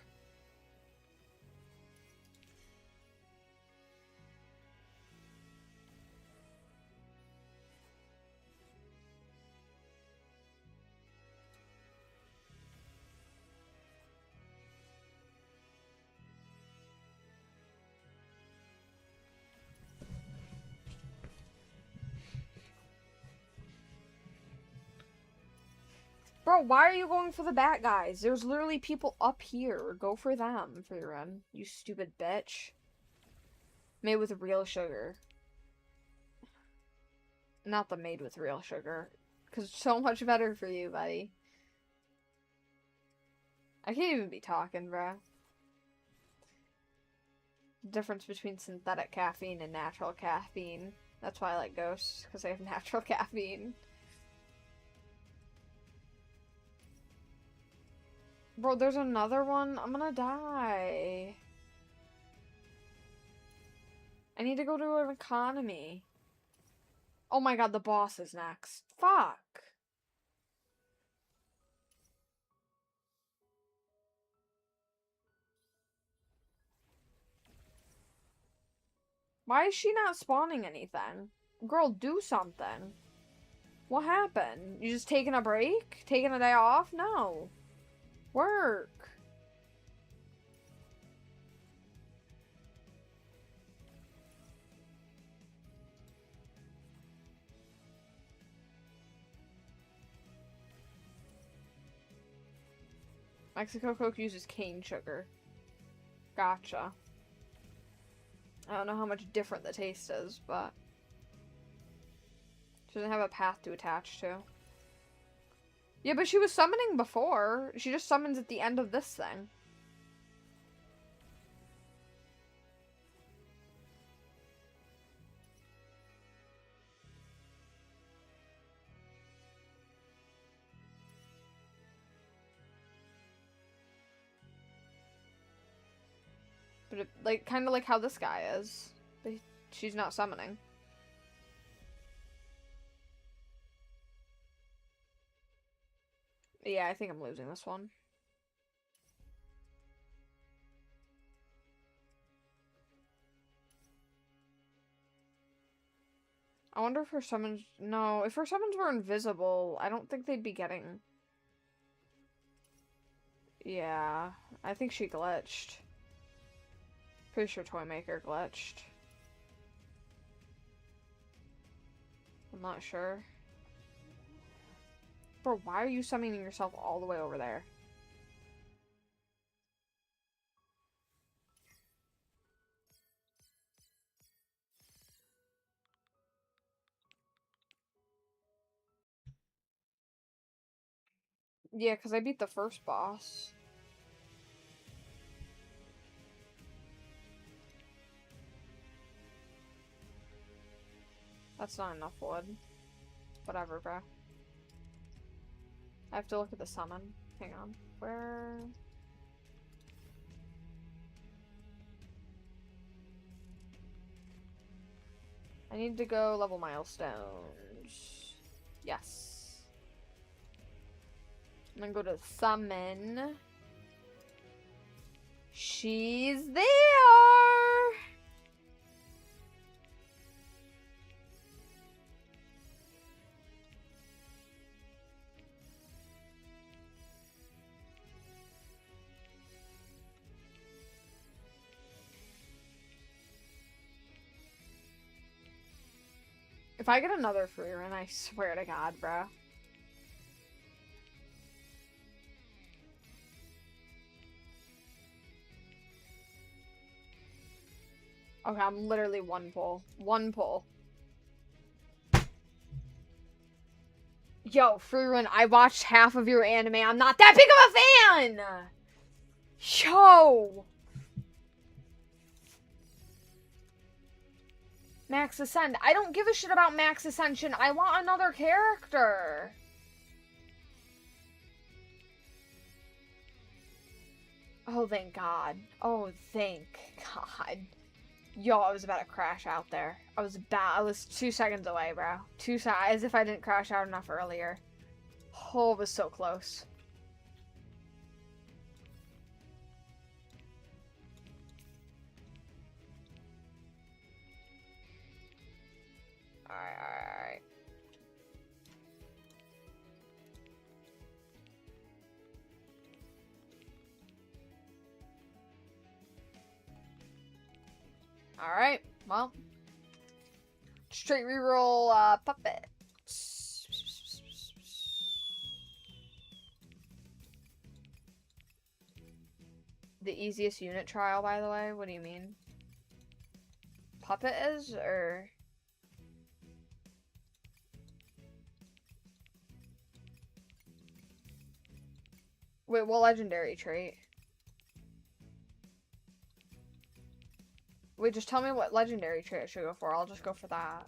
Bro, why are you going for the bat guys? There's literally people up here. Go for them, for your run. You stupid bitch. Made with real sugar. Not the made with real sugar. Because it's so much better for you, buddy. I can't even be talking, bro. Difference between synthetic caffeine and natural caffeine. That's why I like ghosts, because they have natural caffeine. Bro, there's another one. I'm gonna die. I need to go to an economy. Oh my god, the boss is next. Fuck. Why is she not spawning anything? Girl, do something. What happened? You just taking a break? Taking a day off? No. Work. Mexico Coke uses cane sugar. Gotcha. I don't know how much different the taste is, but she doesn't have a path to attach to. Yeah, but she was summoning before. She just summons at the end of this thing. But it, like, kind of like how this guy is. But she's not summoning. Yeah, I think I'm losing this one. I wonder if her summons... No, if her summons were invisible, I don't think they'd be getting... Yeah, I think she glitched. Pretty sure Toymaker glitched. I'm not sure. Bro, why are you summoning yourself all the way over there? Yeah, because I beat the first boss. That's not enough wood. Whatever, bro. I have to look at the summon. Hang on. Where... I need to go level milestones. Yes. And then go to summon. She's there! If I get another free run, I swear to God, bro. Okay, I'm literally one pull. One pull. Yo, free run, I watched half of your anime. I'm not that big of a fan! Yo! Max Ascend. I don't give a shit about Max Ascension. I want another character. Oh, thank God. Oh, thank God. Yo, I was about to crash out there. I was 2 seconds away, bro. As if I didn't crash out enough earlier. Oh, it was so close. Alright. Alright, well. Straight reroll, puppet. The easiest unit trial, by the way? What do you mean? Puppet is, or... Wait, what legendary trait? Wait, just tell me what legendary trait I should go for. I'll just go for that.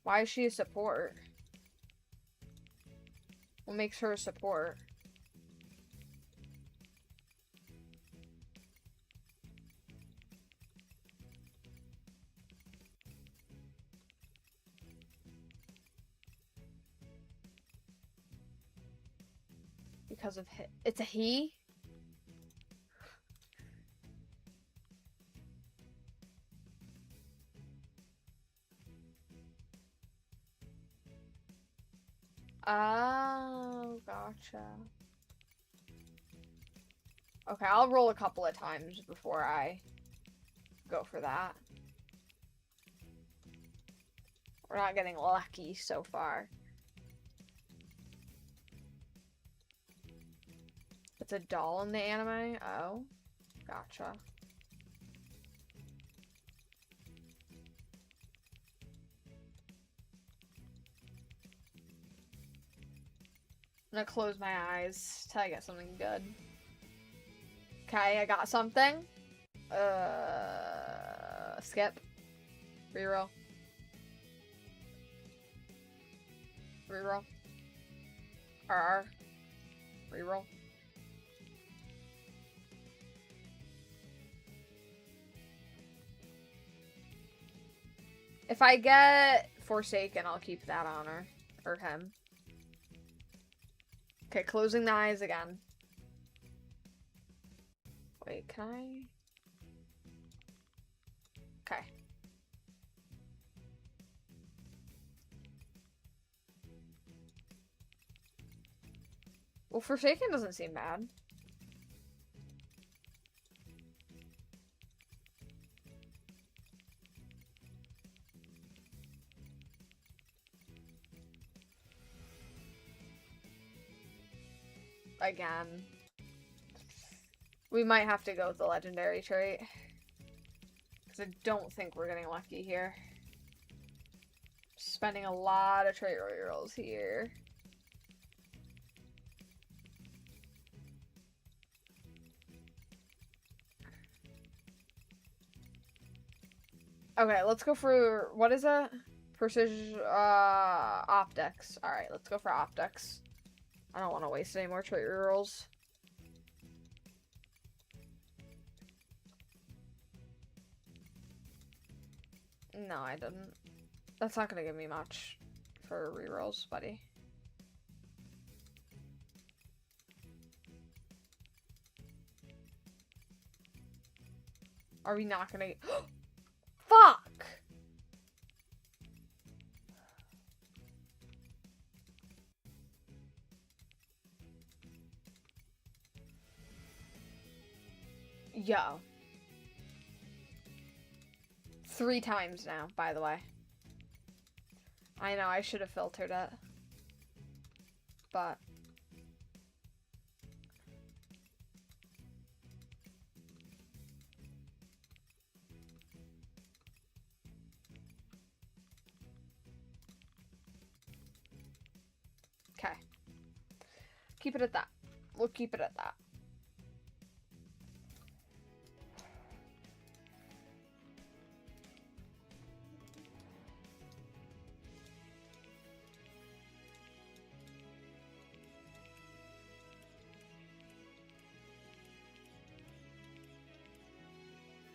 Why is she a support? What makes her a support? Because of it's a he? Oh, gotcha. Okay, I'll roll a couple of times before I go for that. We're not getting lucky so far. It's a doll in the anime? Oh, gotcha. I'm gonna close my eyes till I get something good. Okay, I got something. Skip. Reroll. Reroll. RR. Reroll. If I get Forsaken, I'll keep that on her. Or him. Okay, closing the eyes again. Wait, can I? Okay. Well, Forsaken doesn't seem bad. Again. We might have to go with the legendary trait. Because I don't think we're getting lucky here. Spending a lot of trait rerolls here. Okay, let's go for, what is it? Precision, optics. Alright, let's go for optics. I don't want to waste any more trait rerolls. No, I didn't. That's not gonna give me much for rerolls, buddy. Are we not gonna... Fuck! Yo. 3 times now, by the way. I know, I should have filtered it. But... Okay. Keep it at that. We'll keep it at that.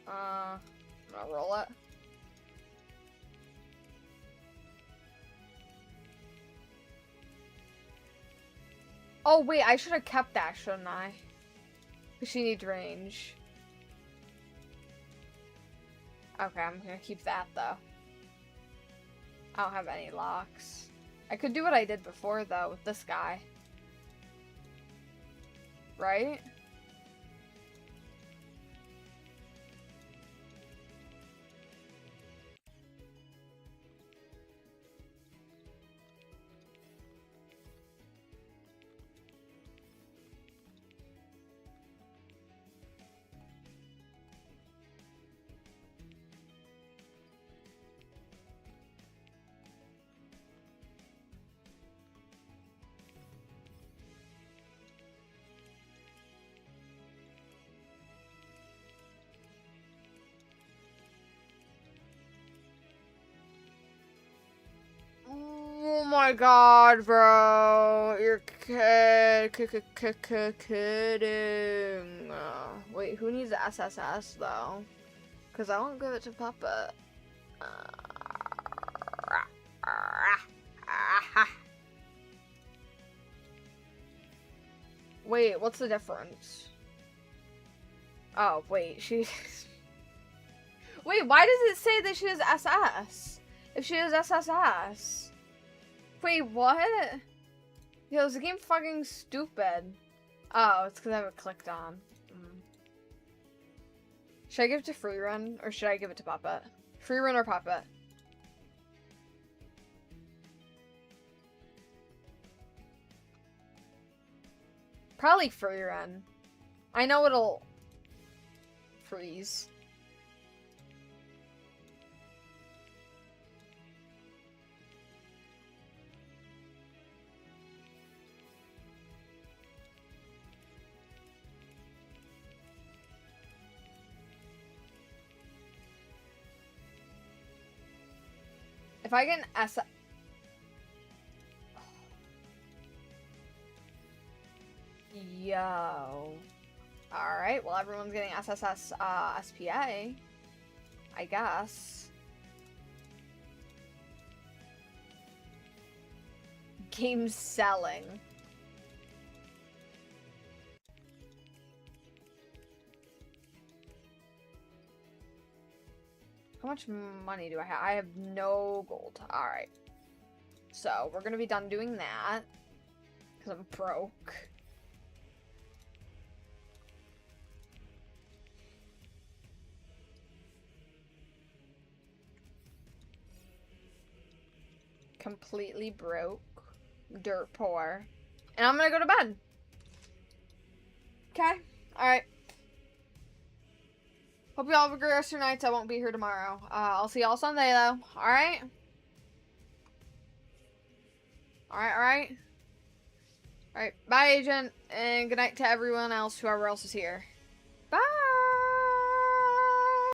I'm gonna roll it. Oh, wait, I should have kept that, shouldn't I? Because she needs range. Okay, I'm gonna keep that, though. I don't have any locks. I could do what I did before, though, with this guy. Right? my god, bro. You're kidding. Wait, who needs the SSS, though? Because I won't give it to Puppet. Wait, what's the difference? Oh, wait, she... Wait, why does it say that she has SS? If she has SSS? Wait, what? Yo, is the game fucking stupid? Oh, it's because I have it clicked on. Should I give it to Free Run, or should I give it to Puppet? Free Run or Puppet? Probably Free Run. I know it'll freeze. If I get an S... Yo. Alright, well everyone's getting SSS, SPA. I guess. Game selling. How much money do I have? I have no gold. Alright. So, we're gonna be done doing that. Because I'm broke. Completely broke. Dirt poor. And I'm gonna go to bed. Okay? Alright. Hope you all have a great rest of your nights. I won't be here tomorrow. I'll see y'all Sunday, though. Alright? Alright. Alright. Bye, Agent. And good night to everyone else, whoever else is here.